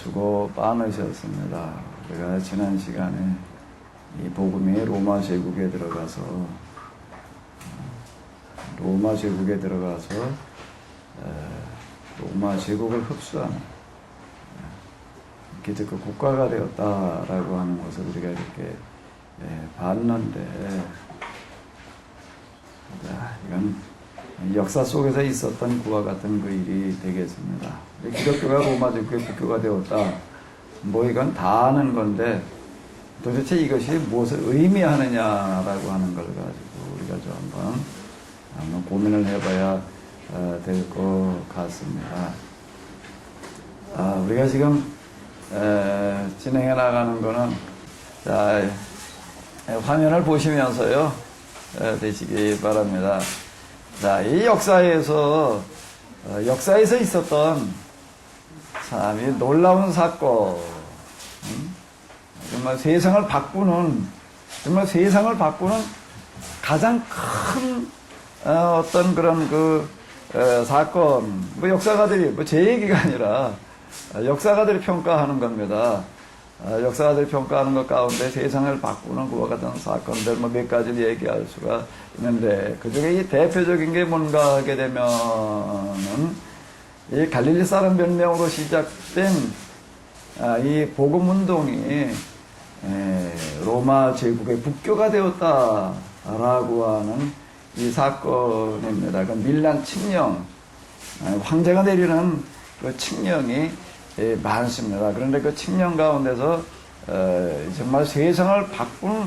수고 많으셨습니다. 우리가 지난 시간에 이 복음이 로마 제국에 들어가서 로마 제국을 흡수하는 기독교 국가가 되었다라고 하는 것을 우리가 이렇게 봤는데, 이건 역사 속에서 있었던 그와 같은 그 일이 되겠습니다. 기독교가 로마 제국의 국교가 되었다. 이건 다 아는 건데 도대체 이것이 무엇을 의미하느냐라고 하는 걸 가지고 우리가 좀 한번 고민을 해봐야 될 것 같습니다. 우리가 지금 진행해 나가는 거는, 자, 화면을 보시면서요 되시기 바랍니다. 자, 이 역사에서 있었던 참 이 놀라운 사건, 정말 세상을 바꾸는 가장 큰 어떤 그런 사건, 역사가들이 제 얘기가 아니라 역사가들이 평가하는 겁니다. 역사가들이 평가하는 것 가운데 세상을 바꾸는 그와 같은 사건들 몇 가지를 얘기할 수가 있는데, 그 중에 이 대표적인 게 뭔가 하게 되면은 이 갈릴리 사람 몇 명으로 시작된 이 복음 운동이 로마 제국의 국교가 되었다라고 하는 이 사건입니다. 그 밀란 칙령, 황제가 내리는 그 칙령이 많습니다. 그런데 그 칙령 가운데서 정말 세상을 바꾸는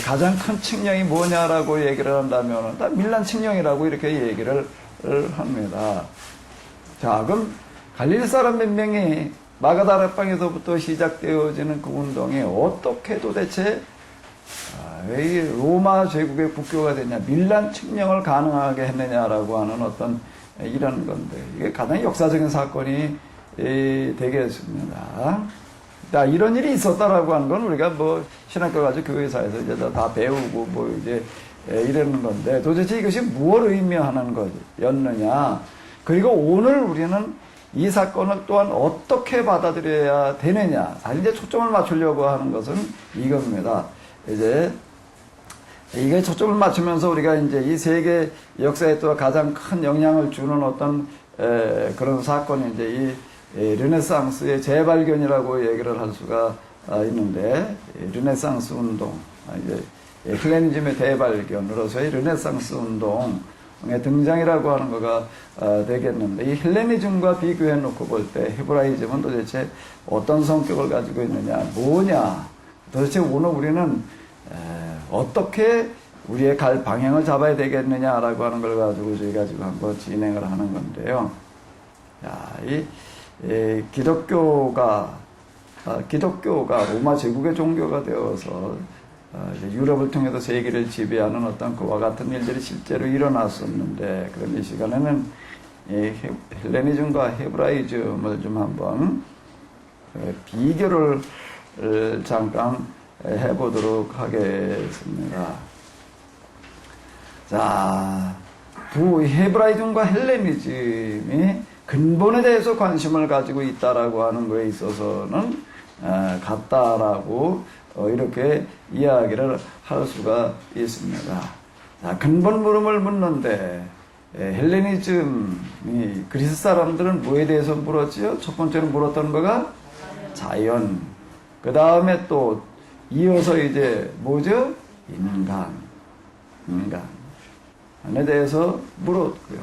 가장 큰 칙령이 뭐냐라고 얘기를 한다면 다 밀란 칙령이라고 이렇게 얘기를 합니다. 자, 그럼 갈릴리 사람 몇 명이 마가다락방에서부터 시작되어지는 그 운동이 어떻게 도대체 왜 로마 제국의 국교가 되냐, 밀란 칙령을 가능하게 했느냐라고 하는 어떤 이런 건데, 이게 가장 역사적인 사건이 되겠습니다. 자, 이런 일이 있었다라고 하는 건 우리가 신학교 가지고 교회사에서 이제 다 배우고 이러는 건데, 도대체 이것이 무엇을 의미하는 것이었느냐, 그리고 오늘 우리는 이 사건을 또한 어떻게 받아들여야 되느냐, 사실 이제 초점을 맞추려고 하는 것은 이겁니다. 이제 이게 초점을 맞추면서 우리가 이제 이 세계 역사에 또 가장 큰 영향을 주는 어떤 그런 사건이 이제 이 르네상스의 재발견이라고 얘기를 할 수가 있는데, 르네상스 운동, 이제 헬레니즘의 대발견으로서의 르네상스 운동의 등장이라고 하는 거가 되겠는데, 이 헬레니즘과 비교해 놓고 볼 때 헤브라이즘은 도대체 어떤 성격을 가지고 있느냐, 뭐냐, 도대체 오늘 우리는 어떻게 우리의 갈 방향을 잡아야 되겠느냐라고 하는 걸 가지고 저희가 지금 한번 진행을 하는 건데요. 자, 기독교가 로마 제국의 종교가 되어서 유럽을 통해서 세계를 지배하는 어떤 그와 같은 일들이 실제로 일어났었는데, 그럼 이 시간에는 헬레니즘과 헤브라이즘을 좀 한번 비교를 잠깐 해보도록 하겠습니다. 자, 헤브라이즘과 헬레니즘이 근본에 대해서 관심을 가지고 있다라고 하는 거에 있어서는 같다라고 이렇게 이야기를 할 수가 있습니다. 자, 근본 물음을 묻는데, 헬레니즘이 그리스 사람들은 뭐에 대해서 물었지요? 첫 번째로 물었던 거가 자연. 그 다음에 또 이어서 이제 뭐죠? 인간에 대해서 물었고요.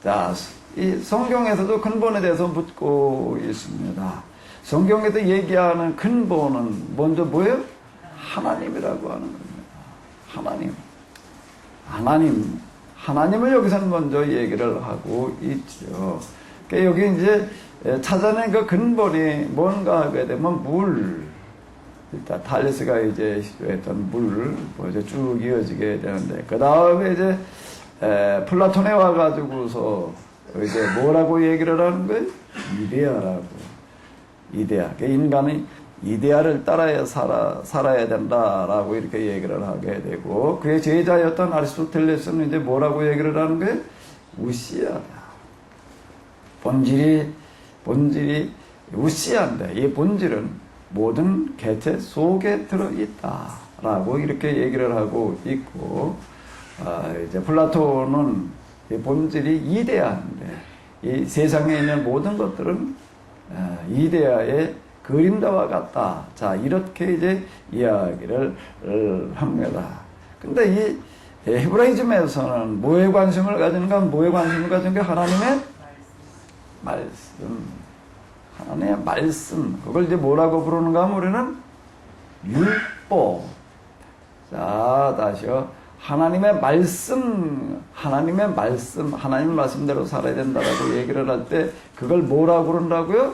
자, 이 성경에서도 근본에 대해서 묻고 있습니다. 성경에서 얘기하는 근본은 먼저 뭐예요? 하나님이라고 하는 겁니다. 하나님을 여기서는 먼저 얘기를 하고 있죠. 그러니까 여기 이제 찾아낸 그 근본이 뭔가 하게 되면 일단 탈레스가 이제 시도했던 이제 쭉 이어지게 되는데, 그 다음에 이제 플라톤에 와가지고서 이제 뭐라고 얘기를 하는 거예요? 이데아. 인간이 이데아를 따라야 살아야 된다라고 이렇게 얘기를 하게 되고, 그의 제자였던 아리스토텔레스는 이제 뭐라고 얘기를 하는 거예요? 우시아다. 본질이 우시한데 이 본질은 모든 개체 속에 들어있다라고 이렇게 얘기를 하고 있고, 이제 플라톤은 이 본질이 이데아인데 이 세상에 있는 모든 것들은 이데아의 그림자와 같다. 자, 이렇게 이제 이야기를 합니다. 근데 이 헤브라이즘에서는 뭐에 관심을 가지는가? 뭐에 관심을 가진 게 하나님의 말씀. 하나님의 말씀. 그걸 이제 뭐라고 부르는가 하면 우리는 율법. 자, 다시요. 하나님의 말씀, 하나님의 말씀대로 살아야 된다라고 얘기를 할 때 그걸 뭐라고 그런다고요?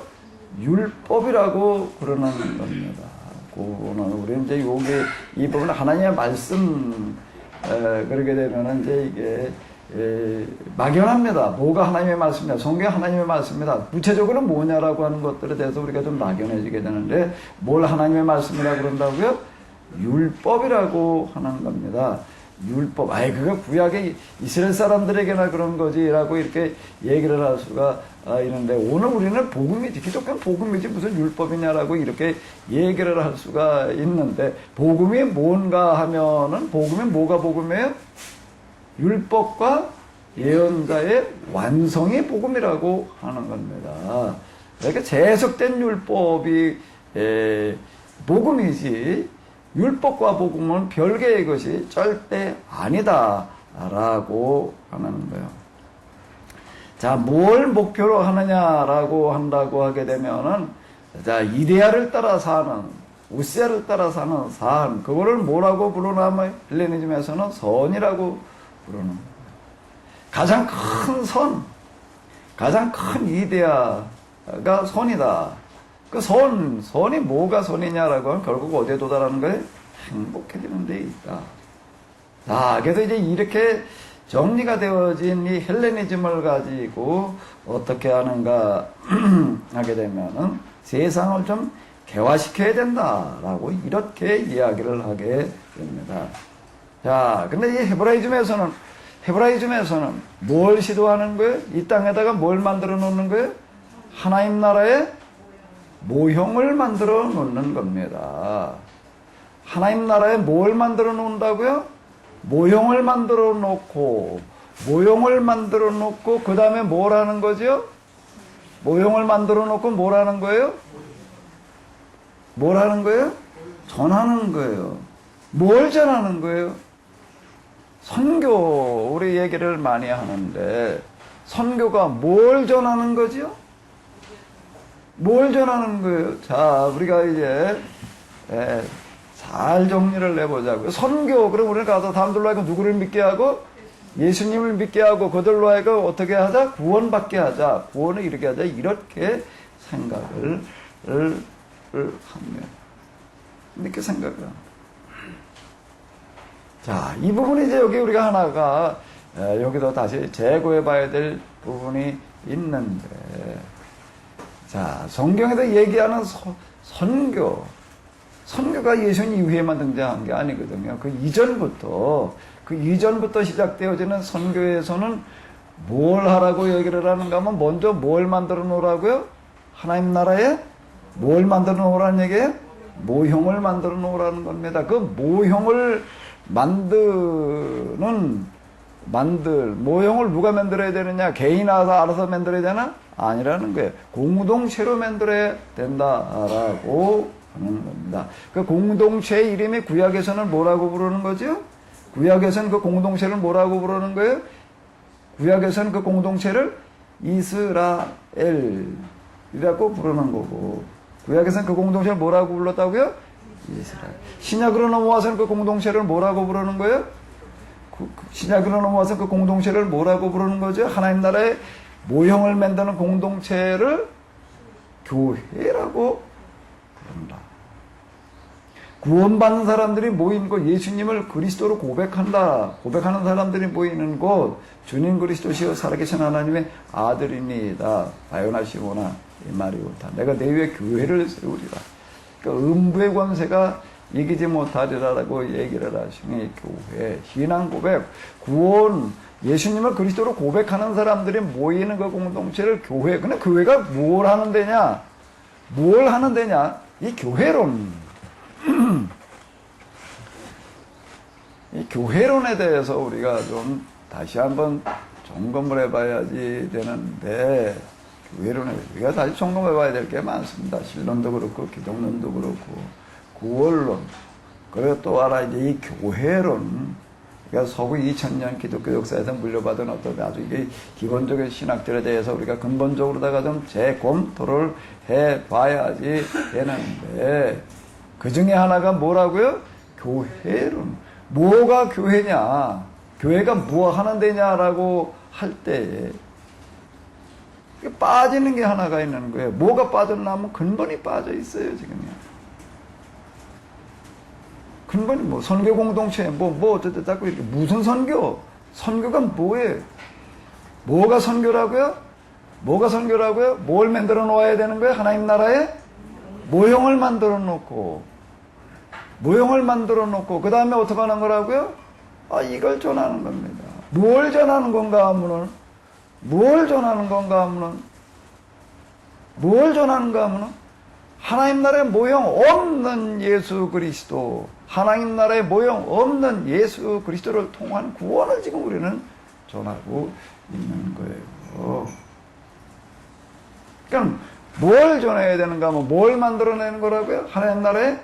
율법이라고 그러는 겁니다. 우리는 이제 요게 이 부분은 하나님의 말씀, 그러게 되면은 이제 이게 막연합니다. 뭐가 하나님의 말씀이냐? 성경이 하나님의 말씀입니다. 구체적으로 뭐냐라고 하는 것들에 대해서 우리가 좀 막연해지게 되는데, 뭘 하나님의 말씀이라고 그런다고요? 율법이라고 하는 겁니다. 율법, 그거 구약의 이스라엘 사람들에게나 그런 거지라고 이렇게 얘기를 할 수가 있는데, 오늘 우리는 복음이지, 기독교는 복음이지 무슨 율법이냐라고 이렇게 얘기를 할 수가 있는데, 복음이 뭔가 하면은, 복음이 뭐가 복음이에요? 율법과 예언자의 완성이 복음이라고 하는 겁니다. 그러니까 재해석된 율법이 복음이지, 율법과 복음은 별개의 것이 절대 아니다라고 하는 거예요. 자, 뭘 목표로 하느냐라고 한다고 하게 되면은, 자, 이데아를 따라 사는, 우시아를 따라 사는 삶, 그거를 뭐라고 부르냐면 헬레니즘에서는 선이라고 부르는 거예요. 가장 큰 선, 가장 큰 이데아가 선이다. 그 선이 뭐가 선이냐라고 하면 결국 어디에 도달하는 거예요? 행복해지는 데 있다. 자, 그래서 이제 이렇게 정리가 되어진 이 헬레니즘을 가지고 어떻게 하는가 하게 되면은 세상을 좀 개화시켜야 된다라고 이렇게 이야기를 하게 됩니다. 자, 근데 이 헤브라이즘에서는 뭘 시도하는 거예요? 이 땅에다가 뭘 만들어 놓는 거예요? 하나님 나라의 모형을 만들어 놓는 겁니다. 하나님 나라에 뭘 만들어 놓는다고요? 모형을 만들어 놓고, 그 다음에 뭘 하는 거죠? 모형을 만들어 놓고 뭘 하는 거예요? 뭘 하는 거예요? 전하는 거예요. 뭘 전하는 거예요? 선교, 우리 얘기를 많이 하는데, 선교가 뭘 전하는 거죠? 뭘 전하는 거예요? 자, 우리가 이제 잘 정리를 내보자고요. 선교, 그럼 우리는 가서 사람들로 하여금 누구를 믿게 하고? 예수님을 믿게 하고 그들로 하여금 어떻게 하자? 구원받게 하자. 구원을 이루게 하자. 이렇게 생각을 합니다. 이렇게 생각을 합니다. 자, 이 부분이 이제 여기 우리가 하나가 여기서 다시 재고해 봐야 될 부분이 있는데, 자, 성경에서 얘기하는 선교가 예수님 이후에만 등장한 게 아니거든요. 그 이전부터 시작되어지는 선교에서는 뭘 하라고 얘기를 하는가 하면 먼저 뭘 만들어 놓으라고요? 하나님 나라에 뭘 만들어 놓으라는 얘기예요? 모형을 만들어 놓으라는 겁니다. 그 모형을 모형을 누가 만들어야 되느냐? 개인 알아서 만들어야 되나? 아니라는 거예요. 공동체로 만들어야 된다라고 하는 겁니다. 그 공동체의 이름이 구약에서는 뭐라고 부르는 거죠? 구약에서는 그 공동체를 뭐라고 부르는 거예요? 구약에서는 그 공동체를 이스라엘이라고 부르는 거고, 구약에서는 그 공동체를 뭐라고 불렀다고요? 이스라엘. 신약으로 넘어와서는 그 공동체를 뭐라고 부르는 거예요? 신약으로 넘어와서 그 공동체를 뭐라고 부르는 거죠? 하나님 나라의 모형을 만드는 공동체를 교회라고 부른다. 구원받는 사람들이 모인 곳, 예수님을 그리스도로 고백하는 사람들이 모이는 곳, 주님 그리스도시여 살아계신 하나님의 아들이니이다. 바요나 시모나 이 말이 옳다. 내가 내 위에 교회를 세우리라. 그러니까 음부의 권세가 이기지 못하리라라고 얘기를 하시니, 교회, 신앙 고백, 구원, 예수님을 그리스도로 고백하는 사람들이 모이는 그 공동체를 교회. 근데 교회가 뭘 하는 데냐? 뭘 하는 데냐? 이 교회론. 이 교회론에 대해서 우리가 좀 다시 한번 점검을 해봐야지 되는데, 교회론에 우리가 다시 점검해봐야 될 게 많습니다. 신론도 그렇고 기독론도 그렇고 구원론, 그리고 또 하나 이제 이 교회론, 그러니까 서구 2000년 기독교 역사에서 물려받은 어떤 아주 이게 기본적인 신학들에 대해서 우리가 근본적으로다가 좀 재검토를 해봐야지 되는데, 그 중에 하나가 뭐라고요? 교회론. 뭐가 교회냐? 교회가 뭐 하는 데냐라고 할 때에 빠지는 게 하나가 있는 거예요. 뭐가 빠졌나 하면 근본이 빠져 있어요, 지금요. 근본이 뭐, 선교 공동체, 어쨌든 자꾸 이렇게, 무슨 선교? 선교가 뭐예요? 뭐가 선교라고요? 뭐가 선교라고요? 뭘 만들어 놓아야 되는 거예요? 하나님 나라에? 모형을 만들어 놓고, 그 다음에 어떻게 하는 거라고요? 이걸 전하는 겁니다. 뭘 전하는 건가 하면은, 하나님 나라의 모형 없는 예수 그리스도, 하나님 나라의 모형 없는 예수 그리스도를 통한 구원을 지금 우리는 전하고 있는 거예요. 그러니까 뭘 전해야 되는가 하면 뭘 만들어내는 거라고요? 하나님 나라의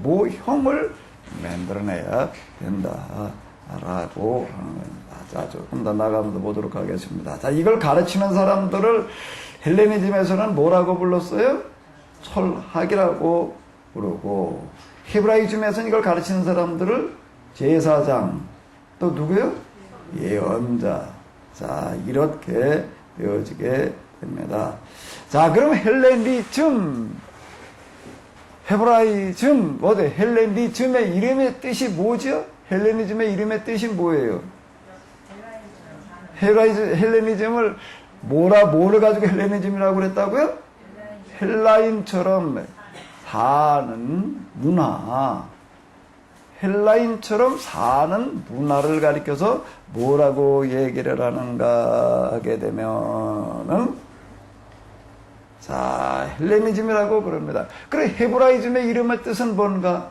모형을 만들어내야 된다라고 하는 겁니다. 자, 조금 더 나가면서 보도록 하겠습니다. 자, 이걸 가르치는 사람들을 헬레니즘에서는 뭐라고 불렀어요? 철학이라고 부르고, 히브라이즘에서는 이걸 가르치는 사람들을 제사장, 또 누구요? 예언자. 자, 이렇게 되어지게 됩니다. 자, 그럼 헬레니즘, 헤브라이즘, 헬레니즘의 이름의 뜻이 뭐죠? 헬레니즘의 이름의 뜻이 뭐예요? 헬레니즘을 뭐를 가지고 헬레니즘이라고 그랬다고요? 헬라인처럼 사는 문화. 헬라인처럼 사는 문화를 가리켜서 뭐라고 얘기를 하는가 하게 되면은, 자, 헬레니즘이라고 그럽니다. 그래, 헤브라이즘의 이름의 뜻은 뭔가?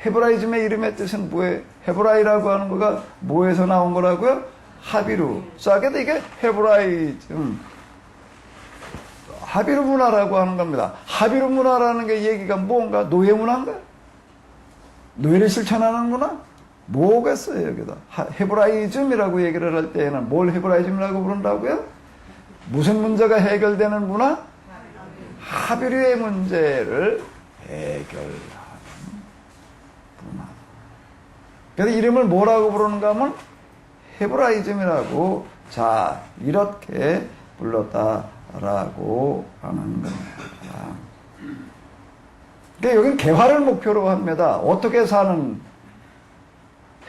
헤브라이즘의 이름의 뜻은 뭐예요? 헤브라이라고 하는 거가 뭐에서 나온 거라고요? 하비루. 자, 그래도 이게 헤브라이즘, 하비루 문화라고 하는 겁니다. 하비루 문화라는 게 얘기가 뭔가? 노예 문화인가? 노예를 실천하는 문화? 뭐겠어요, 여기다. 헤브라이즘이라고 얘기를 할 때에는 뭘 헤브라이즘이라고 부른다고요? 무슨 문제가 해결되는 문화? 하비루의 문제를 해결하는 문화. 그래서 이름을 뭐라고 부르는가 하면 헤브라이즘이라고, 자, 이렇게 불렀다라고 하는 겁니다. 그러니까 여기는 개화를 목표로 합니다. 어떻게 사는,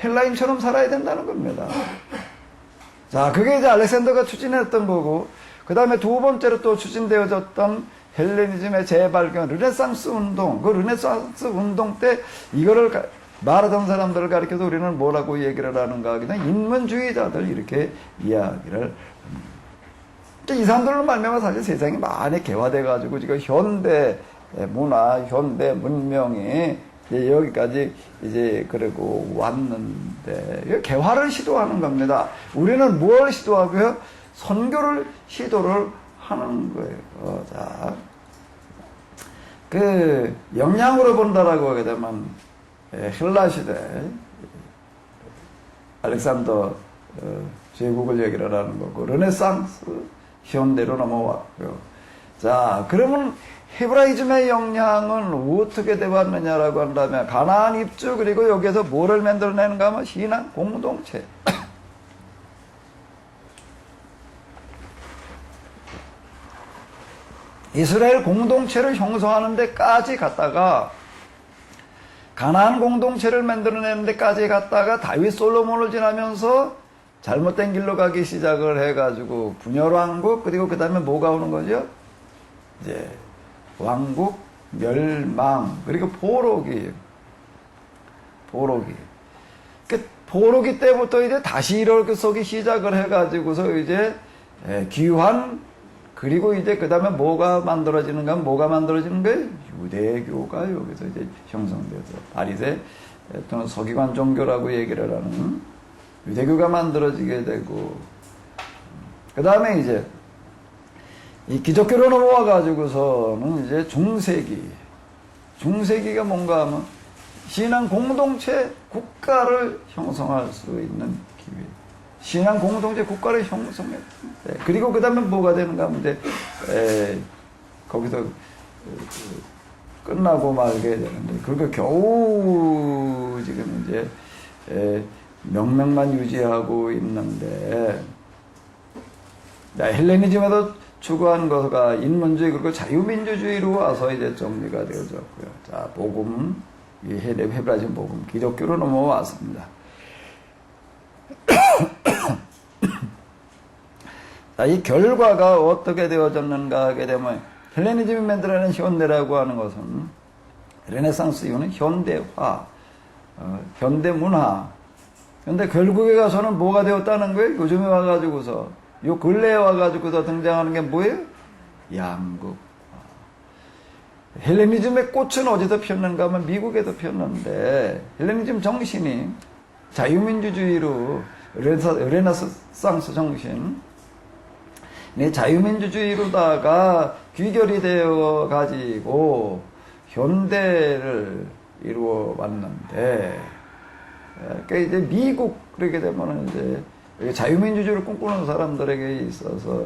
헬라인처럼 살아야 된다는 겁니다. 자, 그게 이제 알렉산더가 추진했던 거고, 그 다음에 두 번째로 또 추진되어졌던 헬레니즘의 재발견, 르네상스 운동. 그 르네상스 운동 때 이거를 말하던 사람들을 가리켜서 우리는 뭐라고 얘기를 하는가? 그냥 인문주의자들 이렇게 이야기를 합니다. 이 사람들로 말미암아 사실 세상이 많이 개화돼가지고 지금 현대 문화, 현대 문명이 이제 여기까지 이제 그러고 왔는데, 개화를 시도하는 겁니다. 우리는 뭘 시도하고요? 선교를 시도를 하는 거예요. 자, 그 영향으로 본다라고 하게 되면 헬라 시대 알렉산더 제국을 얘기를 하는 거고, 르네상스 현대로 넘어왔고요. 자, 그러면 헤브라이즘의 영향은 어떻게 되었느냐라고 한다면, 가나안 입주, 그리고 여기에서 뭐를 만들어내는가 하면 신앙 공동체. 이스라엘 공동체를 형성하는 데까지 갔다가, 가나안 공동체를 만들어내는 데까지 갔다가 다윗 솔로몬을 지나면서 잘못된 길로 가기 시작을 해가지고 분열왕국, 그리고 그 다음에 뭐가 오는 거죠? 이제 왕국 멸망, 그리고 포로기. 그 포로기 때부터 이제 다시 일어서기 시작을 해가지고서 이제 귀환 그리고 이제 그 다음에 뭐가 만들어지는가? 뭐가 만들어지는 거예요? 유대교가 여기서 이제 형성돼서 바리새 또는 서기관 종교라고 얘기를 하는 유대교가 만들어지게 되고, 그 다음에 이제 이 기독교로 넘어와 가지고서는 이제 중세기가 뭔가 하면 신앙 공동체 국가를 형성할 수 있는 기회. 신앙 공동체 국가를 형성해. 그리고 그 다음에 뭐가 되는가 하면 이제 거기서 끝나고 말게 되는데, 그리고 겨우 지금 이제 명맥만 유지하고 있는데, 헬레니즘에도 추구한 것가 인문주의 그리고 자유민주주의로 와서 이제 정리가 되어졌고요. 자, 복음, 이 헤브라이즘 복음, 기독교로 넘어왔습니다. 자, 이 결과가 어떻게 되어졌는가 하게 되면, 헬레니즘이 만들어낸 현대라고 하는 것은 르네상스 이후는 현대화, 현대문화. 근데 결국에 가서는 뭐가 되었다는 거예요? 요즘에 와가지고서, 요 근래에 와가지고서 등장하는 게 뭐예요? 양극화. 헬레니즘의 꽃은 어디서 폈는가 하면 미국에도 폈는데, 헬레니즘 정신이 자유민주주의로, 르네상스 정신, 자유민주주의로다가 귀결이 되어 가지고 현대를 이루어 왔는데, 그러니까 이제 미국 그렇게 되면은 이제 자유민주주의를 꿈꾸는 사람들에게 있어서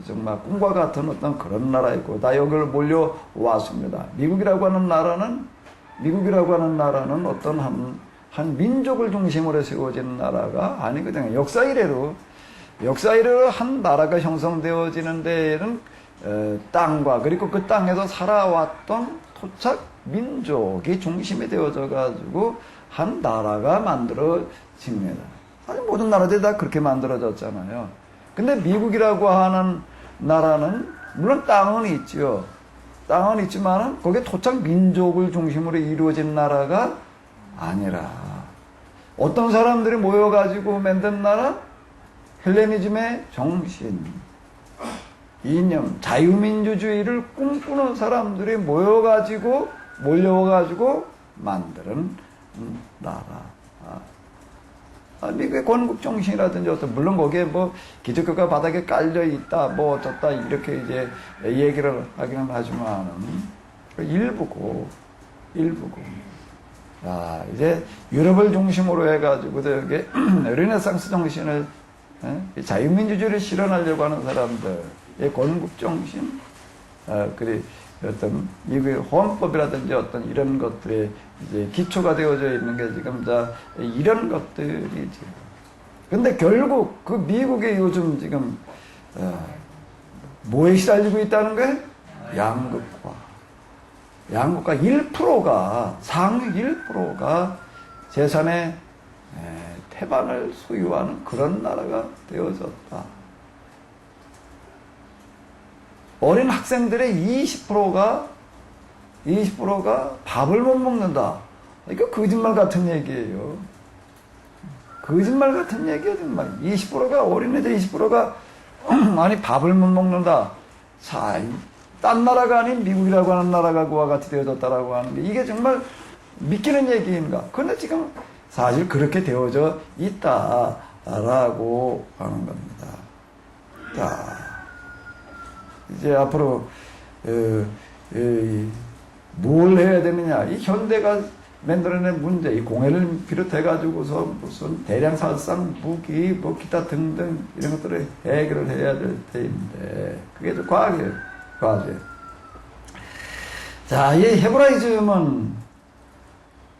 정말 꿈과 같은 어떤 그런 나라이고, 다 여기를 몰려왔습니다. 미국이라고 하는 나라는 어떤 한 민족을 중심으로 세워진 나라가 아니거든요. 역사 이래로 한 나라가 형성되어지는 데에는 땅과 그리고 그 땅에서 살아왔던 토착 민족이 중심이 되어져 가지고 한 나라가 만들어집니다. 사실 모든 나라들이 다 그렇게 만들어졌잖아요. 근데 미국이라고 하는 나라는 물론 땅은 있죠. 땅은 있지만은 거기에 토착 민족을 중심으로 이루어진 나라가 아니라 어떤 사람들이 모여가지고 만든 나라? 헬레니즘의 정신, 이념, 자유민주주의를 꿈꾸는 사람들이 몰려와가지고 만드는 나라. 미국의 건국정신이라든지 물론 거기에 뭐 기독교가 바닥에 깔려 있다, 뭐 어쩌다 이렇게 이제 얘기를 하기는 하지만은 일부고. 자, 이제 유럽을 중심으로 해가지고 여기 르네상스 정신을, 자유민주주의를 실현하려고 하는 사람들의 건국정신, 그리고 어떤 미국의 헌법이라든지 어떤 이런 것들의 이제 기초가 되어져 있는 게 지금 다 이런 것들이지. 근데 결국 그 미국의 요즘 지금 뭐에 시달리고 있다는 거예요? 양극화 1%가 상위 1%가 재산의 태반을 소유하는 그런 나라가 되어졌다. 어린 학생들의 20%가 밥을 못 먹는다. 이거 거짓말 같은 얘기예요. 거짓말 같은 얘기야, 정말. 20%가, 어린애들 20%가, 아니, 밥을 못 먹는다. 자, 딴 나라가 아닌 미국이라고 하는 나라가 그와 같이 되어졌다라고 하는 게, 이게 정말 믿기는 얘기인가? 그런데 지금 사실 그렇게 되어져 있다라고 하는 겁니다. 자, 이제 앞으로 뭘 해야 되느냐? 이 현대가 만들어낸 문제, 이 공해를 비롯해가지고서 무슨 대량살상 무기, 뭐 기타 등등 이런 것들을 해결을 해야 될 때인데, 그게 좀 과학이에요. 과제. 자, 이 헤브라이즘은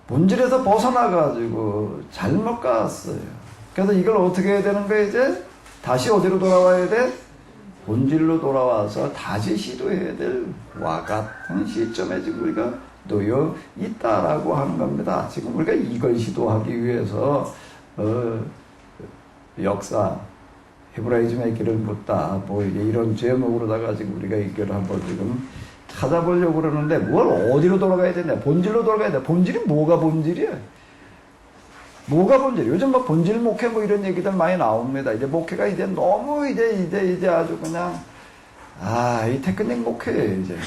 본질에서 벗어나가지고 잘못 갔어요. 그래서 이걸 어떻게 해야 되는 거예요, 이제? 다시 어디로 돌아와야 돼? 본질로 돌아와서 다시 시도해야 될 와 같은 시점에 지금 우리가 놓여 있다라고 하는 겁니다. 지금 우리가 이걸 시도하기 위해서 역사, 헤브라이즘의 길을 묻다, 뭐 이런 제목으로다가 지금 우리가 이걸 한번 지금 찾아보려고 그러는데, 뭘 어디로 돌아가야 되냐? 본질로 돌아가야 돼. 본질이 뭐가 본질이야? 뭐가 본질? 요즘 막 본질 목회 뭐 이런 얘기들 많이 나옵니다. 이제 목회가 이제 너무 이제 아주 그냥 이 테크닉 목회예요, 이제.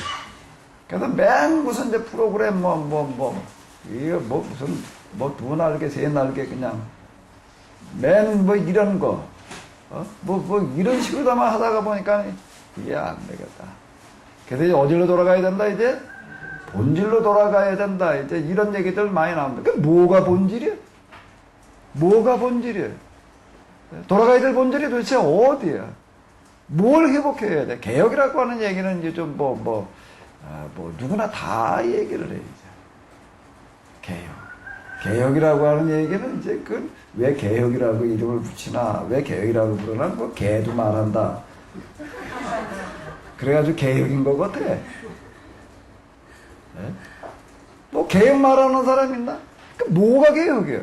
그래서 맨 무슨 이제 프로그램, 이거 무슨, 두 날개, 세 날개, 그냥, 맨 이런 거, 이런 식으로다만 하다가 보니까, 이게 안 되겠다. 그래서 이제 어디로 돌아가야 된다, 이제? 본질로 돌아가야 된다. 이제 이런 얘기들 많이 나옵니다. 그 뭐가 본질이야? 뭐가 본질이야? 돌아가야 될 본질이 도대체 어디야? 뭘 회복해야 돼? 개혁이라고 하는 얘기는 이제 좀 누구나 다 얘기를 해, 이제. 개혁이라고 하는 얘기는 이제 왜 개혁이라고 이름을 붙이나, 왜 개혁이라고 부르나, 개도 말한다. 그래가지고 개혁인 것 같아. 네? 개혁 말하는 사람 있나? 뭐가 개혁이야?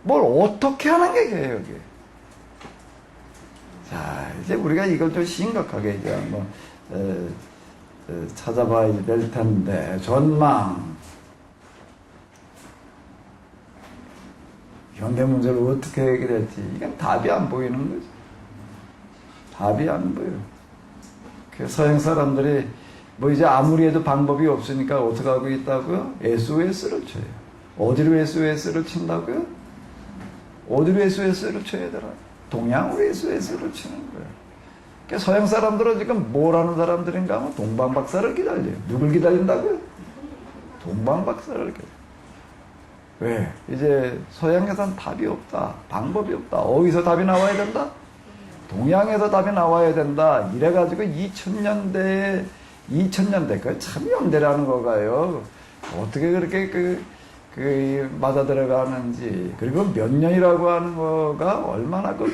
뭘 어떻게 하는 게 개혁이야? 자, 이제 우리가 이걸 좀 심각하게 이제 한번 찾아봐야 될 텐데, 전망. 현대 문제를 어떻게 해결할지, 이건 답이 안 보이는 거지. 답이 안 보여. 그 서양 사람들이 이제 아무리 해도 방법이 없으니까 어떻게 하고 있다고요? SOS를 쳐요. 어디로 SOS를 친다고요? 어디로 SOS를 쳐야 되나? 동양으로 SOS를 치는 거예요. 그러니까 서양 사람들은 지금 뭘 하는 사람들인가 하면 동방박사를 기다려요. 누굴 기다린다고요? 동방박사를 기다려요. 왜? 이제 서양에선 답이 없다. 방법이 없다. 어디서 답이 나와야 된다? 동양에서 답이 나와야 된다. 이래가지고 2000년대, 그 참연대라는 거가요. 어떻게 그렇게 맞아 들어가는지, 그리고 몇 년이라고 하는 거가 얼마나 큰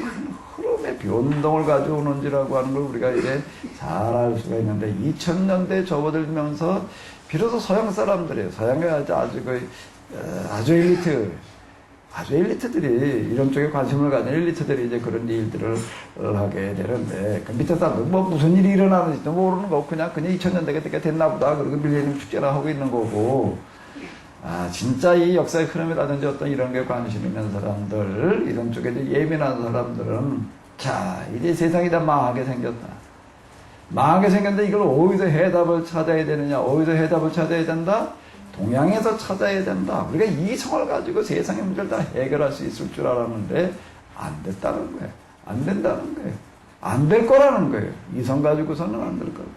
흐름의 변동을 가져오는지라고 하는 걸 우리가 이제 잘 알 수가 있는데, 2000년대에 접어들면서 비로소 서양 사람들이, 서양의 아주 엘리트들이, 이런 쪽에 관심을 가진 엘리트들이 이제 그런 일들을 하게 되는데, 그 밑에 사람들, 무슨 일이 일어나는지도 모르는 거고, 그냥 2000년대가 됐나 보다. 그리고 밀레니엄 축제를 하고 있는 거고, 진짜 이 역사의 흐름이라든지 어떤 이런 게 관심 있는 사람들, 이런 쪽에 예민한 사람들은, 이제 세상이 다 망하게 생겼다. 망하게 생겼는데 이걸 어디서 해답을 찾아야 되느냐? 어디서 해답을 찾아야 된다? 동양에서 찾아야 된다. 우리가 이 성을 가지고 세상의 문제를 다 해결할 수 있을 줄 알았는데 안 됐다는 거예요. 안 된다는 거예요. 안 될 거라는 거예요. 이 성 가지고서는 안 될 거예요.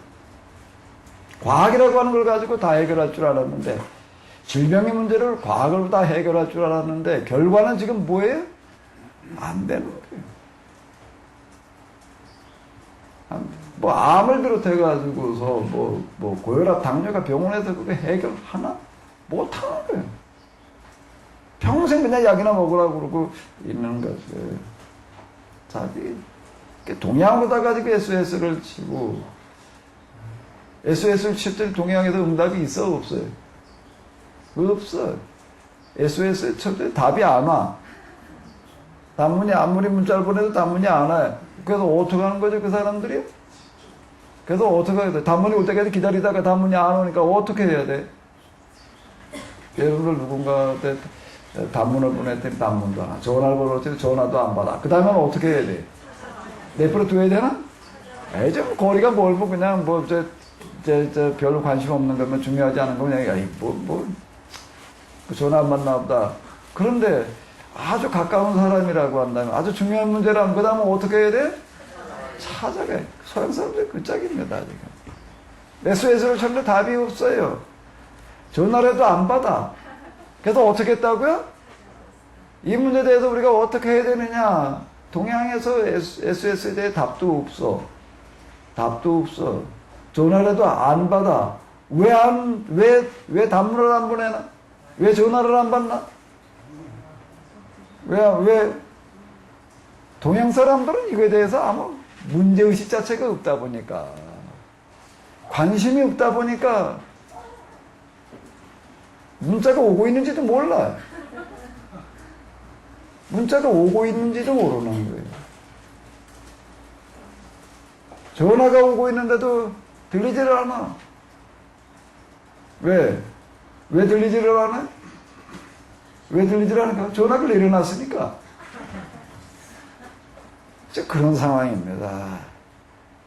과학이라고 하는 걸 가지고 다 해결할 줄 알았는데, 질병의 문제를 과학으로 다 해결할 줄 알았는데, 결과는 지금 뭐예요? 안 되는 거예요. 암을 비롯해가지고서 고혈압, 당뇨가 병원에서 그거 해결하나? 못하는 거예요. 평생 그냥 약이나 먹으라고 그러고 있는 거죠. 동양으로다 가지고 SOS를 치고, SOS를 칠 때 동양에서 응답이 있어? 없어요? 없어. SOS를 칠 때 답이 안 와. 단문이 아무리 문자를 보내도 단문이 안 와요. 그래서 어떻게 하는 거죠, 그 사람들이? 그래서 어떻게 해야 돼? 단문이 올 때까지 기다리다가 단문이 안 오니까 어떻게 해야 돼? 여러분들 누군가한테 단문을 보냈더니 단문도 안 와. 전화를 걸었더니 전화도 안 받아. 그 다음에는 어떻게 해야 돼? 내버려 둬야 되나? 좀 거리가 멀고 그냥 별로 관심 없는 거면, 중요하지 않은 거면 그냥 전화 안 받나 보다. 그런데 아주 가까운 사람이라고 한다면, 아주 중요한 문제라면 그 다음에 어떻게 해야 돼? 찾아가. 서양 사람들 그 짝입니다, 지금. SOS를 쳤는데 답이 없어요. 전화를 해도 안 받아. 그래서 어떻게 했다고요? 이 문제에 대해서 우리가 어떻게 해야 되느냐? 동양에서 SOS에 대해 답도 없어. 답도 없어. 전화를 해도 안 받아. 왜 단문을 안 보내나? 왜 전화를 안 받나? 왜? 동양 사람들은 이거에 대해서 아무 문제의식 자체가 없다 보니까, 관심이 없다 보니까, 문자가 오고 있는지도 몰라. 문자가 오고 있는지도 모르는 거예요. 전화가 오고 있는데도 들리지를 않아. 왜 들리지를 않아? 왜 들리지를 않을까? 전화를 내려놨으니까. 그런 상황입니다.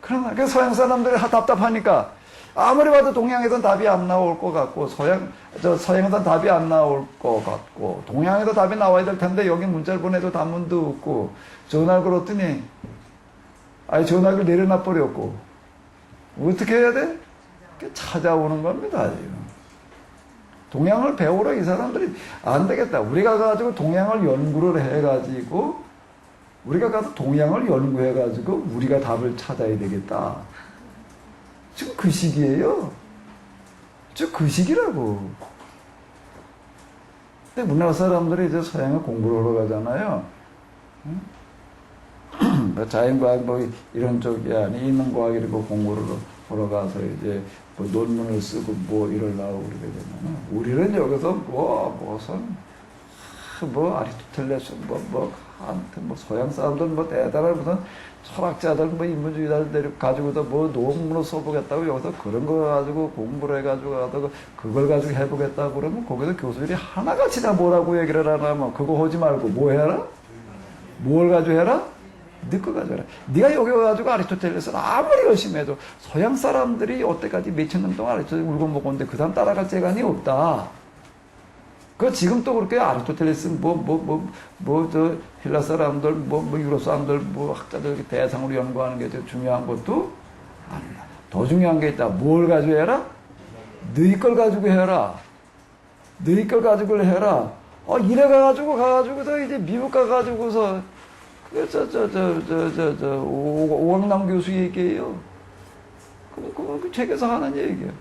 그러나 그 서양 사람들이 답답하니까 아무리 봐도 동양에선 답이 안 나올 것 같고 서양에선 답이 안 나올 것 같고 동양에도 답이 나와야 될 텐데 여기 문자를 보내도 단문도 없고 전화를 걸었더니 아예 전화기를 내려놔 버렸고 어떻게 해야 돼? 찾아오는 겁니다. 지금. 동양을 배우러 이 사람들이 안 되겠다. 우리가 가지고 동양을 연구를 해가지고 우리가 가서 동양을 연구해가지고 우리가 답을 찾아야 되겠다. 지금 그 시기예요. 지금 그 시기라고. 근데 우리나라 사람들이 이제 서양에 공부를 하러 가잖아요. 뭐 자연과학 뭐 이런 쪽이 아니 인문과학 이런 거 공부를 하러 가서 이제 뭐 논문을 쓰고 뭐 이러려고 그러게 되면 우리는 여기서 뭐 아리스토텔레스 뭐 서양 사람들 뭐 대단한 무슨 철학자들 뭐 인문주의자들 가지고도 뭐 논문을 써보겠다고 여기서 그런 거 가지고 공부를 해가지고 하다가 그걸 가지고 해보겠다고 그러면 거기서 교수들이 하나같이 다 뭐라고 얘기를 하냐면 그거 하지 말고 뭐 해라? 뭘 가지고 해라? 네 거 가져라. 네가 여기 와가지고 아리스토텔레스를 아무리 열심히 해도 서양 사람들이 여태까지 몇천 년 동안 아리스토텔레스 울고 먹었는데 그 사람 따라갈 재간이 없다. 그 지금 또 그렇게 아리스토텔레스 저 헬라 사람들 뭐 유럽 사람들 뭐 학자들 대상으로 연구하는 게 되게 중요한 것도 아니다. 더 중요한 게 있다. 뭘 가지고 해라? 너희 걸 가지고 해라. 너희 걸 가지고 해라. 이래 가가지고서 이제 미국 가가지고서 오광남 교수 얘기예요. 그 책에서 하는 얘기예요.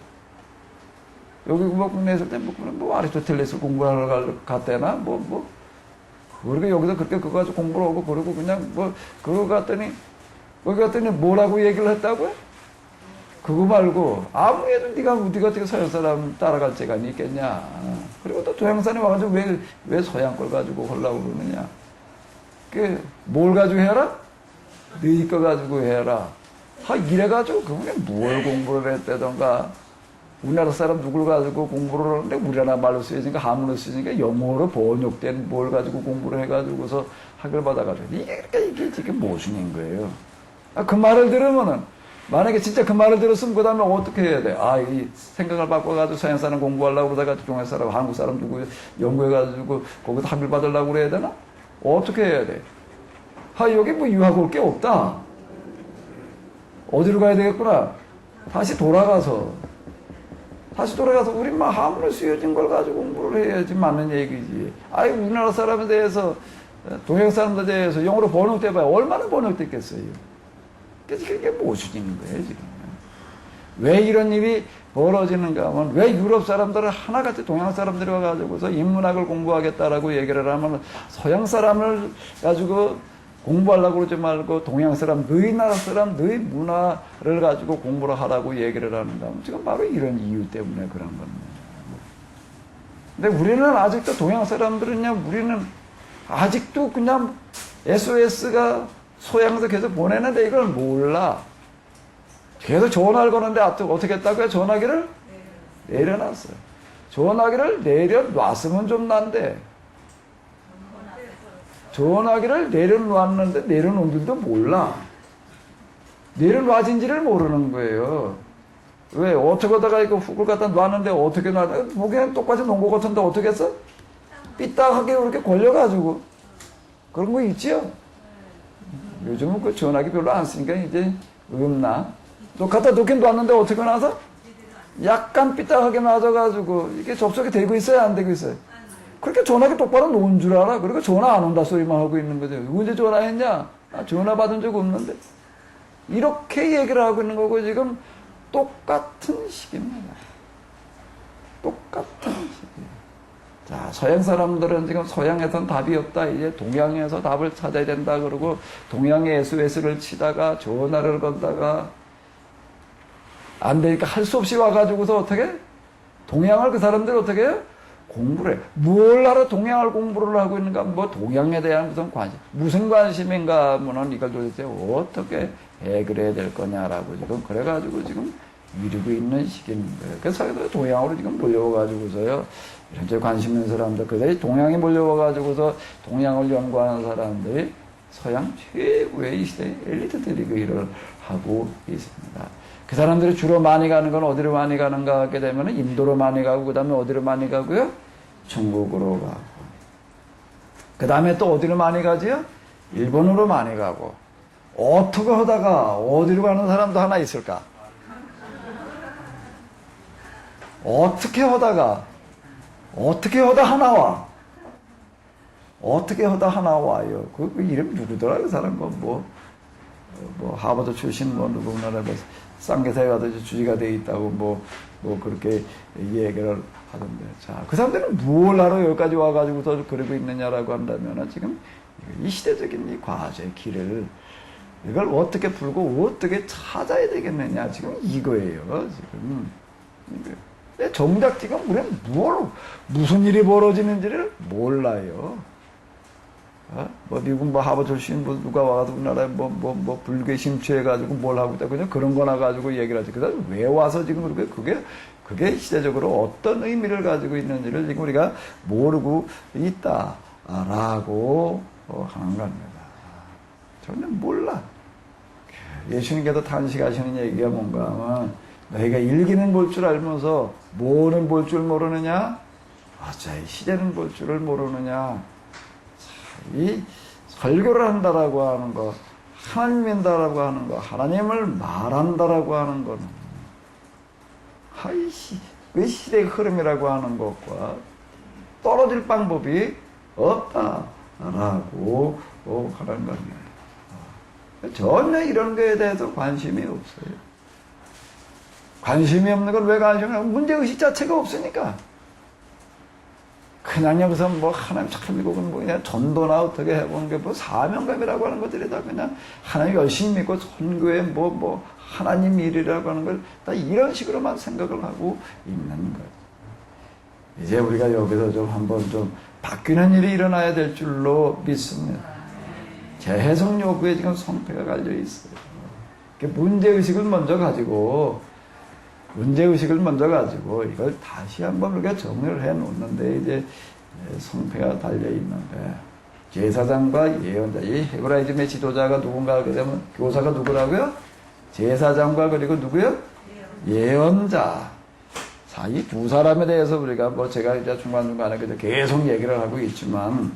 여기 뭐 국내에 있을 때 뭐 아리스토텔레스 공부하러 갔대나 그러니까 여기서 그렇게 그거 가지고 공부를 하고 그러고 그냥 그거 갔더니 거기 갔더니 뭐라고 얘기를 했다고요? 그거 말고 아무 해도 네가 어떻게 서양 사람 따라갈 재간이 있겠냐. 그리고 또 동양산에 와가지고 왜 서양 걸 가지고 하려고 그러느냐. 뭘 가지고 해라? 너희 거 가지고 해라. 이래가지고 그분이 뭘 공부를 했다던가 우리나라 사람 누굴 가지고 공부를 하는데 우리나라 말로 쓰여지니까 한문으로 쓰여지니까 영어로 번역된 뭘 가지고 공부를 해가지고서 학을 받아가지고 이게 지금 모순인 거예요. 그 말을 들으면은 만약에 진짜 그 말을 들었으면 그 다음에 어떻게 해야 돼? 이 생각을 바꿔가지고 서양 사람 공부하려고 그러다가 동양 사람, 한국 사람 누구 연구해가지고 거기서 학을 받으려고 그래야 되나? 어떻게 해야 돼? 여기 뭐 유학 올 게 없다. 어디로 가야 되겠구나? 다시 돌아가서 우리 막 한문에 쓰여진 걸 가지고 공부를 해야지 맞는 얘기지. 우리나라 사람에 대해서 동양 사람들에 대해서 영어로 번역돼봐야 얼마나 번역됐겠어요. 그래서 그게 모순인 거예요 지금. 왜 이런 일이 벌어지는가 하면 왜 유럽 사람들은 하나같이 동양 사람들이 와가지고서 인문학을 공부하겠다라고 얘기를 하면 서양 사람을 가지고 공부하려고 그러지 말고 동양 사람, 너희 나라 사람, 너희 문화를 가지고 공부를 하라고 얘기를 하는가 하면 지금 바로 이런 이유 때문에 그런 겁니다. 근데 우리는 아직도 동양 사람들은요, 우리는 아직도 그냥 SOS가 소양에서 계속 보내는데 이걸 몰라. 계속 전화를 거는데 어떻게 했다고요? 전화기를 내려놨어요. 전화기를 내려놨으면 좀 난데 전화기를 내려놨는데 내려놓은 줄도 몰라. 내려놔진지를 모르는 거예요. 왜? 어떻게 하다가 이거 훅을 갖다 놨는데 어떻게 놨냐? 보기엔 똑같이 놓은 것 같은데 어떻게 했어? 삐딱하게 그렇게 걸려가지고. 그런 거 있지요? 요즘은 그 전화기 별로 안 쓰니까 이제 없나? 또 갖다 놓긴 놨는데 어떻게 나서? 약간 삐딱하게 맞아가지고 이게 접속이 되고 있어요? 안 되고 있어요? 그렇게 전화기 똑바로 놓은 줄 알아? 그리고 전화 안 온다 소리만 하고 있는 거죠. 언제 전화했냐? 전화 받은 적 없는데. 이렇게 얘기를 하고 있는 거고 지금 똑같은 시기입니다. 똑같은 시기. 자, 서양 사람들은 지금 서양에선 답이 없다. 이제 동양에서 답을 찾아야 된다. 그러고 동양의 SOS를 치다가 전화를 건다가 안 되니까 할 수 없이 와가지고서 어떻게? 동양을 그 사람들 어떻게 해요? 공부를 해. 뭘 하러 동양을 공부를 하고 있는가? 뭐 동양에 대한 무슨 관심인가 하면은 이걸 도대체 어떻게 해결해야 될 거냐라고 지금 그래가지고 지금 미루고 있는 시기입니다. 그래서 동양으로 지금 몰려와가지고서요. 현재 관심 있는 사람들, 그들이 동양에 몰려와가지고서 동양을 연구하는 사람들이 서양 최고의 이 시대 엘리트들이 그 일을 하고 있습니다. 그 사람들이 주로 많이 가는 건 어디로 많이 가는가 하게 되면 인도로 많이 가고, 그 다음에 어디로 많이 가고요? 중국으로 가고. 그 다음에 또 어디로 많이 가지요? 일본으로 많이 가고. 어떻게 하다가 어디로 가는 사람도 하나 있을까? 어떻게 하다 하나 와. 어떻게 하다 하나 와요. 그 이름 누구더라? 그 사람 뭐 하버드 출신 뭐 누구나라 뭐 쌍계사에 가서 주지가 돼 있다고 뭐 그렇게 얘기를 하던데. 자, 그 사람들은 뭘 하러 여기까지 와가지고 더 그러고 있느냐라고 한다면 지금 이 시대적인 이 과제의 길을 이걸 어떻게 풀고 어떻게 찾아야 되겠느냐 지금 이거예요. 지금 정작 지금 우리는 무슨 일이 벌어지는지를 몰라요. 뭐 미국 뭐 하버드 출신 뭐 누가 와가지고 우리나라에 뭐 불교에 심취해가지고 뭘 하고 있다 그냥 그런 거나 가지고 얘기를 하지. 그다음 왜 와서 지금 그게 시대적으로 어떤 의미를 가지고 있는지를 지금 우리가 모르고 있다라고 하는 겁니다. 저는 몰라. 예수님께서 탄식하시는 얘기가 뭔가 하면 너희가 일기는 볼 줄 알면서 뭐는 볼 줄 모르느냐? 어차피 시대는 볼 줄을 모르느냐? 이 설교를 한다라고 하는 거, 하나님 믿는다라고 하는 거, 하나님을 말한다라고 하는 거는 왜 시대의 흐름이라고 하는 것과 떨어질 방법이 없다라고 하는 겁니다. 전혀 이런 거에 대해서 관심이 없어요. 관심이 없는 걸 왜 관심이 없는 거야? 문제의식 자체가 없으니까. 그냥 여기서 뭐 하나님 참 미국은 뭐 그냥 전도나 어떻게 해보는 게 뭐 사명감이라고 하는 것들이 다 그냥 하나님 열심히 믿고 선교에 뭐 하나님 일이라고 하는 걸 다 이런 식으로만 생각을 하고 있는 거예요. 이제 우리가 여기서 좀 한번 좀 바뀌는 일이 일어나야 될 줄로 믿습니다. 재해석 요구에 지금 성패가 갈려 있어요. 문제의식을 먼저 가지고 이걸 다시 한번 우리가 정리를 해 놓는데 이제 성패가 달려 있는데 제사장과 예언자, 이 헤브라이즘의 지도자가 누군가 하게 되면 교사가 누구라고요? 제사장과 그리고 누구요? 예언자. 자, 이 두 사람에 대해서 우리가 뭐 제가 이제 중간중간에 계속 얘기를 하고 있지만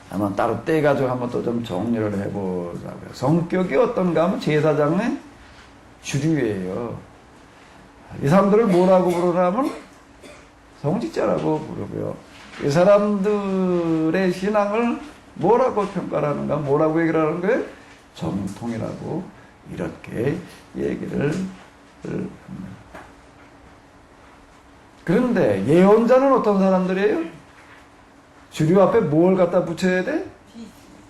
한번 따로 떼가지고 한번 또 좀 정리를 해보자고요. 성격이 어떤가 하면 제사장의 주류예요. 이 사람들을 뭐라고 부르냐면 성직자라고 부르고요. 이 사람들의 신앙을 뭐라고 평가를 하는가, 뭐라고 얘기를 하는 거예요? 정통이라고 이렇게 얘기를 합니다. 그런데 예언자는 어떤 사람들이에요? 주류 앞에 뭘 갖다 붙여야 돼?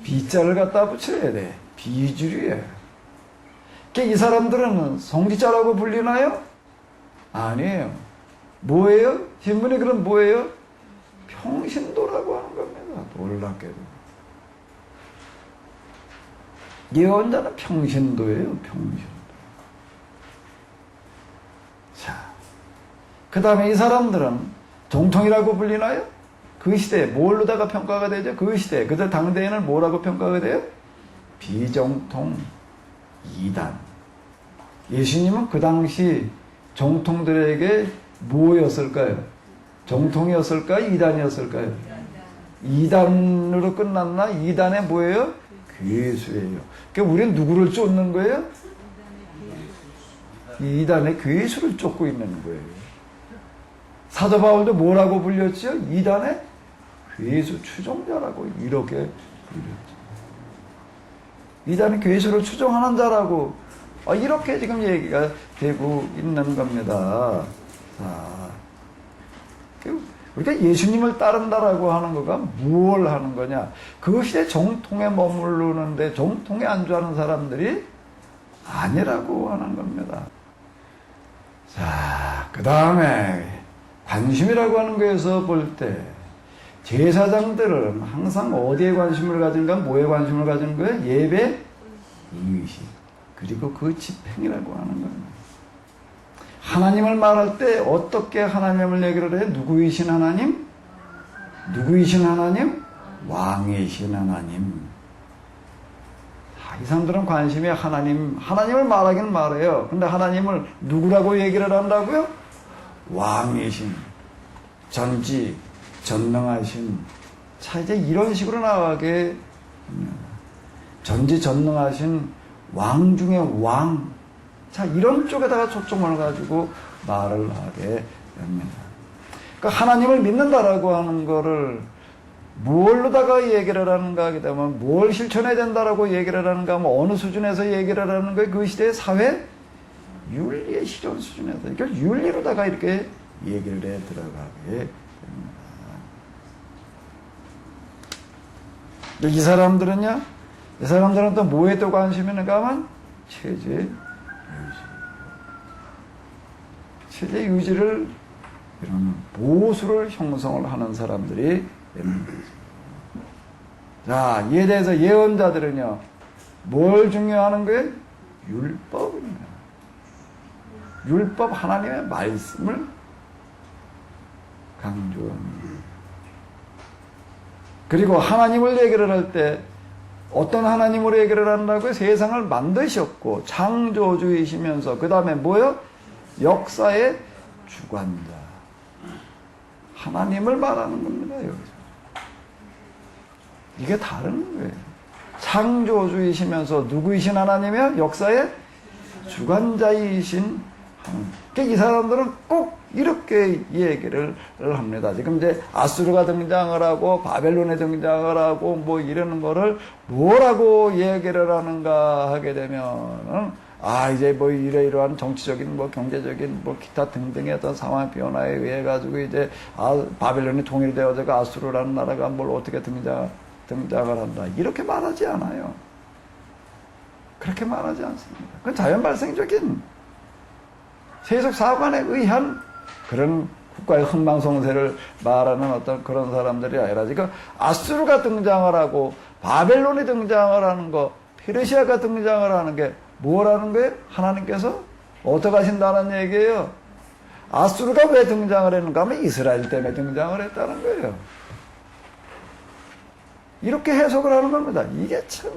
비자를 갖다 붙여야 돼. 비주류예요. 이 사람들은 성직자라고 불리나요? 아니에요. 뭐예요? 신분이 그럼 뭐예요? 평신도라고 하는 겁니다. 놀랍게도. 예언자는 평신도예요. 평신도. 자, 그 다음에 이 사람들은 정통이라고 불리나요? 그 시대에 뭘로다가 평가가 되죠? 그 시대에 그들 당대에는 뭐라고 평가가 돼요? 비정통, 이단. 예수님은 그 당시 정통들에게 뭐였을까요? 정통이었을까요? 이단이었을까요? 이단으로 끝났나? 이단의 뭐예요? 괴수예요. 그러니까 우리는 누구를 쫓는 거예요? 이단의 괴수를 쫓고 있는 거예요. 사도 바울도 뭐라고 불렸죠? 이단의 괴수 추종자라고 이렇게 불렸죠. 이단의 괴수를 추종하는 자라고 이렇게 지금 얘기가 되고 있는 겁니다. 자, 우리가 예수님을 따른다라고 하는 거가 무엇을 하는 거냐? 그 시대 정통에 머무르는데 정통에 안주하는 사람들이 아니라고 하는 겁니다. 자, 그 다음에 관심이라고 하는 거에서 볼 때 제사장들은 항상 어디에 관심을 가진가? 뭐에 관심을 가지는 거예요? 예배, 의식, 그리고 그 집행이라고 하는 겁니다. 하나님을 말할 때 어떻게 하나님을 얘기를 해? 누구이신 하나님? 누구이신 하나님? 왕이신 하나님. 이 사람들은 관심이 하나님을 말하긴 말해요. 근데 하나님을 누구라고 얘기를 한다고요? 왕이신, 전지, 전능하신. 자, 이제 이런 식으로 나가게, 전지, 전능하신 왕 중에 왕. 자, 이런 쪽에다가 초점을 가지고 말을 하게 됩니다. 그러니까 하나님을 믿는다라고 하는 거를 뭘로다가 얘기를 하는가 하게 되면 뭘 실천해야 된다라고 얘기를 하는가 하면 어느 수준에서 얘기를 하는 거예요? 그 시대의 사회 윤리의 실현 수준에서 이걸 윤리로다가 이렇게 얘기를 해 들어가게 됩니다. 이 사람들은요, 이 사람들은 또 뭐에 또 관심이 있는가 하면 체제 유지를 이런 보수를 형성을 하는 사람들이 되는 거죠. 자, 이에 대해서 예언자들은요, 뭘 중요하는 거예요? 율법입니다. 율법 하나님의 말씀을 강조합니다. 그리고 하나님을 얘기를 할 때 어떤 하나님으로 얘기를 한다고요? 세상을 만드셨고 창조주이시면서 그 다음에 뭐요? 역사의 주관자. 하나님을 말하는 겁니다, 여기서. 이게 다른 거예요. 창조주이시면서 누구이신 하나님이요? 역사의 주관자이신 하나님. 그러니까 이 사람들은 꼭 이렇게 얘기를 합니다. 지금 이제 아수르가 등장을 하고 바벨론에 등장을 하고 뭐 이러는 거를 뭐라고 얘기를 하는가 하게 되면은 이제 뭐 이러이러한 정치적인 뭐 경제적인 뭐 기타 등등의 어떤 상황 변화에 의해 가지고 이제 바벨론이 통일되어서 아수르라는 나라가 뭘 어떻게 등장을 한다. 이렇게 말하지 않아요. 그렇게 말하지 않습니다. 그건 자연 발생적인 세속 사관에 의한 그런 국가의 흥망성쇠를 말하는 어떤 그런 사람들이 아니라 지금 아수르가 등장을 하고 바벨론이 등장을 하는 거, 페르시아가 등장을 하는 게 뭐라는 거예요? 하나님께서 어떻게 하신다는 얘기예요. 아수르가 왜 등장을 했는가 하면 이스라엘 때문에 등장을 했다는 거예요. 이렇게 해석을 하는 겁니다. 이게 참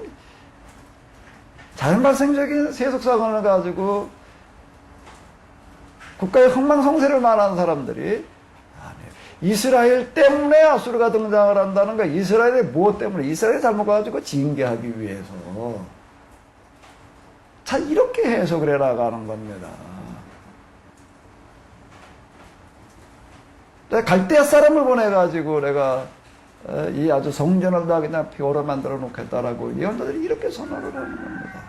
자연 발생적인 세속사관을 가지고 국가의 흥망성쇠를 말하는 사람들이 이스라엘 때문에 아수르가 등장을 한다는 거야. 이스라엘의 무엇 때문에? 이스라엘이 잘못 가지고 징계하기 위해서. 자, 이렇게 해석을 해나가는 겁니다. 갈대아 사람을 보내가지고 내가 이 아주 성전을 다 그냥 뼈로 만들어 놓겠다라고 예언자들이 이렇게 선언을 하는 겁니다.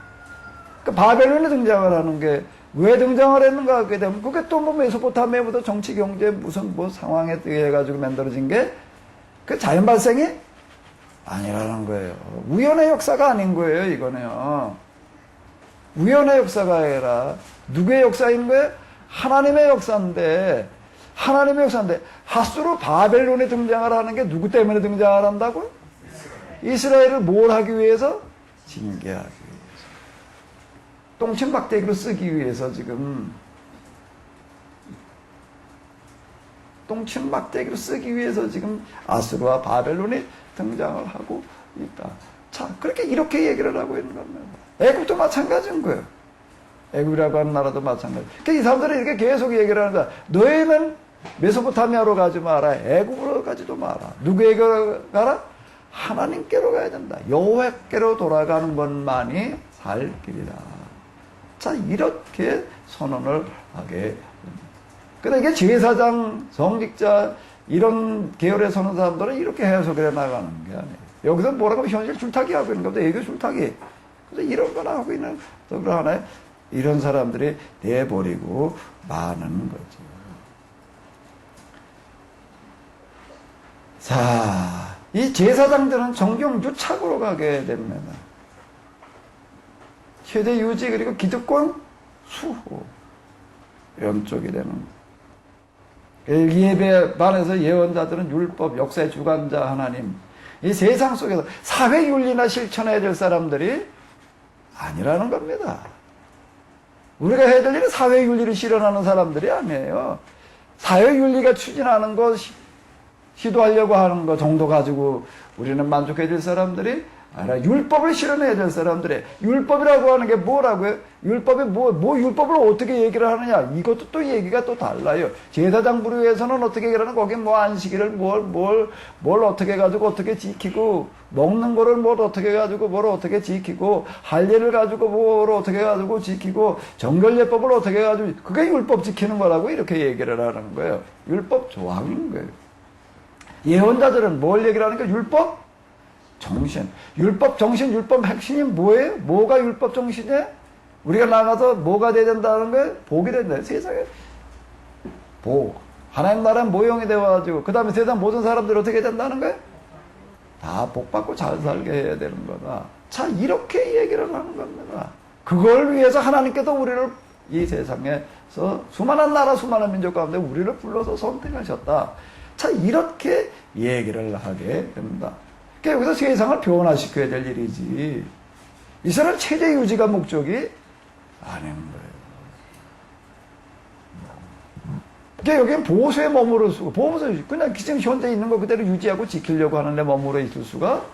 그러니까 바벨론에 등장을 하는 게 왜 등장을 했는가 하게 되면 그게 또 뭐 메소포타미아부터 정치, 경제 무슨 뭐 상황에 의해 가지고 만들어진 게 그 자연 발생이 아니라는 거예요. 우연의 역사가 아닌 거예요, 이거는요. 우연의 역사가 아니라 누구의 역사인 거예요? 하나님의 역사인데 아수르 바벨론에 등장을 하는 게 누구 때문에 등장을 한다고요? 이스라엘을 뭘 하기 위해서? 징계하기 위해서. 똥침박대기로 쓰기 위해서 지금 똥침박대기로 쓰기 위해서 지금 아수르와 바벨론이 등장을 하고 있다. 자, 그렇게 이렇게 얘기를 하고 있는 겁니다. 애국도 마찬가지인 거예요. 애국이라고 하는 나라도 마찬가지. 그러니까 이 사람들은 이렇게 계속 얘기를 하는 거야. 너희는 메소포타미아로 가지 마라. 애국으로 가지도 마라. 누구에게 가라? 하나님께로 가야 된다. 여호와께로 돌아가는 것만이 살 길이다. 자, 이렇게 선언을 하게 됩니다. 근데 이게 제사장, 성직자 이런 계열에 서는 사람들은 이렇게 해석을 해 나가는 게 아니에요. 여기서 뭐라고 하면 현실 줄타기 하고 있는 겁니다. 애교 줄타기. 그래서 이런 거나 하고 있는 또 하나의 이런 사람들이 내버리고 마는 거죠. 자, 이 제사장들은 정경 유착으로 가게 됩니다. 최대 유지 그리고 기득권 수호 이런 쪽이 되는 거예요. 예배에 반해서 예언자들은 율법, 역사의 주관자 하나님 이 세상 속에서 사회윤리나 실천해야 될 사람들이 아니라는 겁니다. 우리가 해야 될 일은 사회윤리를 실현하는 사람들이 아니에요. 사회윤리가 추진하는 것, 시도하려고 하는 것 정도 가지고 우리는 만족해야 될 사람들이 아니라 율법을 실현해야 될 사람들이. 율법이라고 하는 게 뭐라고요? 율법이 율법을 어떻게 얘기를 하느냐? 이것도 또 얘기가 또 달라요. 제사장 부류에서는 어떻게 얘기를 하는, 거기 뭐 안식일을 뭘 어떻게 해가지고 어떻게 지키고, 먹는 거를 뭘 어떻게 해가지고 뭘 어떻게 지키고, 할례를 가지고 뭘 어떻게 해가지고 지키고, 정결예법을 어떻게 해가지고, 그게 율법 지키는 거라고 이렇게 얘기를 하는 거예요. 율법 조항인 거예요. 예언자들은 뭘 얘기를 하는 거예요? 율법 정신. 율법 정신, 율법 핵심이 뭐예요? 뭐가 율법 정신이에요? 우리가 나가서 뭐가 돼야 된다는 거예요? 복이 된다. 세상에 복. 하나님 나라는 모형이 되어가지고, 그 다음에 세상 모든 사람들이 어떻게 된다는 거예요? 다 복받고 잘 살게 해야 되는 거다. 자, 이렇게 얘기를 하는 겁니다. 그걸 위해서 하나님께서 우리를 이 세상에서 수많은 나라, 수많은 민족 가운데 우리를 불러서 선택하셨다. 자, 이렇게 얘기를 하게 됩니다. 여기서 세상을 변화시켜야 될 일이지, 이스라엘 체제 유지가 목적이 아닌 거예요. 그러니까 여기는 보수에 머무를 수가, 보호서 그냥 지금 현재 있는 거 그대로 유지하고 지키려고 하는데 머무러 있을 수가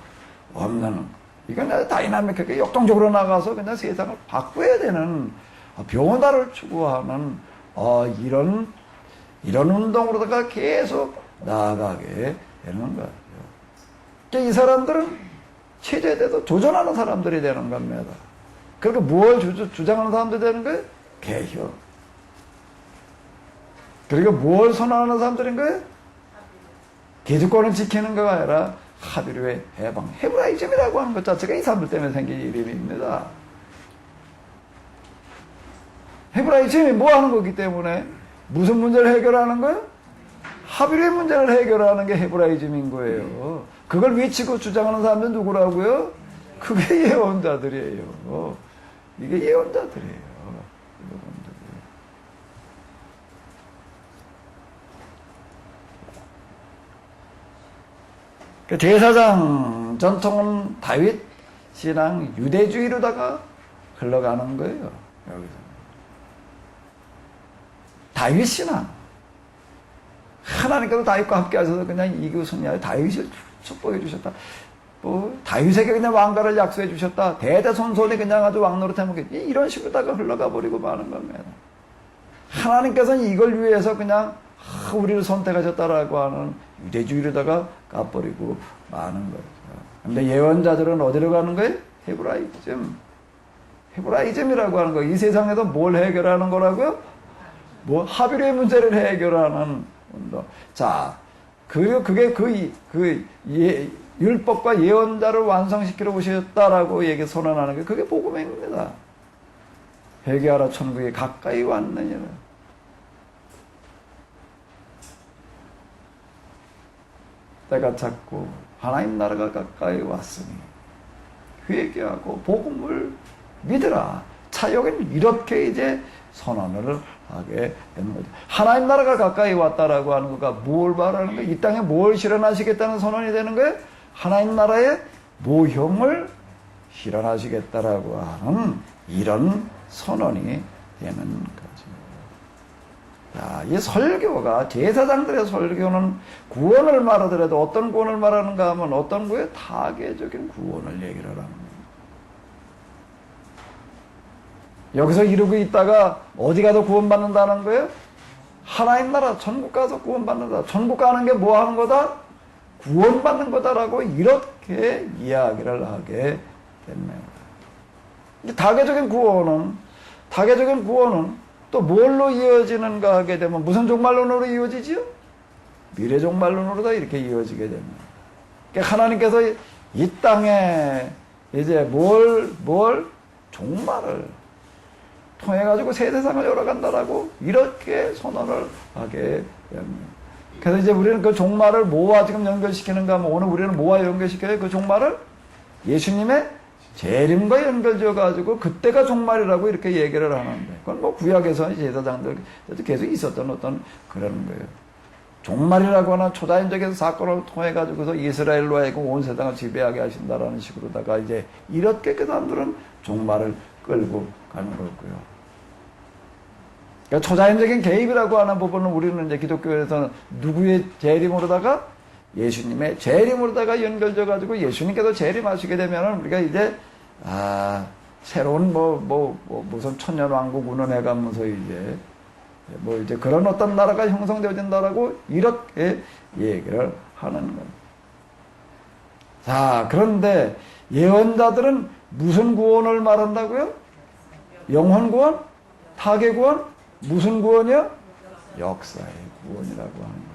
없는, 이건 다이나믹하게 역동적으로 나가서 그냥 세상을 바꿔야 되는, 변화를 추구하는 이런 운동으로다가 계속 나아가게 되는 거예요. 이 사람들은 체제에 대해서 도전하는 사람들이 되는 겁니다. 그러니까 무엇 주장하는 사람들이 되는 거예요? 개혁. 그리고 무엇을 선언하는 사람들인 거예요? 기득권을 지키는 거가 아니라 합의로의 해방. 헤브라이즘이라고 하는 것 자체가 이 사람들 때문에 생긴 이름입니다. 헤브라이즘이 뭐 하는 거기 때문에, 무슨 문제를 해결하는 거예요? 합의로의 문제를 해결하는 게 헤브라이즘인 거예요. 그걸 외치고 주장하는 사람들은 누구라고요? 그게 예언자들이에요. 이게 예언자들이에요. 제사장 전통은 다윗 신앙 유대주의로다가 흘러가는 거예요. 여기서 다윗 신앙, 하나님께서 다윗과 함께 하셔서 그냥 이기고 승리하여 다윗을 축복해 주셨다. 다윗에게 그냥 왕가를 약속해 주셨다. 대대손손이 그냥 아주 왕노릇해 먹겠지. 이런 식으로다가 흘러가 버리고 마는 겁니다. 하나님께서는 이걸 위해서 그냥 우리를 선택하셨다라고 하는 유대주의로다가 까버리고 마는 거죠. 근데 예언자들은 어디로 가는 거예요? 헤브라이즘. 헤브라이즘이라고 하는 거예요. 이 세상에서 뭘 해결하는 거라고요? 뭐 합의로의 문제를 해결하는 운동. 자, 그리고 그게 율법과 예언자를 완성시키러 오셨다라고 선언하는 게 그게 복음입니다. 회개하라, 천국이 가까이 왔느니라. 때가 찼고 하나님 나라가 가까이 왔으니 회개하고 복음을 믿으라. 자, 여기는 이렇게 이제 선언을 하게 되는 거죠. 하나님 나라가 가까이 왔다라고 하는 거가 뭘 말하는 거예요? 이 땅에 뭘 실현하시겠다는 선언이 되는 거예요? 하나님 나라의 모형을 실현하시겠다라고 하는 이런 선언이 되는 거죠. 자, 이 설교가, 제사장들의 설교는 구원을 말하더라도 어떤 구원을 말하는가 하면 어떤 구원의 타계적인 구원을 얘기를 하는 거예요. 여기서 이러고 있다가 어디 가서 구원받는다는 거예요? 하나님 나라, 천국 가서 구원받는다. 천국 가는 게 뭐 하는 거다? 구원받는 거다라고 이렇게 이야기를 하게 됩니다. 타계적인 구원은 또 뭘로 이어지는가 하게 되면 무슨 종말론으로 이어지지요? 미래 종말론으로 이렇게 이어지게 됩니다. 그러니까 하나님께서 이 땅에 이제 종말을 통해가지고 새 세상을 열어간다라고 이렇게 선언을 하게 됩니다. 그래서 이제 우리는 그 종말을 뭐와 지금 연결시키는가 하면 오늘 우리는 뭐와 연결시켜요? 그 종말을 예수님의 재림과 연결지어가지고 그때가 종말이라고 이렇게 얘기를 하는데, 그건 뭐 구약에서 제사장들 계속 있었던 어떤 그런 거예요. 종말이라고 하는 초자연적인 사건을 통해가지고서 이스라엘로 하여금 온 세상을 지배하게 하신다라는 식으로다가 이제 이렇게 그 사람들은 종말을 끌고 가는 거고요. 그러니까 초자연적인 개입이라고 하는 부분은 우리는 이제 기독교에서는 누구의 재림으로다가 예수님의 재림으로다가 연결져 가지고 예수님께서 재림하시게 되면은 우리가 이제 새로운 무슨 천년왕국 운운해 가면서 이제 이제 그런 어떤 나라가 형성되어진다라고 이렇게 얘기를 하는 겁니다. 자, 그런데 예언자들은 무슨 구원을 말한다고요? 영혼 구원? 타계 구원? 무슨 구원이요? 역사의 구원이라고 하는 겁니다.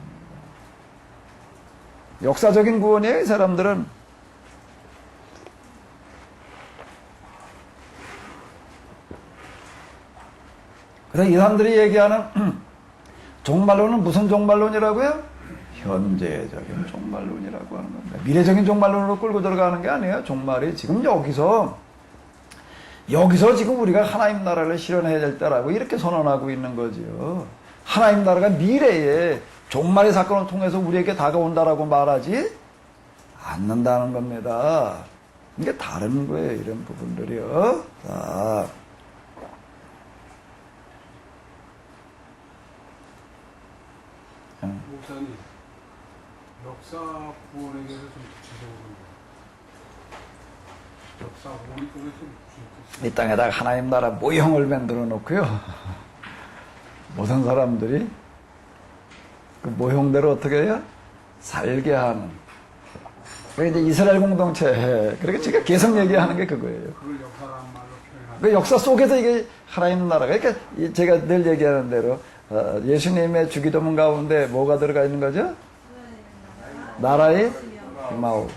역사적인 구원이에요, 이 사람들은. 그래서 이 사람들이 얘기하는 종말론은 무슨 종말론이라고요? 현재적인 종말론이라고 하는 겁니다. 미래적인 종말론으로 끌고 들어가는 게 아니에요. 종말이 지금 여기서 지금 우리가 하나님 나라를 실현해야 될 때라고 이렇게 선언하고 있는 거지요. 하나님 나라가 미래에 종말의 사건을 통해서 우리에게 다가온다라고 말하지 않는다는 겁니다. 이게 다른 거예요, 이런 부분들이요. 자. 목사님, 역사 구원에 대해서 좀 구체적으로 역사 구원이 그래서 이 땅에다가 하나님 나라 모형을 만들어 놓고요. 모든 사람들이 그 모형대로 어떻게 해요? 살게 하는. 그러니까 이제 이스라엘 공동체. 그러니까 제가 계속 얘기하는 게 그거예요. 그걸 역사란 말로 표현하는. 그 역사 속에서 이게 하나님 나라가. 그러니까 제가 늘 얘기하는 대로 예수님의 주기도문 가운데 뭐가 들어가 있는 거죠? 나라의 마음.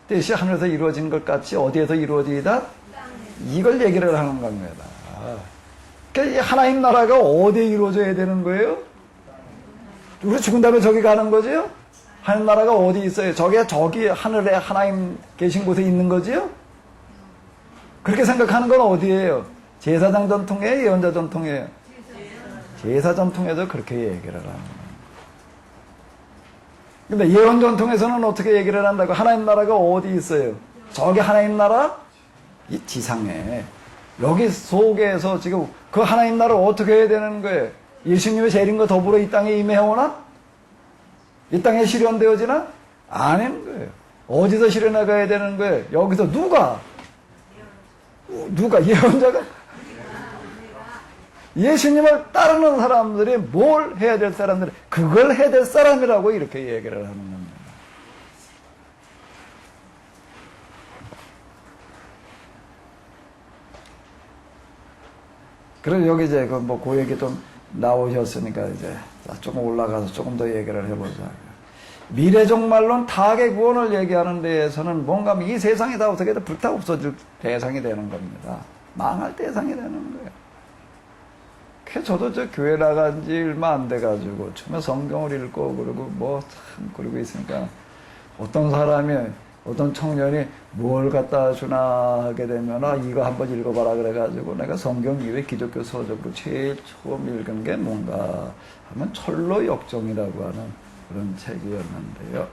뜻이 하늘에서 이루어진 것 같이 어디에서 이루어지다? 이걸 얘기를 하는 겁니다. 그러니까 하나님 나라가 어디에 이루어져야 되는 거예요? 우리 죽은 다음에 저기 가는 거지요? 하나님 나라가 어디 있어요? 저기 하늘에 하나님 계신 곳에 있는 거지요? 그렇게 생각하는 건 어디예요? 제사장 전통이에요? 예언자 전통이에요? 제사 전통에서 그렇게 얘기를 하는 거예요. 근데 예언 전통에서는 어떻게 얘기를 한다고? 하나님 나라가 어디 있어요? 저기 하나님 나라? 이 지상에. 여기 속에서 지금 그 하나님 나라를 어떻게 해야 되는 거예요? 예수님의 재림과 더불어 이 땅에 임해오나? 이 땅에 실현되어지나? 아닌 거예요. 어디서 실현해 가야 되는 거예요? 여기서 누가 예언자가? 예수님을 따르는 사람들이 뭘 해야 될 사람들이 그걸 해야 될 사람이라고 이렇게 얘기를 하는 겁니다. 그래서 여기 이제 그 얘기 좀 나오셨으니까 이제 조금 올라가서 조금 더 얘기를 해보자. 미래 종말론 타계 구원을 얘기하는 데에서는 뭔가 이 세상이 다 어떻게든 불타 없어질 대상이 되는 겁니다. 망할 대상이 되는 거예요. 저도 저 교회 나간 지 얼마 안 돼가지고 처음에 성경을 읽고 그러고 그러고 있으니까 어떤 청년이 뭘 갖다 주나 하게 되면 이거 한번 읽어봐라 그래가지고 내가 성경 이외 기독교 서적으로 제일 처음 읽은 게 뭔가 하면 철로역정이라고 하는 그런 책이었는데요.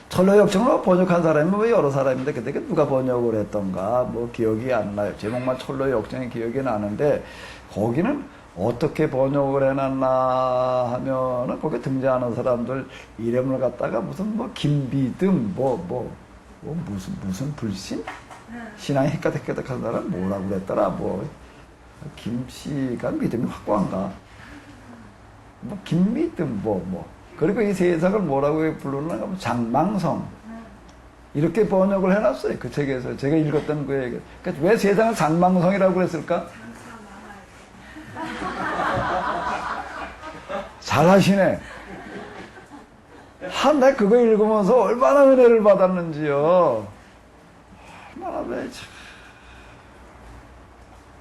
철로역정으로 번역한 사람이 여러 사람인데 그때 누가 번역을 했던가 기억이 안 나요. 제목만 철로역정이 기억이 나는데 거기는 어떻게 번역을 해놨나 하면은 거기 등장하는 사람들 이름을 갖다가 무슨 김비듬 무슨 불신? 신앙이 헷가득한 사람 뭐라고 그랬더라 김씨가 믿음이 확고한가? 김미듬 그리고 이 세상을 뭐라고 부르는가? 장망성 이렇게 번역을 해놨어요. 그 책에서 제가 읽었던 그 얘기. 그러니까 왜 세상을 장망성이라고 그랬을까? 잘하시네. 내가 그거 읽으면서 얼마나 은혜를 받았는지요.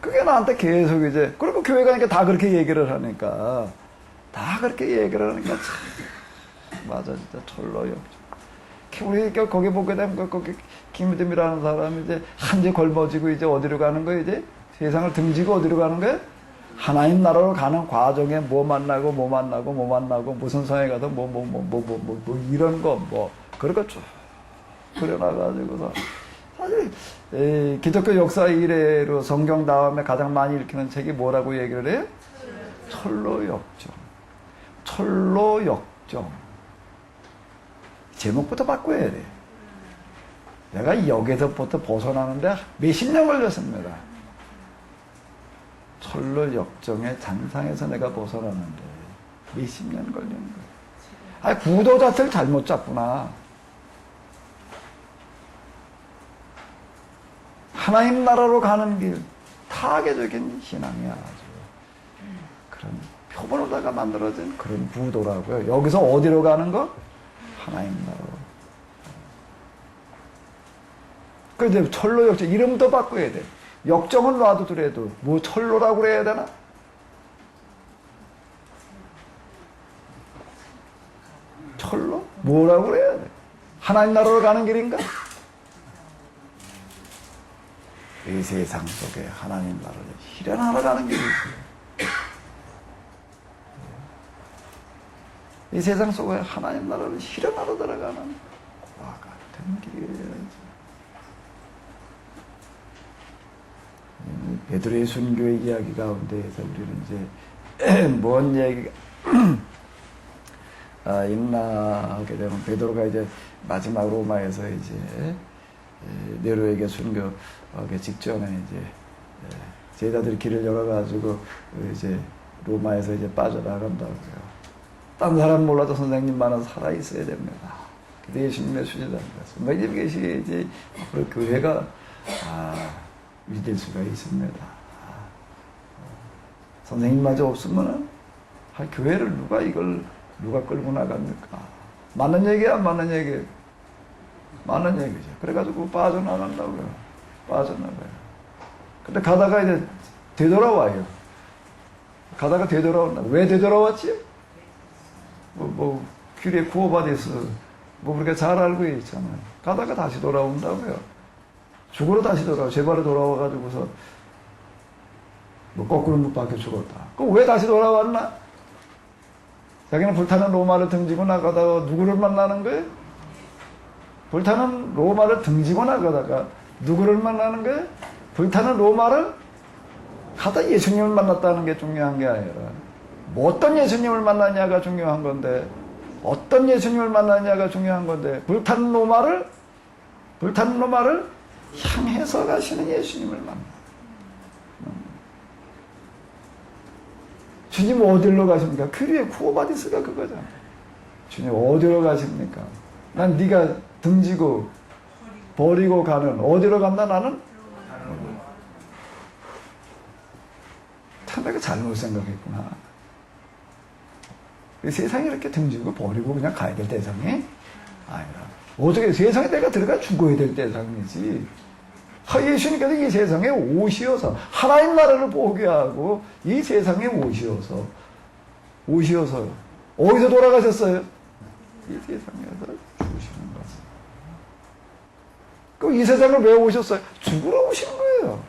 그게 나한테 계속 이제, 그리고 교회 가니까 다 그렇게 얘기를 하니까. 맞아, 진짜 철로요. 우리 거기 보게 되면 거기 김믿음이라는 사람이 이제 한지 걸머지고 이제 어디로 가는 거예요, 이제? 세상을 등지고 어디로 가는 거예요? 하나님 나라로 가는 과정에 뭐 만나고 무슨 성에 가서 이런 거 그런 거 쭉 그려놔가지고서 사실 기독교 역사 이래로 성경 다음에 가장 많이 읽히는 책이 뭐라고 얘기를 해요? 철로역정. 제목부터 바꿔야 돼. 내가 여기서부터 벗어나는데 몇십 년 걸렸습니다. 철로 역정의 잔상에서 내가 벗어나는데 몇십 년 걸린 거예요. 아니, 구도 자체를 잘못 잡구나. 하나님 나라로 가는 길, 타계적인 신앙이야. 아주 그런 표본으로다가 만들어진 그런 구도라고요. 여기서 어디로 가는 거? 하나님 나라로. 그런데 철로 역정, 이름도 바꿔야 돼. 역정은 놔두더라도 뭐 철로라고 그래야 되나? 철로? 뭐라고 그래야 돼? 하나님 나라로 가는 길인가? 이 세상 속에 하나님 나라를 실현하러 가는 길이지. 이 세상 속에 하나님 나라를 실현하러 들어가는 와 같은 길이어야지. 베드로의 순교의 이야기 가운데에서 우리는 이제 뭔 얘기가 있나 하게 되면 베드로가 이제 마지막 로마에서 이제 네로에게 순교하기 직전에 이제 제자들이 길을 열어가지고 이제 로마에서 이제 빠져나간다고요. 딴 사람 몰라도 선생님만은 살아 있어야 됩니다. 그때 예수님의 수제자입니다. 선생님 계시기에 이제 앞으로 교회가 위될 수가 있습니다. 선생님마저 없으면은 교회를 누가 끌고 나갑니까? 맞는 얘기야, 안 맞는 얘기? 맞는 얘기죠. 그래가지고 빠져나간다고요. 빠져나가요. 근데 가다가 이제 되돌아와요. 가다가 되돌아온다. 왜 되돌아왔지? 길에 구워받아서 그렇게 잘 알고 있잖아요. 가다가 다시 돌아온다고요. 죽으러 다시 제 발에 돌아와가지고서 거꾸로 못 박혀 죽었다. 그럼 왜 다시 돌아왔나? 자기는 불타는 로마를 등지고 나가다가 누구를 만나는 거예요? 불타는 로마를 등지고 나가다가 누구를 만나는 거예요? 불타는 로마를 가다 예수님을 만났다는 게 중요한 게 아니라 어떤 예수님을 만났냐가 중요한 건데 어떤 예수님을 만났냐가 중요한 건데 불타는 로마를 향해서 가시는 예수님을 만나. 주님 어디로 가십니까? 큐리에 쿠오바디스가 그거잖아. 주님 어디로 가십니까? 난 네가 등지고 버리고 가는 어디로 간다 나는? 참 내가 잘못 생각했구나. 세상에 이렇게 등지고 버리고 그냥 가야 될 대상이 아니라 어떻게 세상에 내가 들어가 죽어야 될 대상이지. 예수님께서 이 세상에 오시어서 하나님 나라를 보게 하고 이 세상에 오시어서 어디서 돌아가셨어요? 이 세상에서 죽으시는 거죠. 그럼 이 세상을 왜 오셨어요? 죽으러 오신 거예요.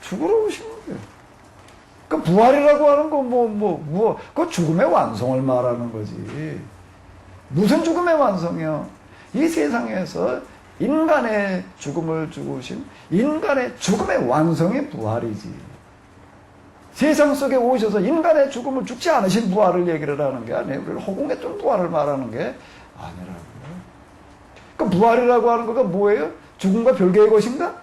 죽으러 오신 거예요. 그 부활이라고 하는 거 그 죽음의 완성을 말하는 거지. 무슨 죽음의 완성이요? 이 세상에서 인간의 죽음을 죽으신 인간의 죽음의 완성이 부활이지. 세상 속에 오셔서 인간의 죽음을 죽지 않으신 부활을 얘기를 하는 게 아니에요. 우리는 허공했던 부활을 말하는 게 아니라고요. 그 부활이라고 하는 거가 뭐예요? 죽음과 별개의 것인가?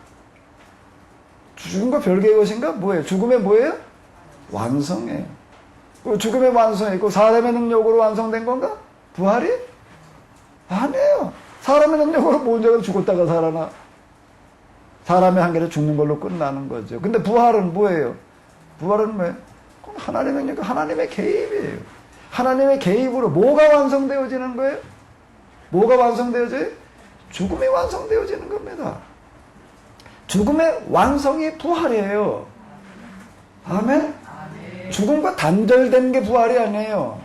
죽음과 별개의 것인가? 뭐예요? 죽음의 뭐예요? 완성이에요. 그 죽음의 완성이 있고 사람의 능력으로 완성된 건가? 부활이? 아니에요. 사람의 능력으로 먼저 죽었다가 살아나. 사람의 한계를 죽는 걸로 끝나는 거죠. 근데 부활은 뭐예요? 부활은 뭐예요? 그건 하나님의 능력, 하나님의 개입이에요. 하나님의 개입으로 뭐가 완성되어지는 거예요? 뭐가 완성되어져요? 죽음이 완성되어지는 겁니다. 죽음의 완성이 부활이에요. 아멘? 죽음과 단절된 게 부활이 아니에요.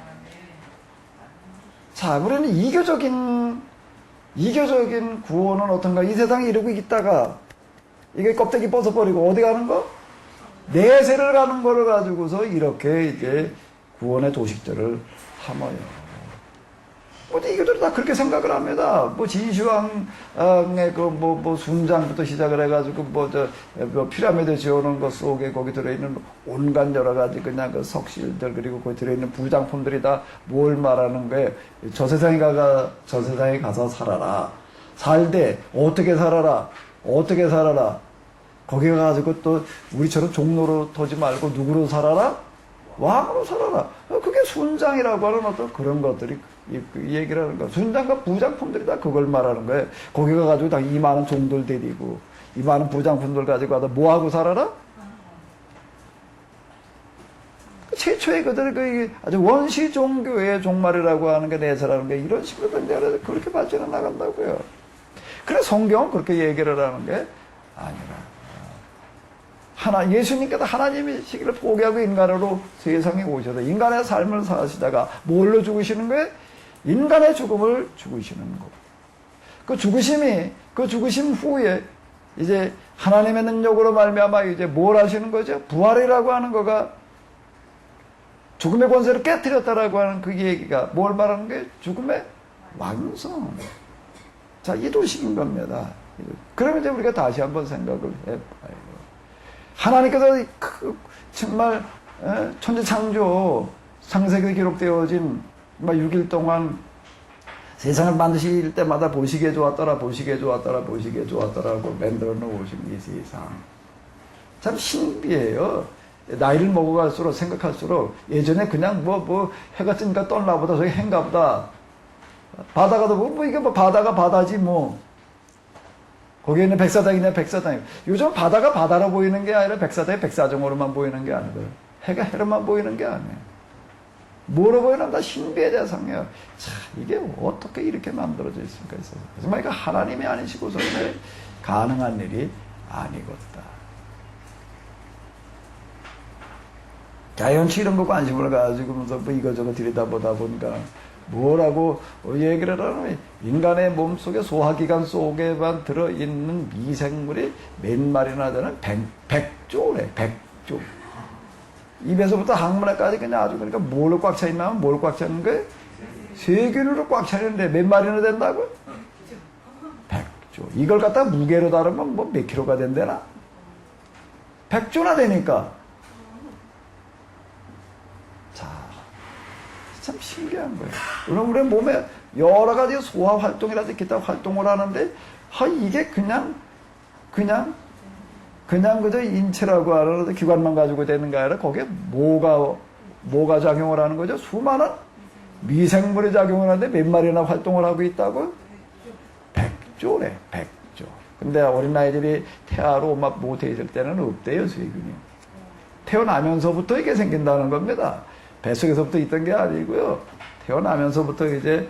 자, 우리는 이교적인 구원은 어떤가? 이 세상에 이러고 있다가 이게 껍데기 벗어버리고 어디 가는 거? 내세를 가는 거를 가지고서 이렇게 이제 구원의 도식들을 하며요. 이것들이 다 그렇게 생각을 합니다. 지시황의 순장부터 시작을 해가지고 피라미드 지어놓은 것 속에 거기 들어있는 온갖 여러 가지 그냥 그 석실들 그리고 거기 들어있는 부장품들이 다 뭘 말하는 거예요. 저 세상에 가서 살아라. 살되 어떻게 살아라. 어떻게 살아라. 거기 가가지고 또 우리처럼 종로로 터지 말고 누구로 살아라? 왕으로 살아라. 그게 순장이라고 하는 어떤 그런 것들이 이 얘기를 하는 거야. 순장과 부장품들이 다 그걸 말하는 거예요. 거기 가가지고 다 이 많은 종들 데리고 이 많은 부장품들 가지고 와서 뭐하고 살아라? 최초의 그들 아주 원시 종교의 종말이라고 하는 게 내세라는 게 이런 식으로 그렇게 발전해 나간다고요. 그래서 성경은 그렇게 얘기를 하는 게 아니라. 예수님께서 하나님이시기를 포기하고 인간으로 세상에 오셔서 인간의 삶을 사시다가 뭘로 죽으시는 거예요? 인간의 죽음을 죽으시는 거. 그 죽으심 후에 이제 하나님의 능력으로 말미암아 이제 뭘 하시는 거죠? 부활이라고 하는 거가 죽음의 권세를 깨뜨렸다라고 하는 그 얘기가 뭘 말하는 거예요? 죽음의 완성. 자, 이 도식인 겁니다. 그러면 이제 우리가 다시 한번 생각을 해봐요. 하나님께서 정말 천지창조 창세기에 기록되어진 6일 동안 세상을 만드실 때마다 보시기에 좋았더라 하고 만들어 놓으신 이 세상 참 신비해요. 나이를 먹어갈수록 생각할수록 예전에 그냥 해가 뜨니까 떴나 보다 저기 해인가 보다 바다가도 이게 바다가 바다지 거기에 있는 백사장이냐 백사장이. 요즘 바다가 바다로 보이는 게 아니라 백사장이 백사장으로만 보이는 게 아니고요. 해가 해로만 보이는 게 아니에요. 뭐로 보이나 다 신비의 대상이에요. 자, 이게 어떻게 이렇게 만들어져 있습니까? 하지만 이거 하나님이 아니시고서는 가능한 일이 아니겠다. 자연치 이런 거 관심을 가지고면서 이거저거 들여다보다 보니까 뭐라고 얘기를 하냐면 인간의 몸속에 소화기관 속에만 들어있는 미생물이 몇 마리나 되는 100조래. 100조. 입에서부터 항문에까지 그냥 아주 그러니까 뭘로 꽉 차 있나? 뭘 꽉 차는 거예요? 세균으로 꽉 차 있는데 몇 마리나 된다고? 100조. 이걸 갖다 무게로 다루면 몇 킬로가 된대나? 100조나 되니까. 자, 참 신기한 거예요. 그럼 우리 몸에 여러 가지 소화 활동이라든지 기타 활동을 하는데, 이게 그냥 그저 인체라고 하는 기관만 가지고 되는 게 아니라 거기에 뭐가 작용을 하는 거죠? 수많은 미생물이 작용을 하는데 몇 마리나 활동을 하고 있다고? 100조래, 100조. 근데 어린아이들이 태아로 못해 있을 때는 없대요, 세균이. 태어나면서부터 이게 생긴다는 겁니다. 뱃속에서부터 있던 게 아니고요. 태어나면서부터 이제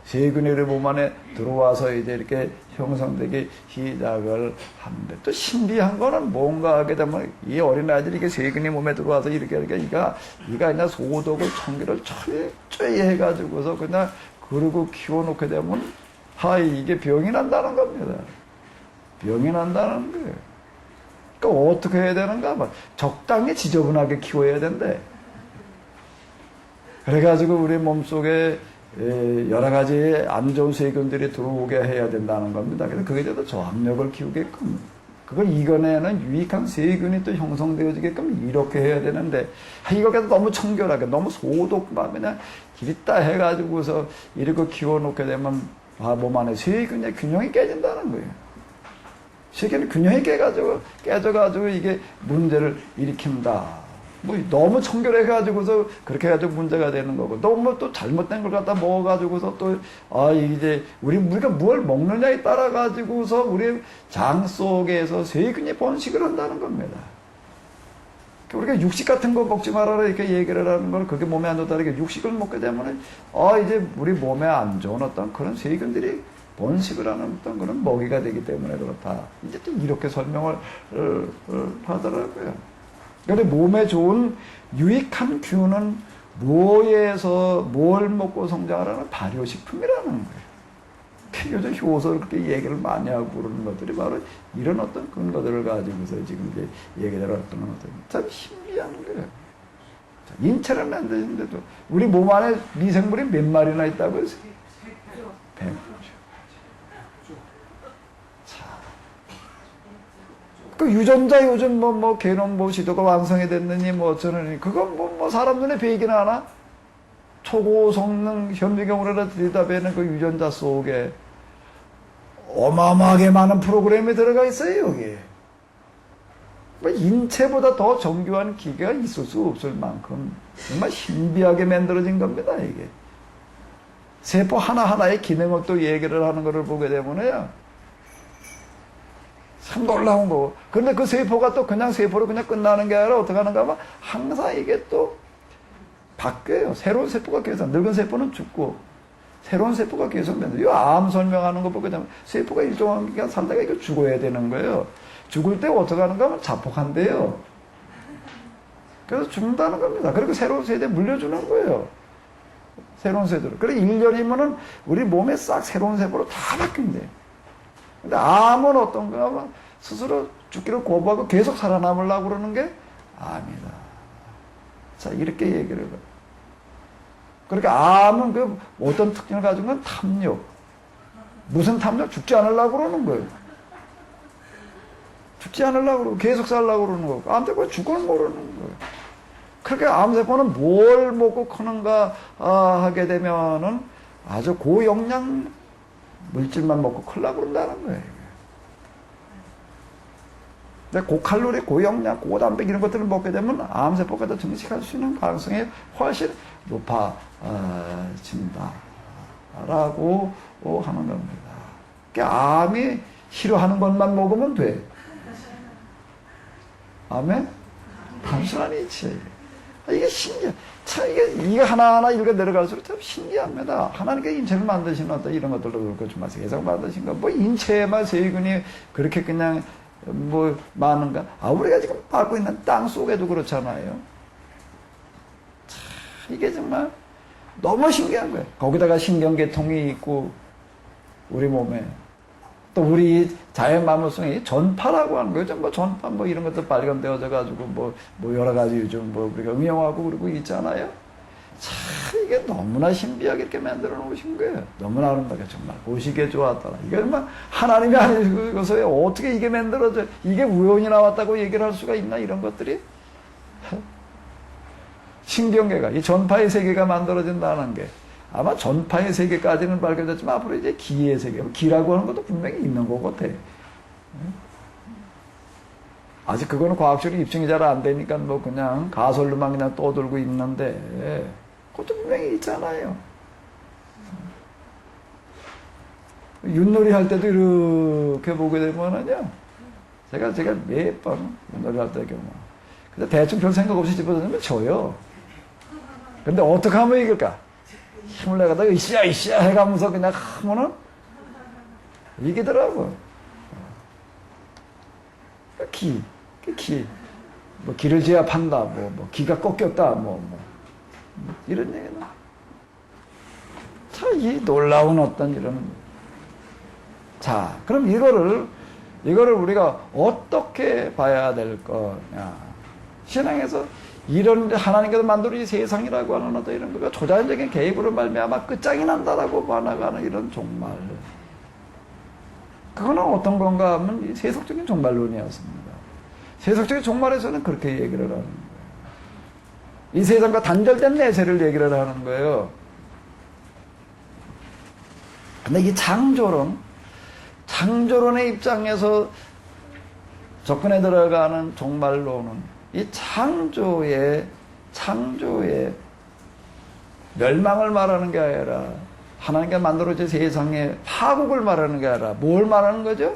세균이 우리 몸 안에 들어와서 이제 이렇게 형성되기 시작을 하는데, 또 신비한 거는 뭔가 하게 되면 이 어린아이들이 이게 세균이 몸에 들어와서 이렇게 이가 그냥 소독을 청결을 철저히 해가지고서 그냥 그러고 키워놓게 되면 이게 병이 난다는 겁니다. 병이 난다는 거예요. 그러니까 어떻게 해야 되는가? 적당히 지저분하게 키워야 된대. 그래가지고 우리 몸속에 여러 가지 안 좋은 세균들이 들어오게 해야 된다는 겁니다. 그래서 그게 대해서 저항력을 키우게끔, 그걸 이겨내는 유익한 세균이 또 형성되어지게끔 이렇게 해야 되는데, 이렇게 너무 청결하게, 너무 소독만 그냥 기리다 해가지고서 이렇게 키워놓게 되면 몸 안에 세균의 균형이 깨진다는 거예요. 세균의 균형이 깨져가지고 이게 문제를 일으킨다. 너무 청결해가지고서 그렇게 해가지고 문제가 되는 거고, 너무 또 잘못된 걸 갖다 먹어가지고서 또, 이제, 우리가 뭘 먹느냐에 따라가지고서 우리 장 속에서 세균이 번식을 한다는 겁니다. 우리가 육식 같은 거 먹지 말아라 이렇게 얘기를 하는 걸, 그게 몸에 안 좋다 이렇게 육식을 먹게 되면은, 이제 우리 몸에 안 좋은 어떤 그런 세균들이 번식을 하는 어떤 그런 먹이가 되기 때문에 그렇다. 이제 또 이렇게 설명을 하더라고요. 근데 몸에 좋은 유익한 균은 뭐에서 뭘 먹고 성장하라는 발효식품이라는 거예요. 요즘 효소를 그렇게 얘기를 많이 하고 그러는 것들이 바로 이런 어떤 근거들을 가지고서 지금 이제 얘기를 했던 것들. 참 신기한 거예요. 인체를 만드는데도 우리 몸 안에 미생물이 몇 마리나 있다고요? 100조. 자, 그 유전자 요즘 뭐 개놈 뭐 시도가 완성이 됐느니 뭐 어쩌느니 그건 뭐 사람 눈에 베이기나 하나? 초고성능 현미경으로 들여다보는 그 유전자 속에 어마어마하게 많은 프로그램이 들어가 있어요, 여기에. 뭐 인체보다 더 정교한 기계가 있을 수 없을 만큼 정말 신비하게 만들어진 겁니다, 이게. 세포 하나하나의 기능을 또 얘기를 하는 것을 보게 되면요. 참 놀라운 거고. 그런데 그 세포가 또 그냥 세포로 그냥 끝나는 게 아니라 어떻게 하는가 하면 항상 이게 또 바뀌어요. 새로운 세포가 계속, 늙은 세포는 죽고, 새로운 세포가 계속 만들어요. 이 암 설명하는 거 보게 되면 세포가 일정한 기간 살다가 이거 죽어야 되는 거예요. 죽을 때 어떻게 하는가 하면 자폭한대요. 그래서 죽는다는 겁니다. 그리고 새로운 세대에 물려주는 거예요. 새로운 세대로. 그래 1년이면은 우리 몸에 싹 새로운 세포로 다 바뀐대. 근데 암은 어떤가 하면 스스로 죽기를 거부하고 계속 살아남으려고 그러는 게 암이다. 자, 이렇게 얘기를 해요. 그러니까 암은 그 어떤 특징을 가진 건 탐욕. 무슨 탐욕? 죽지 않으려고 그러는 거예요. 죽지 않으려고 그러고 계속 살려고 그러는 거고. 암 때문에 죽어는 모르는 거예요. 그러니까 암세포는 뭘 먹고 크는가 하게 되면은 아주 고영양 물질만 먹고 크려고 그런다는 거예요. 근데 고칼로리, 고영양, 고단백 이런 것들을 먹게 되면 암세포가 더 증식할 수 있는 가능성이 훨씬 높아진다라고 하는 겁니다. 그러니까 암이 싫어하는 것만 먹으면 돼. 아멘? 단순한 이치. 이게 신기해. 참, 이게 하나하나 읽어 내려갈수록 참 신기합니다. 하나님께 인체를 만드신 어떤 이런 것들도 그렇고, 정말 세상 만드신 거, 뭐 인체에만 세균이 그렇게 그냥 뭐 많은가? 우리가 지금 밟고 있는 땅 속에도 그렇잖아요. 참, 이게 정말 너무 신기한 거예요. 거기다가 신경계통이 있고, 우리 몸에. 또 우리 자연 마모성이 전파라고 하는 거죠. 뭐 전파 뭐 이런 것도 발견되어져 가지고 뭐 여러 가지 요즘 뭐 우리가 응용하고 그러고 있잖아요. 참 이게 너무나 신비하게 이렇게 만들어 놓으신 거예요. 너무나 아름답게 정말 보시기에 좋았더라. 이게 정말 하나님이 아니고서야 어떻게 이게 만들어져? 이게 우연히 나왔다고 얘기를 할 수가 있나 이런 것들이? 신경계가 이 전파의 세계가 만들어진다는 게. 아마 전파의 세계까지는 밝혀졌지만 앞으로 이제 기의 세계, 기라고 하는 것도 분명히 있는 것 같아. 아직 그거는 과학적으로 입증이 잘 안 되니까 뭐 그냥 가설로만 그냥 떠들고 있는데 그것도 분명히 있잖아요. 윷놀이 할 때도 이렇게 보게 되면은요, 제가 몇 번 윷놀이 할 때 경우, 근데 대충 별 생각 없이 집어던지면 져요. 근데 어떻게 하면 이길까? 힘을 내가다가 이씨야 해가면서 그냥 하면은 이기더라고. 기. 뭐 기를 제압한다. 뭐 기가 꺾였다. 이런 얘기다. 자, 이 놀라운 어떤 이런. 자, 그럼 이거를 우리가 어떻게 봐야 될 거냐. 신앙에서 이런 하나님께서 만들어진 세상이라고 하는 어떤 이런 거가 초자연적인 개입으로 말미암아 끝장이 난다라고 봐나가는 이런 종말. 그거는 어떤 건가 하면 세속적인 종말론이었습니다. 세속적인 종말에서는 그렇게 얘기를 하는 거예요. 이 세상과 단절된 내세를 얘기를 하는 거예요. 근데 이 창조론의 입장에서 접근해 들어가는 종말론은 이 창조의 멸망을 말하는 게 아니라 하나님께 만들어진 세상의 파국을 말하는 게 아니라 뭘 말하는 거죠?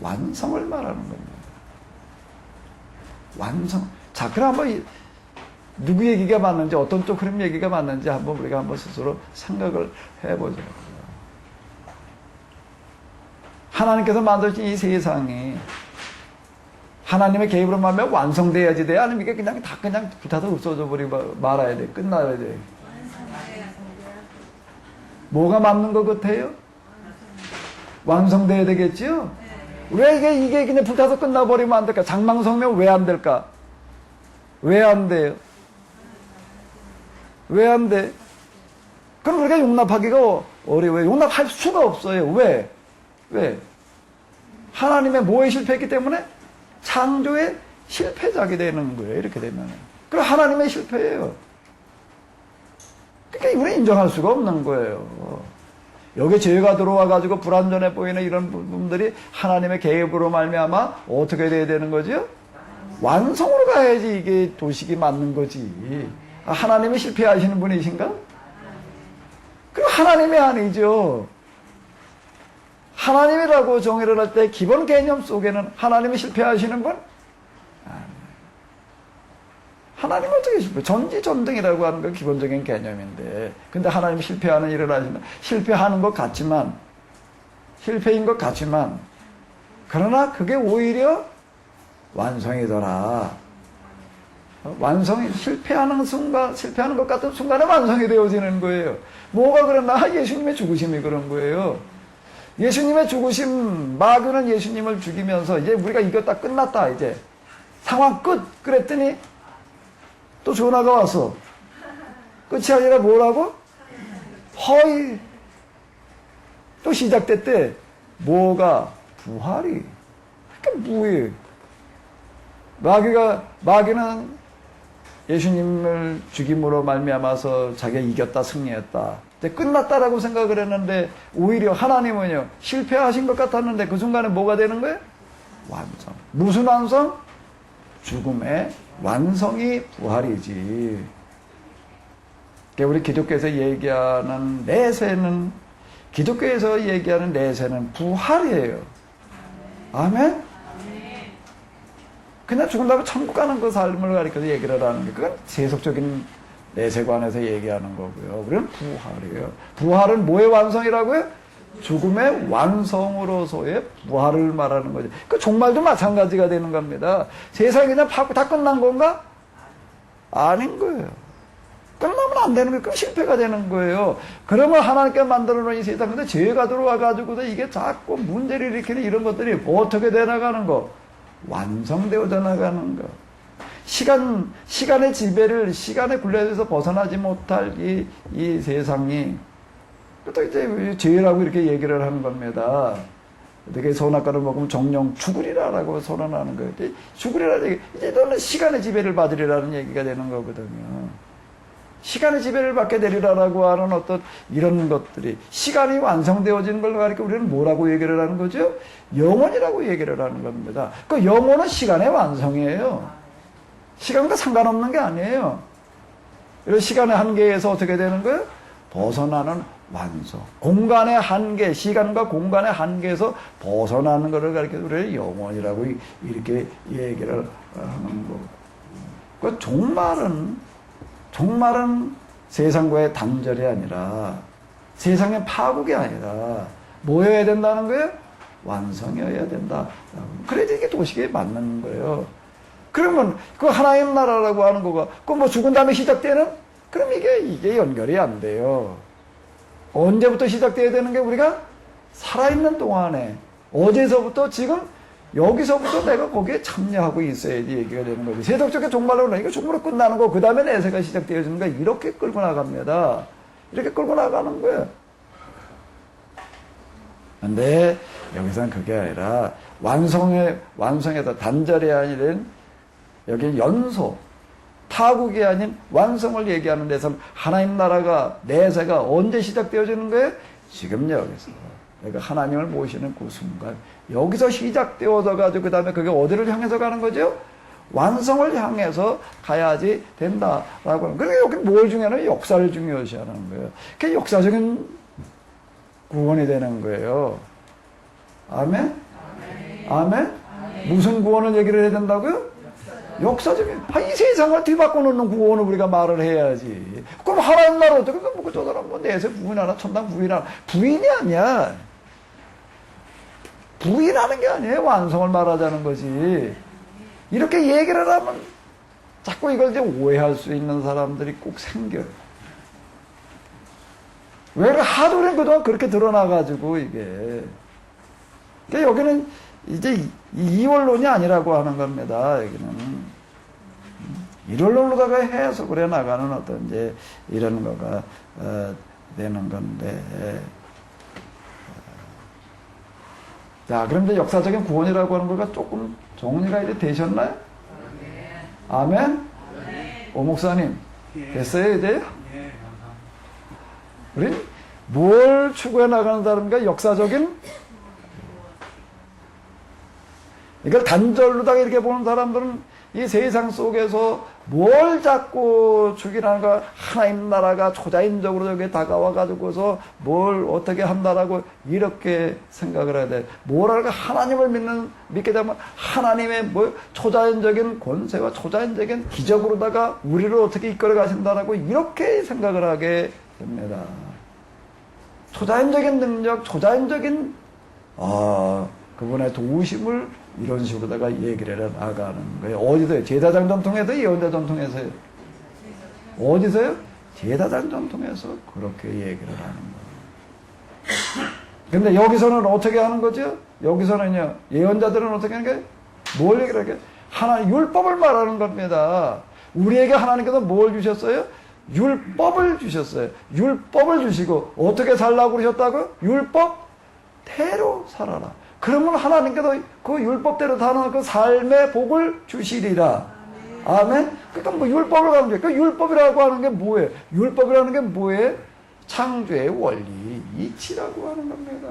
완성을 말하는 겁니다. 완성. 자, 그럼 한번 누구 얘기가 맞는지, 어떤 쪽 흐름 얘기가 맞는지 한번 우리가 한번 스스로 생각을 해보죠. 하나님께서 만드신 이 세상이 하나님의 개입으로 말하면 완성돼야지 돼. 아니면 이게 그냥 다 그냥 불타서 없어져 버리고 말아야 돼. 끝나야 돼. 뭐가 맞는 것 같아요? 완성돼야 되겠지요? 왜 이게 그냥 불타서 끝나버리면 안 될까? 장망성명 왜 안 될까? 왜 안 돼요? 왜 안 돼? 그럼 우리가 용납하기가 어려워요. 용납할 수가 없어요. 왜? 왜? 하나님의 뭐에 실패했기 때문에? 창조의 실패작이 되는 거예요. 이렇게 되면. 그럼 하나님의 실패예요. 그러니까 우리는 인정할 수가 없는 거예요. 여기 죄가 들어와가지고 불완전해 보이는 이런 부분들이 하나님의 계획으로 말미암아 어떻게 돼야 되는 거죠? 완성으로 가야지 이게 도식이 맞는 거지. 하나님이 실패하시는 분이신가? 그럼 하나님이 아니죠. 하나님이라고 정의를 할 때 기본 개념 속에는 하나님이 실패하시는 분? 하나님 어떻게 실패? 전지전능이라고 하는 건 기본적인 개념인데, 근데 하나님이 실패하는 일을 하시면 실패하는 것 같지만, 실패인 것 같지만, 그러나 그게 오히려 완성이더라. 완성이 실패하는 순간, 실패하는 것 같은 순간에 완성이 되어지는 거예요. 뭐가 그랬나? 예수님의 죽으심이 그런 거예요. 예수님의 죽으심, 마귀는 예수님을 죽이면서 이제 우리가 이겼다, 끝났다, 이제 상황 끝. 그랬더니 또 전화가 왔어. 끝이 아니라 뭐라고? 허위. 또 시작됐대. 뭐가? 부활이. 그러니까 뭐예요? 마귀는 예수님을 죽임으로 말미암아서 자기가 이겼다, 승리했다. 이제 끝났다라고 생각을 했는데 오히려 하나님은요, 실패하신 것 같았는데 그 순간에 뭐가 되는 거예요? 완성. 무슨 완성? 죽음의 완성이 부활이지. 그러니까 우리 기독교에서 얘기하는 내세는, 기독교에서 얘기하는 내세는 부활이에요. 아멘? 그냥 죽은 다음에 천국 가는 그 삶을 가리켜서 얘기를 하는 게, 그건 세속적인 내세관에서 얘기하는 거고요. 우리는 부활이에요. 부활은 뭐의 완성이라고요? 죽음의 완성으로서의 부활을 말하는 거죠. 그 종말도 마찬가지가 되는 겁니다. 세상이 그냥 다 끝난 건가? 아닌 거예요. 끝나면 안 되는 거예요. 그럼 실패가 되는 거예요. 그러면 하나님께 만들어 놓은 이 세상, 근데 죄가 들어와가지고도 이게 자꾸 문제를 일으키는 이런 것들이 어떻게 돼 나가는 거? 완성되어져 나가는 거. 시간의 지배를, 시간의 굴레에서 벗어나지 못할 이 세상이, 또 이제 죄라고 이렇게 얘기를 하는 겁니다. 되게 선악과를 먹으면 정령 죽으리라라고 선언하는 거예요. 죽으리라는 얘기, 이제 너는 시간의 지배를 받으리라는 얘기가 되는 거거든요. 시간의 지배를 받게 되리라라고 하는 어떤 이런 것들이, 시간이 완성되어지는 걸 가리켜 우리는 뭐라고 얘기를 하는 거죠? 영혼이라고 얘기를 하는 겁니다. 그 영혼은 시간의 완성이에요. 시간과 상관없는 게 아니에요. 이런 시간의 한계에서 어떻게 되는 거예요? 벗어나는 완성. 공간의 한계, 시간과 공간의 한계에서 벗어나는 것을 가리켜 우리는 영혼이라고 이렇게 얘기를 하는 거고. 그 종말은 세상과의 단절이 아니라, 세상의 파국이 아니라 뭐여야 된다는 거예요? 완성이어야 된다. 그래야 이게 도식에 맞는 거예요. 그러면 그 하나님 나라라고 하는 거가 그 뭐 죽은 다음에 시작되는? 그럼 이게 연결이 안 돼요. 언제부터 시작돼야 되는 게, 우리가 살아있는 동안에, 어제서부터 지금 여기서부터 내가 거기에 참여하고 있어야지 얘기가 되는 거지. 세속적인 종말로는 이거 종말로 끝나는 거, 그 다음에 내세가 시작되어지는 거, 이렇게 끌고 나갑니다. 이렇게 끌고 나가는 거예요. 근데 여기서는 그게 아니라 완성에다 단절이 아닌, 여기 연소, 타국이 아닌 완성을 얘기하는 데서 하나님 나라가, 내세가 언제 시작되어지는 거예요? 지금 여기서. 그러니까 하나님을 모시는 그 순간, 여기서 시작되어져 가지고 그 다음에 그게 어디를 향해서 가는 거죠? 완성을 향해서 가야지 된다라고 하는. 그러니까 여기 뭘 중요하냐면 역사를 중요시하는 거예요. 그게 역사적인 구원이 되는 거예요. 아멘? 아멘? 무슨 구원을 얘기를 해야 된다고요? 역사적인, 이 세상을 뒤바꿔 놓는 구원을 우리가 말을 해야지. 그럼 하나님 나라 어떻게, 뭐, 저 사람 뭐, 내세 부인하나, 천당 부인하나. 부인이 아니야. 부인하는 게 아니에요. 완성을 말하자는 거지. 이렇게 얘기를 하면 자꾸 이걸 이제 오해할 수 있는 사람들이 꼭 생겨요. 왜 하도 그동안 그렇게 드러나가지고 이게. 그러니까 여기는 이제 이원론이 아니라고 하는 겁니다. 여기는 이럴로다가 해석을 해 나가는 어떤 이제 이런 거가 되는 건데. 자, 그럼 이제 역사적인 구원이라고 하는 거가 조금 정리가 이제 되셨나요? 아멘? 오 목사님, 됐어요, 이제? 예, 감사합니다. 우리 뭘 추구해 나가는 사람인가? 역사적인? 이걸 단절로다가 이렇게 보는 사람들은 이 세상 속에서 뭘 자꾸 추구하는가? 하나님 나라가 초자연적으로 여기 다가와가지고서 뭘 어떻게 한다라고 이렇게 생각을 해야 돼. 뭐랄까? 하나님을 믿게 되면 하나님의 뭐 초자연적인 권세와 초자연적인 기적으로다가 우리를 어떻게 이끌어 가신다라고 이렇게 생각을 하게 됩니다. 초자연적인 능력, 초자연적인 그분의 도우심을 이런 식으로다가 얘기를 해 나가는 거예요. 어디서요? 제사장 전통에서 예언자 전통에서요? 어디서요? 제사장 전통에서 그렇게 얘기를 하는 거예요. 근데 여기서는 어떻게 하는 거죠? 여기서는요, 예언자들은 어떻게 하는 거예요? 뭘 얘기를 하게? 하나님 율법을 말하는 겁니다. 우리에게 하나님께서 뭘 주셨어요? 율법을 주셨어요. 율법을 주시고 어떻게 살라고 그러셨다고요? 율법대로 살아라. 그러면 하나님께서 그 율법대로 사는 그 삶의 복을 주시리라. 아멘? 그러니까 뭐 율법을 가는 거예요. 그 율법이라고 하는 게 뭐예요? 율법이라는 게 뭐예요? 창조의 원리, 이치라고 하는 겁니다.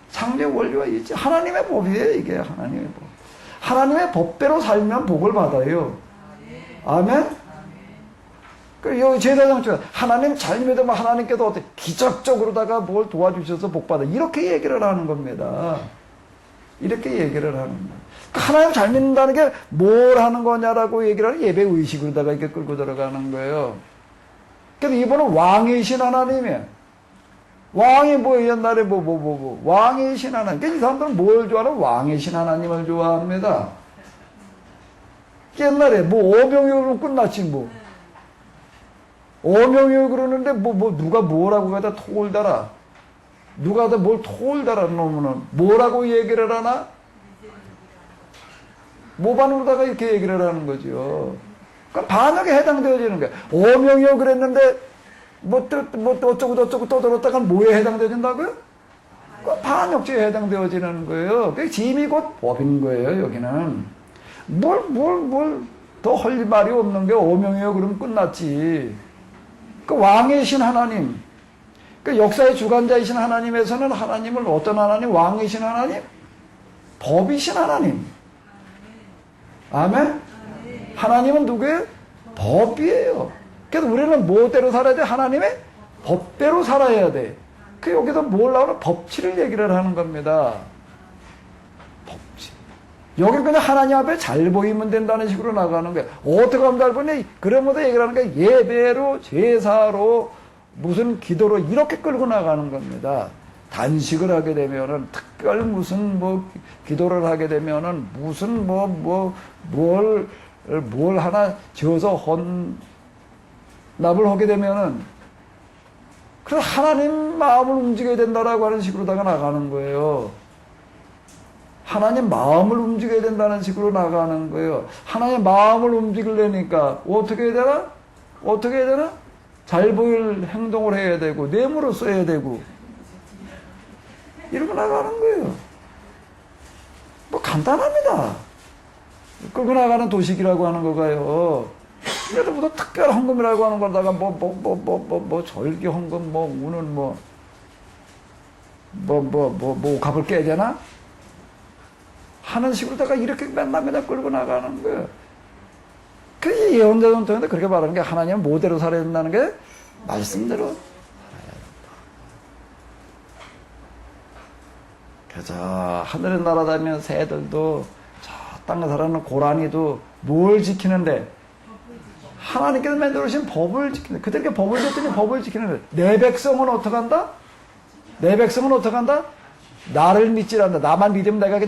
창조의 원리와 이치. 하나님의 법이에요, 이게. 하나님의 법. 하나님의 법대로 살면 복을 받아요. 아멘? 여기 제사장 중에 하나님 잘 믿으면 하나님께서 어떻게 기적적으로다가 뭘 도와주셔서 복받아. 이렇게 얘기를 하는 겁니다. 이렇게 얘기를 하는 거예요. 하나님 잘 믿는다는 게 뭘 하는 거냐라고 얘기를 하는 예배 의식으로다가 이렇게 끌고 들어가는 거예요. 그래서 이분은 왕이신 하나님이에요. 왕이 뭐예요? 옛날에 왕이신 하나님. 그러니까 이 사람들은 뭘 좋아하는? 왕이신 하나님을 좋아합니다. 옛날에 오명이로 끝났지 뭐. 오명이요 그러는데 누가 뭐라고 갖다 톡을 달아. 누가 다 뭘 톡을 달아 놓으면은 뭐라고 얘기를 하나? 모반으로다가 이렇게 얘기를 하는 거죠. 그럼 반역에 해당되어지는 거야. 오명이요 그랬는데 어쩌고 저쩌고 떠들었다가 뭐에 해당되어진다고요? 그 반역죄에 해당되어지는 거예요. 그게 짐이 곧 법인 거예요. 여기는 뭘 더 할 말이 없는 게 오명이요 그러면 끝났지. 그 왕이신 하나님, 그 역사의 주관자이신 하나님에서는 하나님을 어떤 하나님? 왕이신 하나님? 법이신 하나님. 아멘? 하나님은 누구예요? 법이에요. 그래서 우리는 뭐대로 살아야 돼? 하나님의 법대로 살아야 돼. 그 여기서 뭘 나오나? 법치를 얘기를 하는 겁니다. 법치. 여기 그냥 하나님 앞에 잘 보이면 된다는 식으로 나가는 거예요. 어떻게 하면 잘 보니? 그러면서 얘기를 하는 게 예배로, 제사로, 무슨 기도로 이렇게 끌고 나가는 겁니다. 단식을 하게 되면은, 특별 무슨 기도를 하게 되면은, 무슨 뭘 하나 지어서 헌납을 하게 되면은, 그래서 하나님 마음을 움직여야 된다라고 하는 식으로다가 나가는 거예요. 하나님 마음을 움직여야 된다는 식으로 나가는 거예요. 하나님 마음을 움직이려니까 어떻게 해야 되나? 어떻게 해야 되나? 잘 보일 행동을 해야 되고 뇌물을 써야 되고 이러고 나가는 거예요. 간단합니다. 끌고 나가는 도식이라고 하는 거가요. 그래도 뭐 특별 헌금이라고 하는 거다가 절기 헌금 우는 값을 깨야 되나? 하는 식으로다가 이렇게 맨날 끌고 나가는 거예요. 그 예언자 전통인데 그렇게 말하는 게 하나님은 뭐대로 살아야 된다는 게 말씀대로 살아야 된다. 그저 하늘의 나라 다니는 새들도 저 땅에 살아는 고라니도 뭘 지키는데 하나님께서 만들어주신 법을 지키는데 그들에게 법을 줬더니 법을 지키는데 내 백성은 어떻게 한다? 내 백성은 어떻게 한다? 나를 믿질 않는다. 나만 믿으면 내가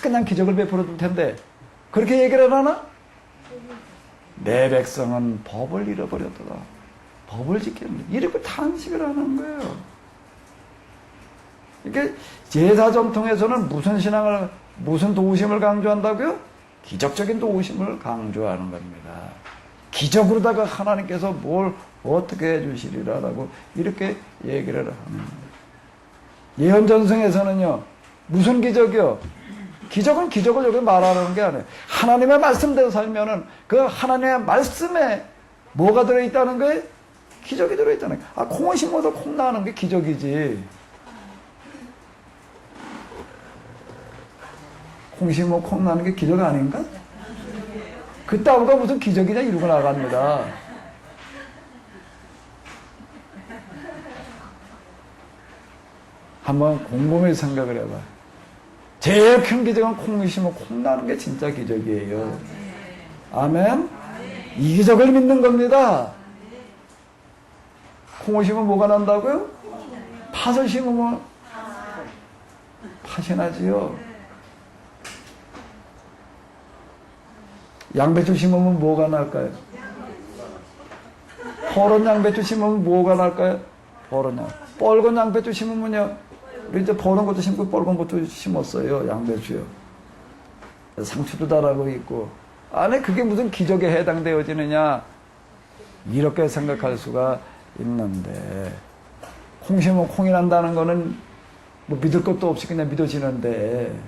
그냥 기적을 베풀어 줄 텐데 그렇게 얘기를 하나? 내 백성은 법을 잃어버렸다. 법을 지키는 이렇게 탄식을 하는 거예요. 이게 제사 전통에서는 무슨 신앙을 무슨 도우심을 강조한다고요? 기적적인 도우심을 강조하는 겁니다. 기적으로다가 하나님께서 뭘 어떻게 해주시리라라고 이렇게 얘기를 합니다. 예언전승에서는요, 무슨 기적이요? 기적은 기적을 여기 말하는 게 아니에요. 하나님의 말씀대로 살면은 그 하나님의 말씀에 뭐가 들어있다는 거예요? 기적이 들어있다는 거예요. 아, 콩을 심어서 콩 나는 게 기적이지. 콩 심어 콩 나는 게 기적 아닌가? 그따위가 무슨 기적이냐 이러고 나갑니다. 한번 곰곰이 생각을 해봐. 제일 큰 기적은 콩을 심어 콩 나는 게 진짜 기적이에요. 아멘? 이 기적을 믿는 겁니다. 콩을 심으면 뭐가 난다고요? 팥을 심으면 팥이 나지요. 양배추 심으면 뭐가 날까요? 퍼런 양배추 심으면 뭐가 날까요? 퍼런 양. 뻘건 양배추 심으면요. 우리 이제 퍼런 것도 심고 뻘건 것도 심었어요. 양배추요. 상추도 달하고 있고. 안에 그게 무슨 기적에 해당되어지느냐. 이렇게 생각할 수가 있는데. 콩 심으면 콩이 난다는 거는 뭐 믿을 것도 없이 그냥 믿어지는데.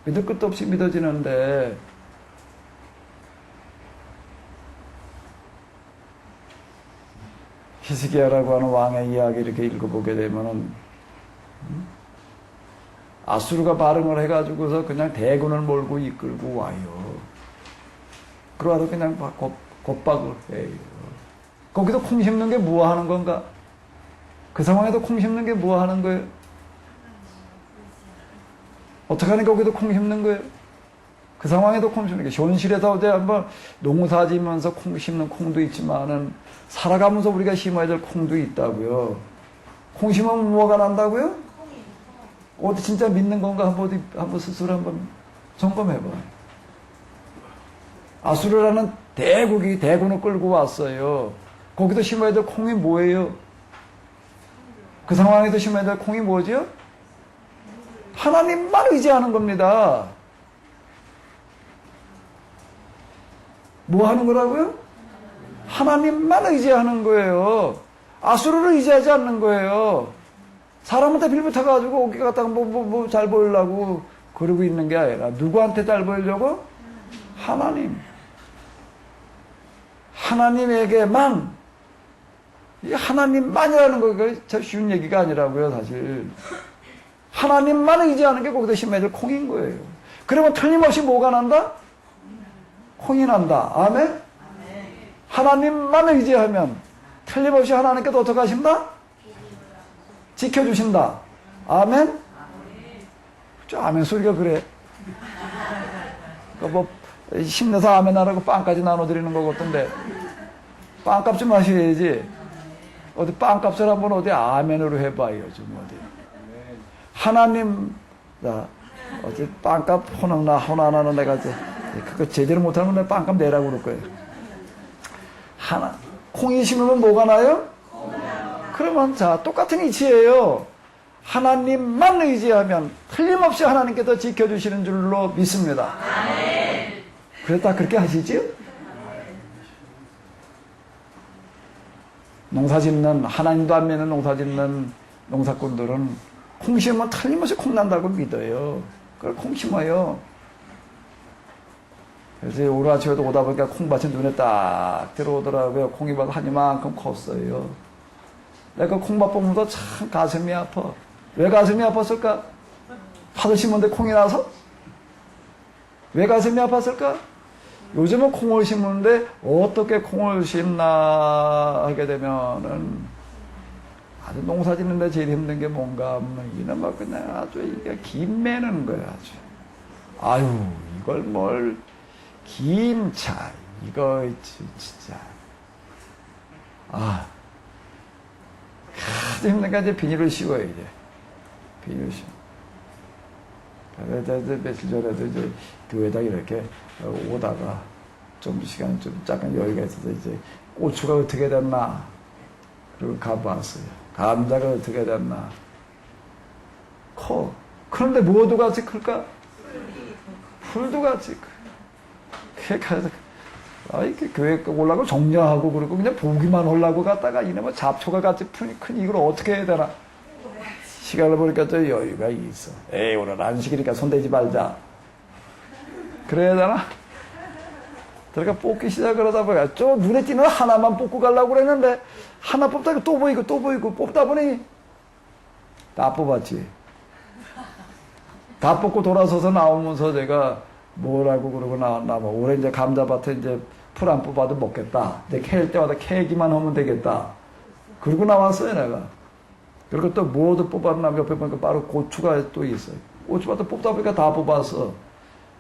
믿을 것도 없이 믿어지는데. 히스기야라고 하는 왕의 이야기 이렇게 읽어보게 되면은 아수르가 발흥을 해가지고서 그냥 대군을 몰고 이끌고 와요. 그러고도 그냥 겁박을 해요. 거기서 콩 심는 게 뭐 하는 건가? 그 상황에도 콩 심는 게 뭐 하는 거예요? 어떻게 하니까 거기도 콩 심는 거예요? 그 상황에도 콩 심는 게 현실에서 어제 한번 농사 지면서 콩 심는 콩도 있지만은 살아가면서 우리가 심어야 될 콩도 있다고요. 콩 심으면 뭐가 난다고요? 어디 진짜 믿는 건가 한번 스스로 한번 점검해봐. 아수르라는 대국이 대군을 끌고 왔어요. 거기도 심어야 될 콩이 뭐예요? 그 상황에도 심어야 될 콩이 뭐죠? 하나님만 의지하는 겁니다. 뭐 하는 거라고요? 하나님만 의지하는 거예요. 아수르를 의지하지 않는 거예요. 사람한테 빌붙어가지고 어깨 갖다가 뭐 잘 보이려고 그러고 있는 게 아니라 누구한테 잘 보이려고? 하나님. 하나님에게만. 이 하나님만이라는 거가 참 쉬운 얘기가 아니라고요, 사실. 하나님만 의지하는 게 거기다 심어질 콩인 거예요. 그러면 틀림없이 뭐가 난다? 콩이 난다. 아멘? 하나님만 의지하면 틀림없이 하나님께서 어떻게 하신다? 지켜주신다. 아멘? 저 아멘 소리가 그래. 뭐 힘내서 아멘 하라고 빵까지 나눠드리는 거 같던데 빵값 좀 하셔야지. 어디 빵값을 한번 어디 아멘으로 해봐요. 좀 어디. 하나님, 나 어제 빵값 호나나는 내가 이제 그거 제대로 못하면 내가 빵값 내라고 그럴 거예요. 콩이 심으면 뭐가 나요? 그러면 자 똑같은 이치예요. 하나님만 의지하면 틀림없이 하나님께서 지켜주시는 줄로 믿습니다. 그랬다 그렇게 하시지요? 농사짓는 하나님도 안 믿는 농사짓는 농사꾼들은 콩 심으면 틀림없이 콩 난다고 믿어요. 그걸 콩 심어요. 그래서 오늘 아침에도 오다 보니까 콩밭이 눈에 딱 들어오더라고요. 콩이밭 한 이만큼 컸어요. 내가 콩밭 보면서 참 가슴이 아파. 왜 가슴이 아팠을까? 팥을 심었는데 콩이 나서? 왜 가슴이 아팠을까? 요즘은 콩을 심는데 어떻게 콩을 심나 하게 되면은 아주 농사 짓는데 제일 힘든 게 뭔가 하면 이놈아 그냥 아주 이게 김 매는 거야 아주. 아유 이걸 뭘 김차 이거 진짜 아 아주 힘드니까 이제 비닐을 씌워야 돼. 비닐을 씌워. 며칠 전에도 이제 교회에다 이렇게 오다가 좀 시간 좀 잠깐 여유가 있어서 이제 고추가 어떻게 됐나 그리고 가봤어요. 감자가 어떻게 됐나 커. 그런데 모두 같이 클까? 풀도 같이 그게 가서 이렇게 교회 올라고 정리하고 그러고 그냥 보기만 하려고 갔다가 이놈의 잡초가 같이 큰 이걸 어떻게 해야 되나. 시간을 보니까 또 여유가 있어. 에이 오늘 안식이니까 손대지 말자. 그래야 되나? 그러니까 뽑기 시작을 하다 보니까 저 눈에 띄는 하나만 뽑고 가려고 그랬는데 하나 뽑다가 또 보이고 또 보이고 뽑다 보니 다 뽑았지. 다 뽑고 돌아서서 나오면서 제가 뭐라고 그러고 나왔나 뭐 올해 이제 감자밭에 이제 풀 안 뽑아도 먹겠다. 이제 캐일 때마다 캐기만 하면 되겠다. 그러고 나왔어요 내가. 그리고 또 뭐도 뽑았나 옆에 보니까 바로 고추가 또 있어요. 고추밭도 뽑다 보니까 다 뽑았어.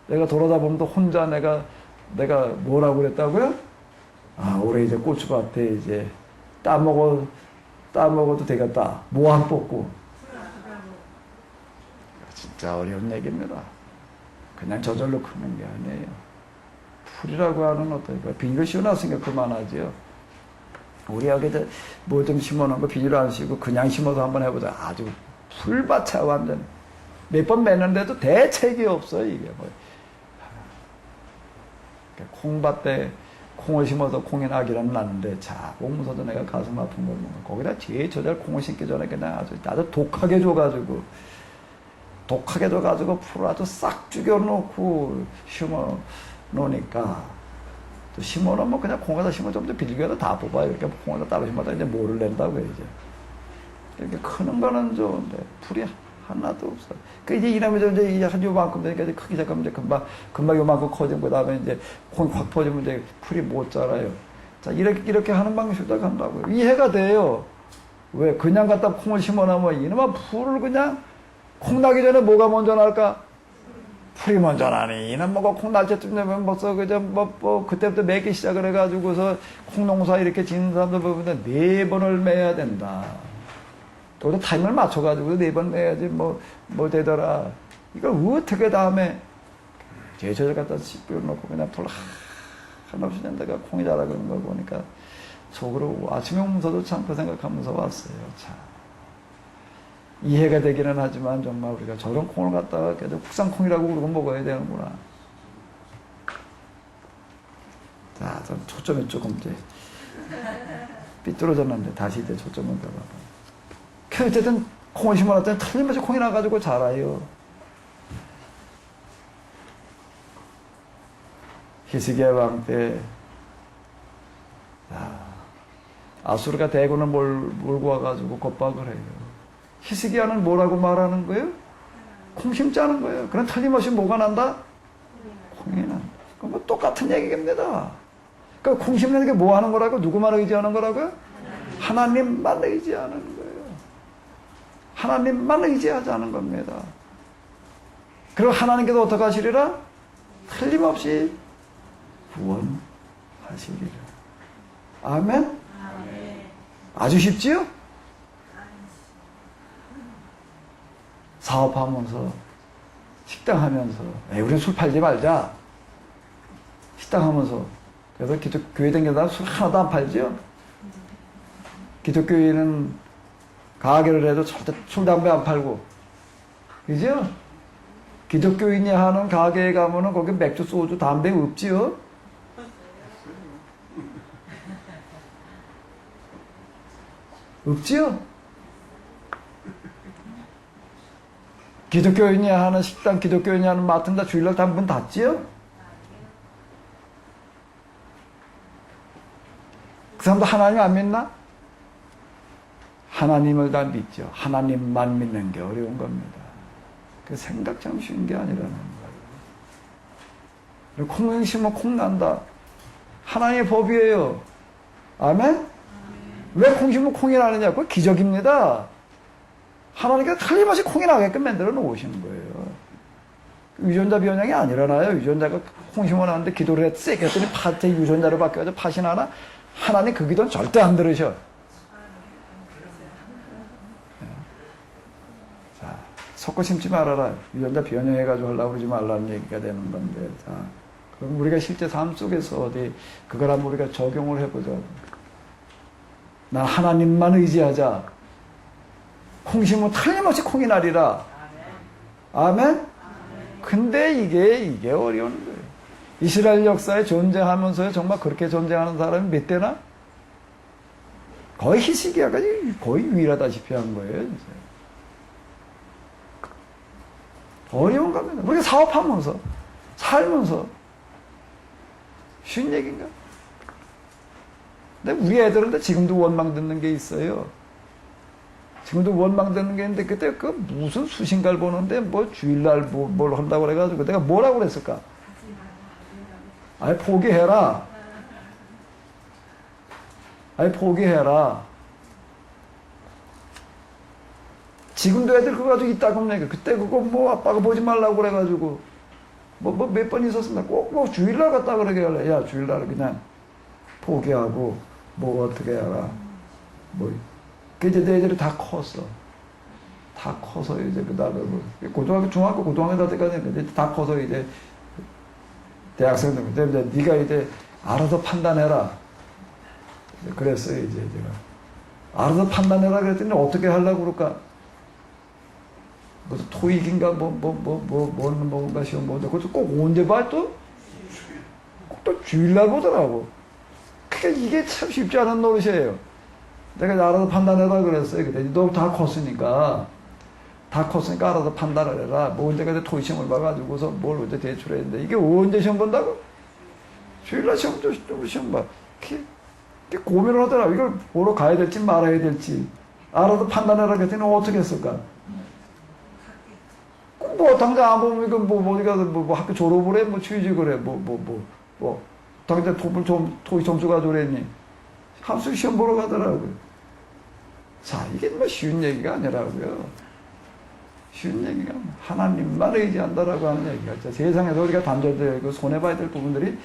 내가 돌아다 보면 또 혼자 내가 뭐라고 그랬다고요? 아 올해 이제 고추밭에 이제 따먹어도 되겠다. 뭐 안 뽑고. 진짜 어려운 얘기입니다. 그냥 저절로 크는 게 아니에요. 풀이라고 하는 어떤 비닐을 씌워놨으니까 그만하지요. 우리 여기 뭐 좀 심어놓은 거 비닐 안 씌우고 그냥 심어서 한번 해보자. 아주 풀밭이야 완전. 몇 번 맸는데도 대책이 없어 이게 뭐. 콩밭에 콩을 심어서 콩이 나기는 나는데 자 보면서도 내가 가슴 아픈 걸 먹어. 거기다 제일 저절 콩을 심기 전에 그냥 아주 독하게 줘가지고 풀을 아주 싹 죽여놓고 심어 놓으니까 또 심어 놓으면 그냥 콩에다 심어 좀 더 빌려도 다 뽑아요. 이렇게 콩에다 따로 심어다 이제 뭐를 낸다고 이제 이렇게 크는 거는 좋은데 풀이 하나도 없어. 그 이제 이놈이 이제 한 요만큼 되니까 이제 크기 시작하면 이제 금방 요만큼 커진 그 다음에 이제 콩이 확 퍼지면 이제 풀이 못 자라요. 자 이렇게 하는 방식으로 간다고요. 이해가 돼요. 왜 그냥 갖다 콩을 심어놓으면 이놈아 풀을 그냥 콩 나기 전에 뭐가 먼저 날까? 풀이 먼저 나니. 이놈 뭐가 콩 날 때쯤 되면 벌써 그저 그때부터 매기 시작을 해가지고서 콩농사 이렇게 짓는 사람들 보면 4번을 매야 된다. 또 타임을 맞춰가지고 4번 매야지 뭐 되더라. 이걸 어떻게 다음에 제철 갖다 씹어 놓고 그냥 풀 한없이 낸다가 콩이 자라는 걸 보니까 속으로 아침에 오면서도 참 그 생각하면서 왔어요. 참. 이해가 되기는 하지만 정말 우리가 저런 콩을 갖다가 계속 국산콩이라고 그러고 먹어야 되는구나. 자, 초점이 조금 이제 삐뚤어졌는데 다시 이제 초점을 잡아봐. 어쨌든 콩을 심어놨더니 틀림없이 콩이 나가지고 자라요. 히스기야 왕 때 아수르가 대군을 몰고 와가지고 겁박을 해요. 히스기야는 뭐라고 말하는 거예요? 콩 심자는 거예요. 그럼 틀림없이 뭐가 난다? 콩이 난다. 그럼 뭐 똑같은 얘기입니다. 그러니까 콩 심는 게 뭐 하는 거라고? 누구만 의지하는 거라고요? 하나님만 의지하는 거예요. 하나님만 의지하자는 겁니다. 그리고 하나님께서 어떻게 하시리라? 틀림없이 구원하시리라. 아멘? 아주 쉽지요? 사업하면서 식당 하면서 우리는 술 팔지 말자. 식당 하면서 그래서 교회 다니다가 술 하나도 안 팔지요? 기독교인은 가게를 해도 절대 술 담배 안 팔고 그죠? 기독교인이 하는 가게에 가면은 거기 맥주 소주 담배 없지요? 없지요? 기독교인이 하는 식당, 기독교인이 하는 마트는 다 주일날 다 문 닫지요? 그 사람도 하나님 안 믿나? 하나님을 다 믿죠. 하나님만 믿는 게 어려운 겁니다. 그 생각 참 쉬운 게 아니라는 거예요. 콩을 심으면 콩 난다. 하나님의 법이에요. 아멘? 왜 콩 심으면 콩이 나느냐? 그거 기적입니다. 하나님께서 틀림없이 콩이 나게끔 만들어 놓으시는 거예요. 유전자 변형이 안 일어나요. 유전자가 콩 심어놨는데 기도를 했더니 팥에 유전자로 바뀌어서 팥이 나나? 하나님 그 기도는 절대 안 들으셔. 자, 섞어 심지 말아라. 유전자 변형해가지고 하려고 그러지 말라는 얘기가 되는 건데. 자, 그럼 우리가 실제 삶 속에서 어디 그걸 한번 우리가 적용을 해보자. 난 하나님만 의지하자. 콩 심으면 틀림없이 콩이 나리라. 아멘? 근데 이게 어려운 거예요. 이스라엘 역사에 전쟁하면서 정말 그렇게 전쟁하는 사람이 몇 대나? 거의 히스기야까지 거의 유일하다시피 한 거예요. 이제. 어려운 겁니다. 우리가 사업하면서 살면서 쉬운 얘기인가? 근데 우리 애들은 지금도 원망 듣는 게 있어요. 지금도 원망 듣는 게 있는데 그때 그 무슨 수신갈 보는데 뭐 주일날 뭘 한다고 그래가지고 내가 뭐라고 그랬을까? 아예 포기해라. 아예 포기해라. 지금도 애들 그거 가지고 있다고 합니다. 그때 그거 뭐 아빠가 보지 말라고 그래가지고 뭐 몇 번 있었습니다. 꼭 주일날 갔다 그러게 할래. 야, 주일날 그냥 포기하고 뭐 어떻게 해라. 뭐. 그 이제 내 애들이 다 컸어. 다 커서 이제 그 다음에 뭐 고등학교, 중학교, 고등학교 때까지 다 커서 이제 대학생들. 이제 네가 이제 알아서 판단해라. 그랬어요, 이제 제가. 알아서 판단해라 그랬더니 어떻게 하려고 그럴까? 무슨 토익인가 뭔가 시험 보는데 그것도 꼭 언제 봐 또? 꼭 또 주일날 보더라고. 그러니까 이게 참 쉽지 않은 노릇이에요. 내가 알아서 판단해라 그랬어요. 근데 너 다 컸으니까 알아서 판단을 해라. 뭐 언제까지 토익 시험을 봐가지고서 뭘 언제 대출했는데 이게 언제 시험 본다고? 주일날 시험 봐. 이렇게 고민을 하더라고. 이걸 보러 가야 될지 말아야 될지 알아서 판단해라 그랬더니 어떻게 했을까? 뭐 당장 안 보면 이거 어디 가서 뭐 학교 졸업을 해? 뭐 취직을 해? 당장 토익 점수 가지고 그랬니? 함수 시험 보러 가더라고요. 자, 이게 뭐 쉬운 얘기가 아니라고요. 쉬운 얘기가 하나님만 의지한다라고 하는 얘기가 세상에서 우리가 단절되고 손해봐야 될 부분들이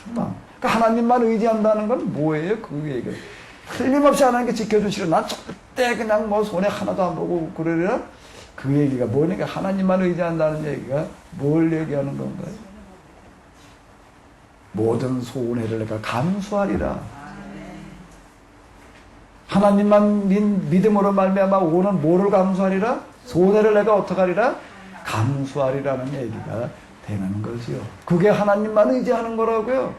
참 많아. 그러니까 하나님만 의지한다는 건 뭐예요? 그 얘기가. 틀림없이 하나님께 지켜주시려 난 절대 그냥 뭐 손해 하나도 안 보고 그러려? 그 얘기가 뭐니까 하나님만 의지한다는 얘기가 뭘 얘기하는 건가요? 모든 손해를 내가 감수하리라. 하나님만 믿음으로 말미암아 오는 뭐를 감수하리라? 손해를 내가 어떻게 하리라? 감수하리라는 얘기가 되는 거지요. 그게 하나님만 의지하는 거라고요.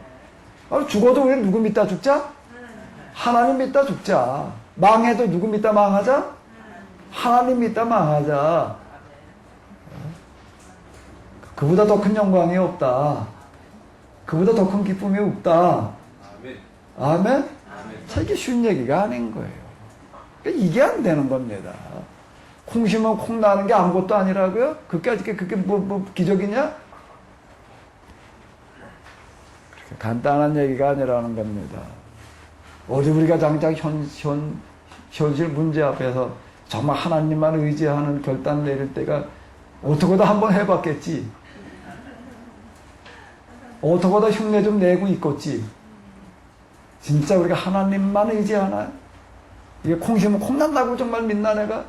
죽어도 우리 누구 믿다 죽자? 하나님 믿다 죽자. 망해도 누구 믿다 망하자? 하나님 믿다 망하자. 그보다 더 큰 영광이 없다. 그보다 더 큰 기쁨이 없다. 아멘? 참 이게 쉬운 얘기가 아닌 거예요. 그러니까 이게 안 되는 겁니다. 콩 심으면 콩 나는 게 아무것도 아니라고요? 그게 뭐 기적이냐? 그렇게 간단한 얘기가 아니라는 겁니다. 어디 우리가 당장 현실 문제 앞에서 정말 하나님만 의지하는 결단 내릴 때가 어떻게든 한번 해봤겠지. 어떻게든 흉내 좀 내고 있겠지. 진짜 우리가 하나님만 의지하나? 이게 콩 심으면 콩 난다고 정말 믿나 내가?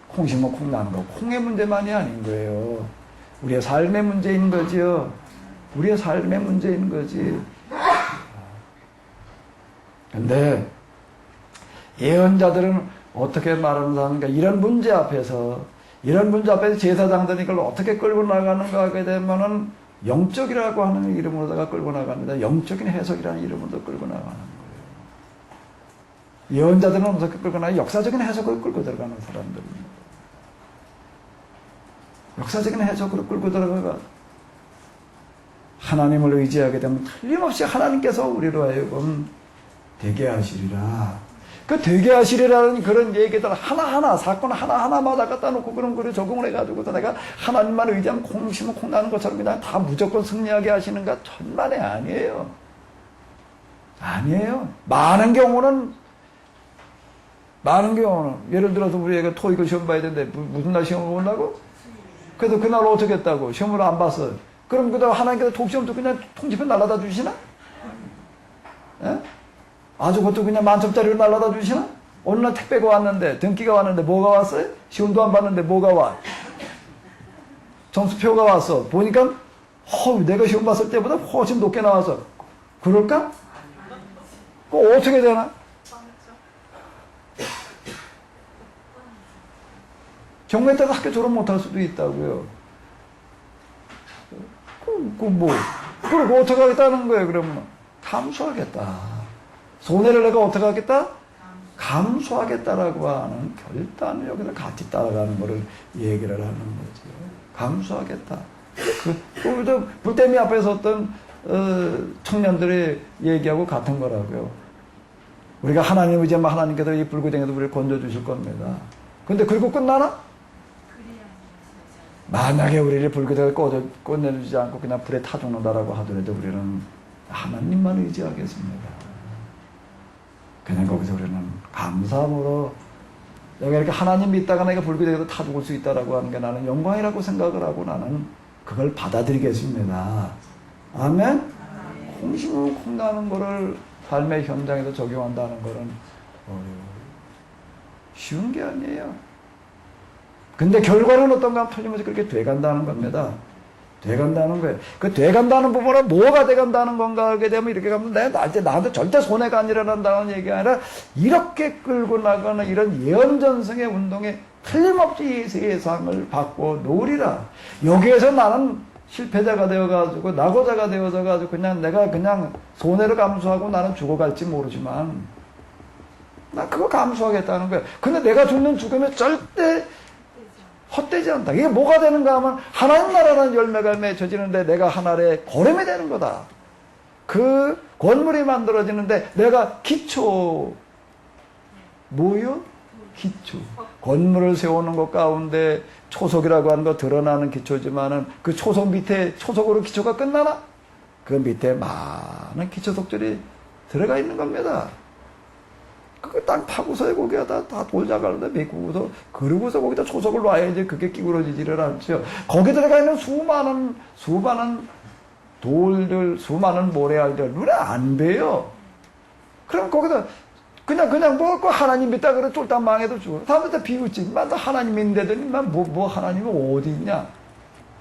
콩 심으면 콩 나는 거. 콩의 문제만이 아닌 거예요. 우리의 삶의 문제인 거지요. 우리의 삶의 문제인 거지. 근데 예언자들은 어떻게 말하는 사람인가? 이런 문제 앞에서 제사장들이 이걸 어떻게 끌고 나가는가 하게 되면은 영적이라고 하는 이름으로다가 끌고 나갑니다. 영적인 해석이라는 이름으로 끌고 나가는 거예요. 예언자들은 어떻게 끌고 나가요? 역사적인 해석을 끌고 들어가는 사람들입니다. 역사적인 해석으로 끌고 들어가가 하나님을 의지하게 되면 틀림없이 하나님께서 우리로 하여금 되게 하시리라. 그 되게 하시리라는 그런 얘기들 하나하나, 사건 하나하나마다 갖다 놓고 그런 거를 적응을 해가지고서 내가 하나님만 의지하면 콩 심으면 콩 나는 것처럼 그냥 다 무조건 승리하게 하시는가? 천만에 아니에요. 아니에요. 많은 경우는 예를 들어서 우리 애가 토익을 시험 봐야 되는데 무슨 날 시험을 본다고? 그래서 그날 어떻게 했다고? 시험을 안 봤어요. 그럼 그다음 하나님께서 토익 시험도 그냥 통지표 날라다 주시나? 예? 아주 그것도 그냥 만점짜리를 날라다 주시나? 어느 날 택배가 왔는데, 등기가 왔는데 뭐가 왔어요? 시험도 안 봤는데 뭐가 와? 점수표가 왔어. 보니까 내가 시험 봤을 때보다 훨씬 높게 나와서 그럴까? 그거 어떻게 되나? 경매 때도 학교 졸업 못할 수도 있다고요. 그리고 어떻게 하겠다는 거예요, 그러면? 감수하겠다. 손해를 내가 어떻게 하겠다? 감수하겠다라고 하는 결단을 여기서 같이 따라가는 거를 얘기를 하는 거죠. 감수하겠다. 또 불대미 앞에 섰던 청년들이 얘기하고 같은 거라고요. 우리가 하나님 의지하면 하나님께서 이 불구덩이에서 우리를 건져주실 겁니다. 근데 그리고 끝나나? 만약에 우리를 불구덩이에 꺼내주지 않고 그냥 불에 타 죽는다라고 하더라도 우리는 하나님만 의지하겠습니다. 그냥 거기서 우리는 감사함으로 내가 이렇게 하나님 믿다가 내가 불구덩이에서 타 죽을 수 있다라고 하는 게 나는 영광이라고 생각을 하고 나는 그걸 받아들이겠습니다. 아멘? 콩심을 나는 거를 삶의 현장에서 적용한다는 거는 쉬운 게 아니에요. 근데 결과는 어떤가 하면 틀림없이 그렇게 돼간다는 겁니다. 돼간다는 거예요. 그 돼간다는 부분은 뭐가 돼간다는 건가 하게 되면 이렇게 가면 나한테 절대 손해가 안 일어난다는 얘기가 아니라 이렇게 끌고 나가는 이런 예언전승의 운동에 틀림없이 이 세상을 바꿔 놓으리라. 여기에서 나는 실패자가 되어가지고 낙오자가 되어져가지고 내가 그냥 손해를 감수하고 나는 죽어갈지 모르지만 나 그거 감수하겠다는 거예요. 근데 내가 죽는 죽음에 절대 헛되지 않다. 이게 뭐가 되는가 하면 하나님 나라라는 열매가 맺혀지는데 내가 하나의 거름이 되는 거다. 그 건물이 만들어지는데 내가 기초 뭐요? 기초. 건물을 세우는 것 가운데 초석이라고 하는 거 드러나는 기초지만은 그 초석 밑에 초석으로 기초가 끝나나? 그 밑에 많은 기초석들이 들어가 있는 겁니다. 그거 땅 파고서 거기다 다 돌자갈로 메꾸고서 그러고서 거기다 초석을 놔야지 그게 끼구러지지를 않죠. 거기 들어가 있는 수많은 돌들, 수많은 모래알들 눈에 안 배요. 그럼 거기다 그냥 뭐 하나님 믿다 그래 쫄딱 망해도 죽어. 사람들 비웃지. 나 하나님 믿는데더니 뭐 하나님이 어디 있냐?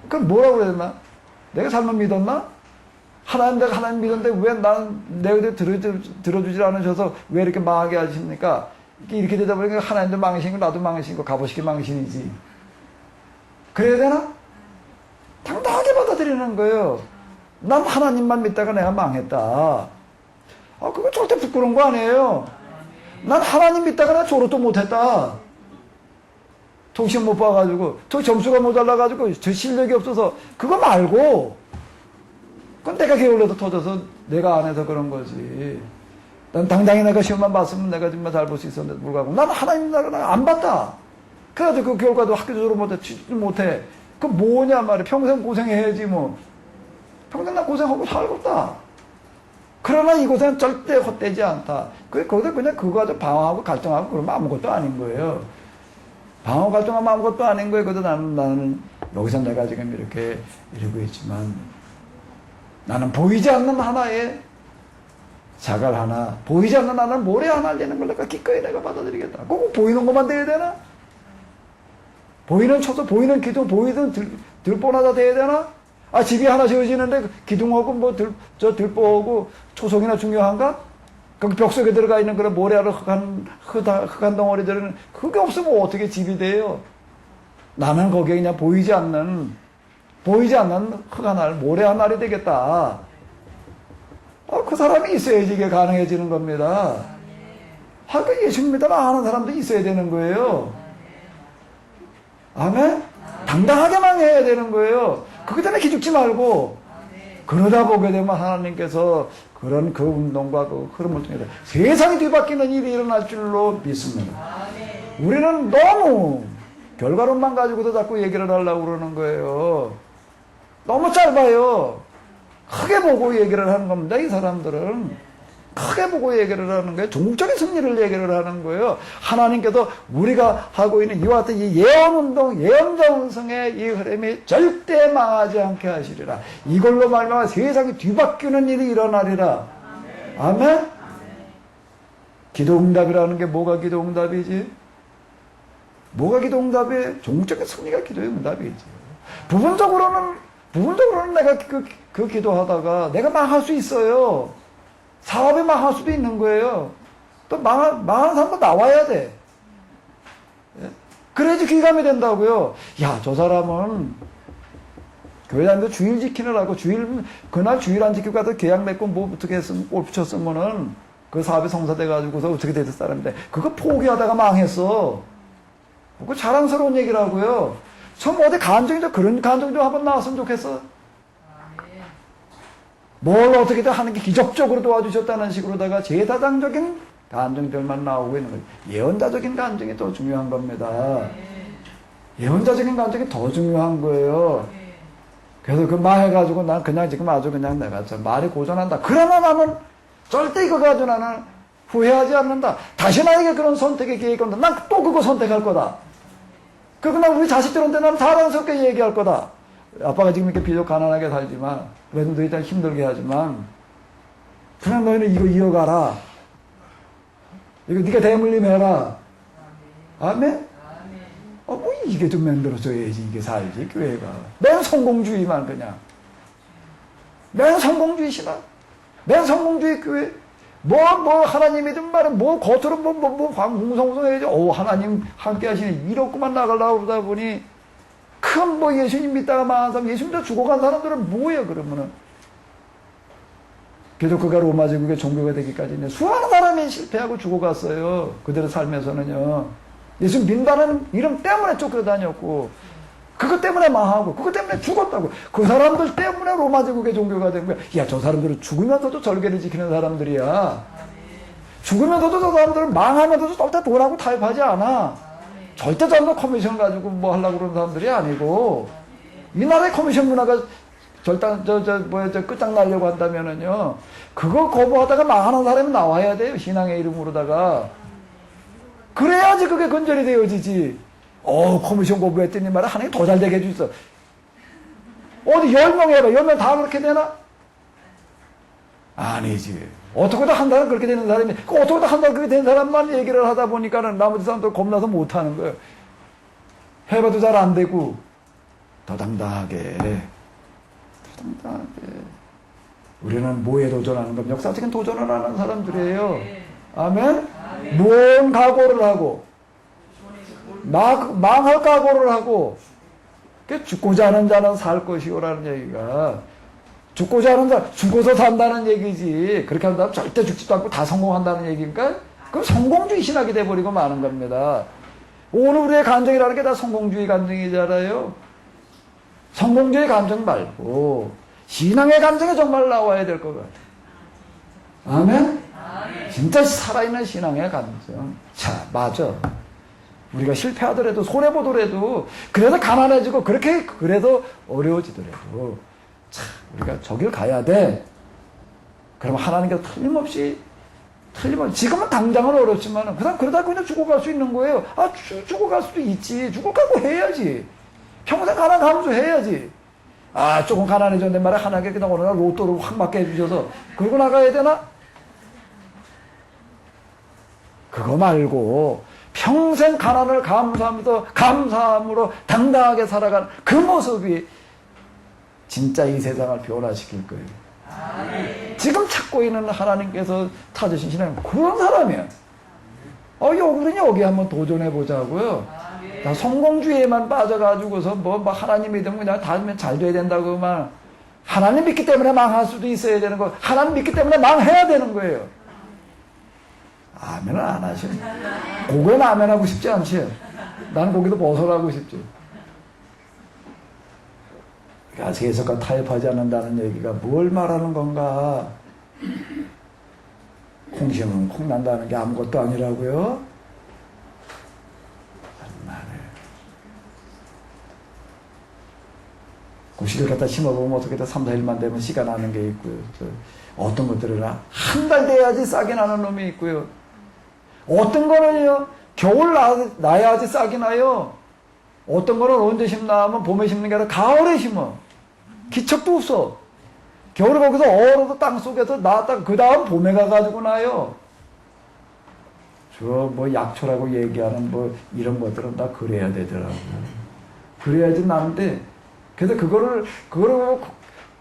그럼 뭐라고 그래야 되나? 내가 잘못 믿었나? 내가 하나님 믿었는데 왜 나는 내 의대 들어주질 않으셔서 왜 이렇게 망하게 하십니까? 이렇게 되다 보니까 하나님도 망하신 거 나도 망하신 거 가보시기 망신이지. 그래야 되나? 당당하게 받아들이는 거예요. 난 하나님만 믿다가 내가 망했다. 그거 절대 부끄러운 거 아니에요. 난 하나님 믿다가 내가 졸업도 못했다. 통신 못 봐가지고 저 점수가 모자라가지고 저 실력이 없어서 그거 말고 그건 내가 게을러도 터져서 내가 안 해서 그런 거지. 난 당당히 내가 시험만 봤으면 내가 정말 잘 볼 수 있었는데 불구하고 난 하나님 나라 안 봤다. 그래가지고 그 결과도 학교 졸업 못해, 취직도 못해. 그 뭐냐 말이야. 평생 고생해야지 뭐. 평생 나 고생하고 살겠다. 그러나 이곳은 절대 헛되지 않다. 거기서 그냥 그거 가지고 방황하고 갈등하고 그러면 아무것도 아닌 거예요. 방황하고 갈등하면 아무것도 아닌 거예요. 그래도 나는 여기서 내가 지금 이렇게 이러고 있지만 나는 보이지 않는 하나의 자갈 하나, 보이지 않는 하나는 모래 하나 되는 걸 내가 기꺼이 내가 받아들이겠다. 꼭 보이는 것만 돼야 되나? 보이는 초소, 보이는 기둥, 보이는 들보나다 돼야 되나? 집이 하나 지어지는데 기둥하고 들보하고 초석이나 중요한가? 거기 벽 속에 들어가 있는 그런 모래알 흙한 덩어리들은 그게 없으면 어떻게 집이 돼요? 나는 거기에 그냥 보이지 않는 흙 하나를 모래 하나리 되겠다. 그 사람이 있어야지 이게 가능해지는 겁니다. 그 예수 믿으면 아는 사람도 있어야 되는 거예요. 아멘? 당당하게만 해야 되는 거예요. 그것 때문에 기죽지 말고. 그러다 보게 되면 하나님께서 그런 그 운동과 그 흐름을 통해서 세상이 뒤바뀌는 일이 일어날 줄로 믿습니다. 우리는 너무 결과론만 가지고도 자꾸 얘기를 하려고 그러는 거예요. 너무 짧아요. 크게 보고 얘기를 하는 겁니다. 이 사람들은 크게 보고 얘기를 하는 거예요. 종국적인 승리를 얘기를 하는 거예요. 하나님께서 우리가 하고 있는 이와 같은 이 예언운동, 예언전승의 이 흐름이 절대 망하지 않게 하시리라. 이걸로 말미암아 세상이 뒤바뀌는 일이 일어나리라. 아멘? 기도응답이라는 게 뭐가 기도응답이지? 뭐가 기도응답이에요? 종국적인 승리가 기도의 응답이지. 부분적으로는 내가 그 기도하다가 내가 망할 수 있어요. 사업이 망할 수도 있는 거예요. 또 망하는 사람도 나와야 돼. 그래야지 귀감이 된다고요. 야, 저 사람은 교회 다니면서 주일 지키느라고 그날 주일 안 지키고 가서 계약 맺고 뭐 어떻게 했으면 골프 쳤으면은 그 사업이 성사돼 가지고서 어떻게 됐을 사람인데 그거 포기하다가 망했어. 그거 자랑스러운 얘기라고요. 참 어디 간증도 그런 간증 좀 한번 나왔으면 좋겠어. 뭘 어떻게든 하는 게 기적적으로 도와주셨다는 식으로다가 제사장적인 간증들만 나오고 있는 거예요. 예언자적인 간증이 더 중요한 겁니다. 예언자적인 간증이 더 중요한 거예요. 그래서 그 말 해가지고 난 그냥 지금 아주 그냥 내가 참 말이 고전한다. 그러나 나는 절대 이거 가지고 나는 후회하지 않는다. 다시 나에게 그런 선택의 기회가 온다. 난 또 그거 선택할 거다. 그러나 우리 자식들한테 난 자랑스럽게 얘기할 거다. 아빠가 지금 이렇게 비록 가난하게 살지만 그래도 너 일단 힘들게 하지만 그냥 너희는 이거 이어가라. 이거 네가 대물림 해라. 아멘? 뭐 이게 좀 만들어져야지 이게 살지 교회가. 맨 성공주의만 그냥. 맨 성공주의 신앙. 맨 성공주의 교회. 뭐 하나님이든 말은 겉으로 황궁성성해야지. 하나님 함께 하시네. 이렇게만 나가려고 그러다 보니 큰 예수님 믿다가 망한 사람, 예수님 다 죽어간 사람들은 뭐예요 그러면은. 기독교가 로마 제국의 종교가 되기까지는 수많은 사람이 실패하고 죽어갔어요. 그들의 삶에서는요. 예수 믿는다는 이름 때문에 쫓겨다녔고 그것 때문에 망하고 그것 때문에 죽었다고. 그 사람들 때문에 로마 제국의 종교가 된 거야. 야, 저 사람들은 죽으면서도 절개를 지키는 사람들이야. 죽으면서도 저 사람들은 망하면서도 절대 돈하고 타협하지 않아. 절대 저도 커미션 가지고 뭐 하려고 그러는 사람들이 아니고 이 나라의 커미션 문화가 절단 끝장나려고 한다면은요 그거 거부하다가 망하는 사람이 나와야 돼요. 신앙의 이름으로다가. 그래야지 그게 건전이 되어지지. 커미션 거부했더니 말이야 하나님 더 잘 되게 해주있어. 어디 10명 해봐. 10명 다 그렇게 되나? 아니지. 어떻게든 한 달은 그렇게 되는 사람이, 어떻게든 한 달 그렇게 된 사람만 얘기를 하다 보니까는 나머지 사람들 겁나서 못하는 거예요. 해봐도 잘 안 되고, 더 당당하게. 우리는 뭐에 도전하는 겁니까? 역사적인 도전을 하는 사람들이에요. 아멘? 뭔 각오를 하고, 망할 각오를 하고, 죽고자 하는 자는 살 것이오라는 얘기가, 죽고자 하는 자, 죽어서 산다는 얘기지. 그렇게 한다면 절대 죽지도 않고 다 성공한다는 얘기니까, 그럼 성공주의 신학이 돼버리고 마는 겁니다. 오늘 우리의 감정이라는 게 다 성공주의 감정이잖아요. 성공주의 감정 말고, 신앙의 감정이 정말 나와야 될 것 같아요. 아멘? 진짜 살아있는 신앙의 감정. 자, 맞아. 우리가 실패하더라도, 손해보더라도, 그래서 가난해지고, 그래서 어려워지더라도, 자, 우리가 저길 가야 돼. 그럼 하나님께서 틀림없이, 지금은 당장은 어렵지만, 그러다 그냥 죽어갈 수 있는 거예요. 죽어갈 수도 있지. 죽을 각오 해야지. 평생 가난 감수해야지. 조금 가난해졌는데 말이야. 하나님께 그냥 어느 날 로또를 확 맞게 해주셔서, 그러고 나가야 되나? 그거 말고, 평생 가난을 감사함으로 당당하게 살아가는 그 모습이 진짜 이 세상을 변화시킬 거예요. 지금 찾고 있는 하나님께서 찾으신 신앙은 그런 사람이야. 우리는 여기 한번 도전해보자고요. 다 성공주의에만 빠져가지고서 하나님 믿으면 그냥 다 잘 돼야 된다고만. 하나님 믿기 때문에 망할 수도 있어야 되는 거. 하나님 믿기 때문에 망해야 되는 거예요. 아멘은 안 하셔. 고개는 아멘하고 싶지 않지. 나는 거기도 벗어나고 싶지. 아직 예수가 타협하지 않는다는 얘기가 뭘 말하는 건가? 콩심은 콩 난다는 게 아무것도 아니라고요? 정말에. 그 씨를 갖다 심어보면 어떻게 3, 4일만 되면 씨가 나는 게 있고요. 어떤 것들은 한 달 돼야지 싹이 나는 놈이 있고요. 어떤 거는요, 겨울 나야지 싹이 나요. 어떤 거는 언제 심나 하면 봄에 심는 게 아니라 가을에 심어. 기척도 없어. 겨울에 거기서 얼어도 땅 속에서 나왔다가 그 다음 봄에 가가지고 나요. 약초라고 얘기하는 이런 것들은 다 그래야 되더라고요. 그래야지 나는데, 그래서 그거를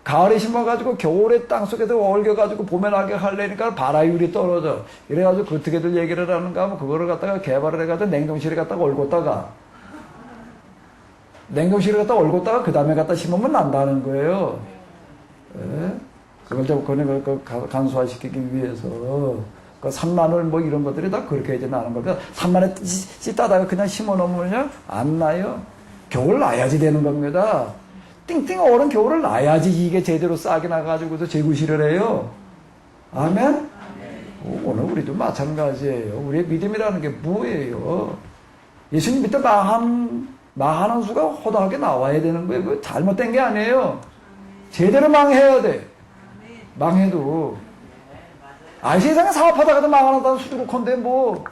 가을에 심어가지고 겨울에 땅 속에서 얼겨가지고 봄에 나게 하려니까 발화율이 떨어져. 이래가지고 어떻게들 얘기를 하는가 하면 그거를 갖다가 개발을 해가지고 냉동실에 갖다가 얼궜다가 냉동실에 갖다 얼었다가 그 다음에 갖다 심으면 난다는 거예요. 예? 그걸 좀 간소화시키기 위해서 그 산마늘 뭐 이런 것들이 다 그렇게 이제 나는 겁니다. 산마늘 씨 따다가 그냥 심어 놓으면요 안 나요. 겨울 나야지 되는 겁니다. 띵띵 얼은 겨울을 나야지 이게 제대로 싹이 나가지고서 재구실을 해요. 아멘? 오늘 우리도 마찬가지예요. 우리의 믿음이라는 게 뭐예요? 예수님 믿때 망하는 수가 허다하게 나와야 되는 거예요. 그거 잘못된 게 아니에요. 제대로 망해야 돼. 망해도. 세상에 사업하다가도 망하는 수두룩한데 뭐.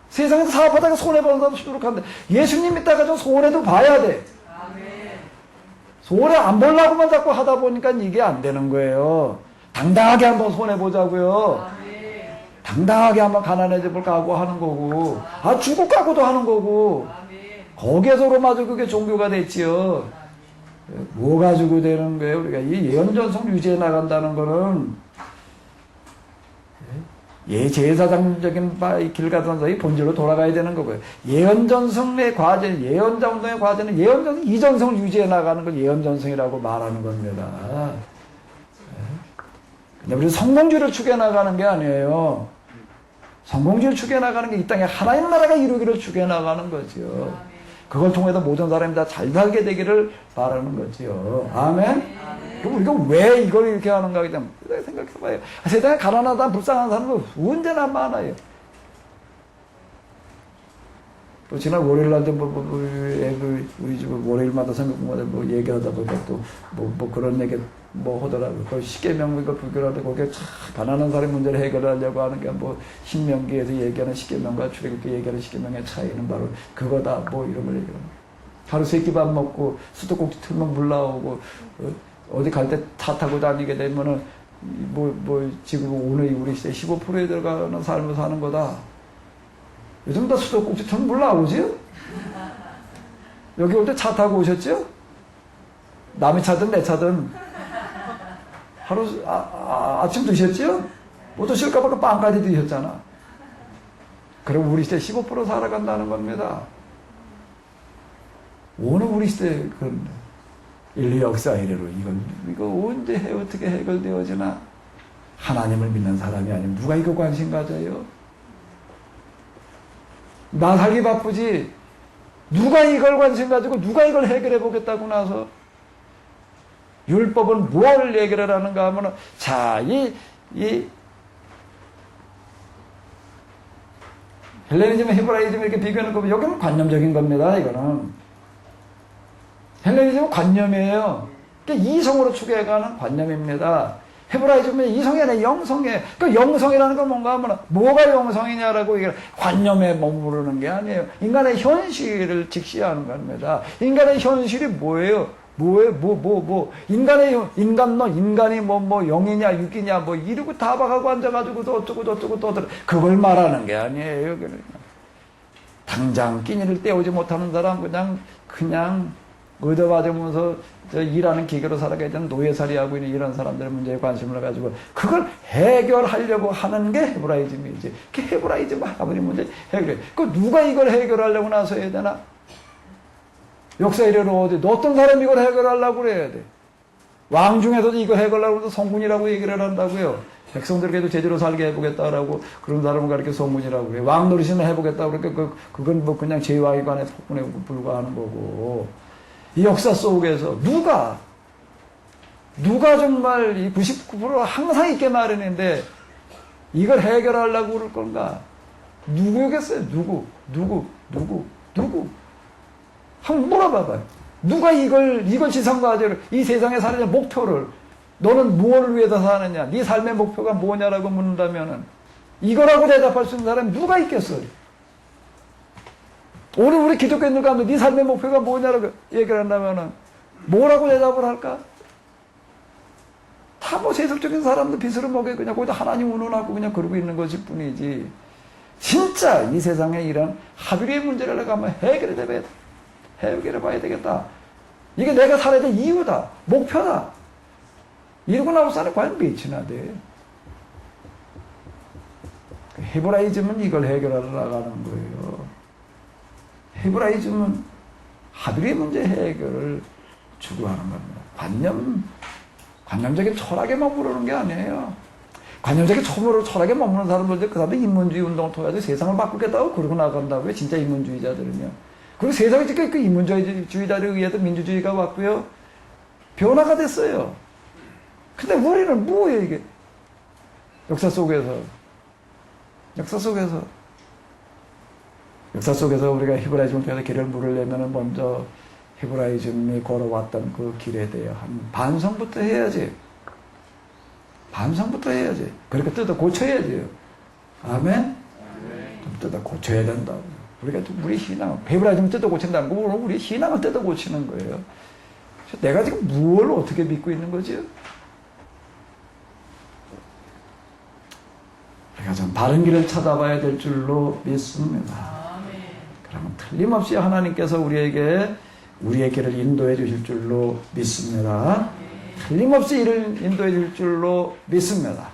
세상에서 사업하다가 손해보는 수두룩한데. 예수님 믿다가 좀 손해도 봐야 돼. 손해 안 보려고만 자꾸 하다 보니까 이게 안 되는 거예요. 당당하게 한번 손해보자고요. 당당하게 한번 가난해져 볼까 하는 거고, 죽을 각오도 하는 거고, 거기에서로마저 그게 종교가 됐지요. 뭐 가지고 되는 거예요? 우리가 이 예언전성 유지해 나간다는 거는, 제사장적인 길 같은 것이 본질로 돌아가야 되는 거고요. 예언전성의 과제, 예언자 운동의 과제는 예언전성, 이전성을 유지해 나가는 걸 예언전성이라고 말하는 겁니다. 근데 우리 성공주의를 추구해 나가는 게 아니에요. 성공주의를 추구해 나가는 게 이 땅에 하나님 나라가 이루기를 추구해 나가는 거죠. 그걸 통해서 모든 사람이 다 잘 살게 되기를 바라는 거죠. 아멘? 그럼 우리가 왜 이걸 이렇게 하는가 하기 때문에 생각해봐요. 세상에 가난하다 불쌍한 사람은 언제나 많아요. 또 지난 월요일 날도 우리 집 월요일마다 성경공부하다 얘기하다 보니까 또 그런 얘기 하더라고요. 그 십계명 불교라도 거기에 참 가난한 사람의 문제를 해결하려고 하는 게 신명기에서 얘기하는 십계명과 출애굽기 얘기하는 십계명의 차이는 바로 그거다 이런 걸 얘기하는. 하루 세 끼 밥 먹고 수도꼭지 틀면 물 나오고 어디 갈 때 차 타고 다니게 되면은 지금 오늘 우리 시대 15%에 들어가는 삶을 사는 거다. 요즘 다 수도꼭지 틀면 물 나오지? 여기 올 때 차 타고 오셨죠? 남의 차든 내 차든 하루 아침 드셨죠? 못 드실까봐 그 빵까지 드셨잖아. 그럼 우리 시대 15% 살아간다는 겁니다. 오늘 우리 시대 인류 역사 이래로 이거 언제 어떻게 해결되어지나? 하나님을 믿는 사람이 아니면 누가 이거 관심 가져요? 나 살기 바쁘지. 누가 이걸 관심 가지고 누가 이걸 해결해 보겠다고 나서 율법은 뭘 얘기를 하는가 하면은 헬레니즘, 헤브라이즘 이렇게 비교하는 거면 여기는 관념적인 겁니다. 이거는 헬레니즘은 관념이에요. 그러니까 이성으로 추구해가는 관념입니다. 헤브라이즘은 이성이 아니라 영성이에요. 그 영성이라는 건 뭔가 하면 뭐가 영성이냐라고 얘기를 관념에 머무르는 게 아니에요. 인간의 현실을 직시하는 겁니다. 인간의 현실이 뭐예요? 인간이 영이냐 육이냐 이러고 다박하고 앉아가지고 어쩌고 그걸 말하는 게 아니에요. 당장 끼니를 때우지 못하는 사람 그냥 얻어맞으면서 일하는 기계로 살아가야 되는 노예살이하고 있는 이런 사람들의 문제에 관심을 가지고 그걸 해결하려고 하는 게 헤브라이즘이지. 그 헤브라이즘 아버지 문제 해결해. 그 누가 이걸 해결하려고 나서 해야 되나? 역사 이래로 어떤 사람이 이걸 해결하려고 그래야 돼. 왕 중에서도 이걸 해결하려고 해서 성군이라고 얘기를 한다고요. 백성들에게도 제대로 살게 해보겠다라고 그런 사람을 가르쳐 성군이라고 그래요. 왕 노릇이나 해보겠다고 그러니까 그건 그냥 제왕관의 폭군에 불과하는 거고. 이 역사 속에서 누가 정말 이 99%가 항상 있게 마련인데 이걸 해결하려고 그럴 건가? 누구겠어요? 누구? 한번 물어봐봐요. 누가 이걸 지상과제를 이 세상에 사는 목표를 너는 무엇을 위해서 사느냐? 네 삶의 목표가 뭐냐라고 묻는다면은 이거라고 대답할 수 있는 사람이 누가 있겠어요? 오늘 우리 기독교인들 가운데 네 삶의 목표가 뭐냐라고 얘기를 한다면은 뭐라고 대답을 할까? 다 세속적인 사람들 빚으로 먹여 그냥 거기다 하나님 운운하고 그냥 그러고 있는 것일 뿐이지. 진짜 이 세상에 이런 합의의 문제를 내가 한번 해결해 봐야 되겠다. 이게 내가 살아야 될 이유다. 목표다. 이러고 나올 사람이 과연 몇이나 돼? 헤브라이즘은 이걸 해결하러 나가는 거예요. 헤브라이즘은 합의의 문제 해결을 추구하는 겁니다. 관념적인 철학에만 부르는 게 아니에요. 관념적인 철학에 머무는 사람들인데 그 사람들 인문주의 운동을 통해서 세상을 바꾸겠다고 그러고 나간다고요. 진짜 인문주의자들은요. 그리고 세상에 지금 그 인문주의자들에 의해서 민주주의가 왔고요. 변화가 됐어요. 근데 우리는 뭐예요, 이게? 역사 속에서 우리가 히브라이즘을 통해서 길을 물으려면 먼저 히브라이즘이 걸어왔던 그 길에 대한 반성부터 해야지. 그렇게 뜯어 고쳐야지요. 아멘? 좀 뜯어 고쳐야 된다고. 우리가 좀 우리 신앙, 히브라이즘을 뜯어 고친다는 거, 우리 신앙을 뜯어 고치는 거예요. 내가 지금 무엇을 어떻게 믿고 있는 거지? 우리가 좀 바른 길을 찾아봐야 될 줄로 믿습니다. 그러면 틀림없이 하나님께서 우리의 길을 인도해 주실 줄로 믿습니다. 틀림없이 이를 인도해 줄 줄로 믿습니다.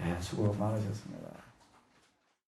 예, 수고 많으셨습니다.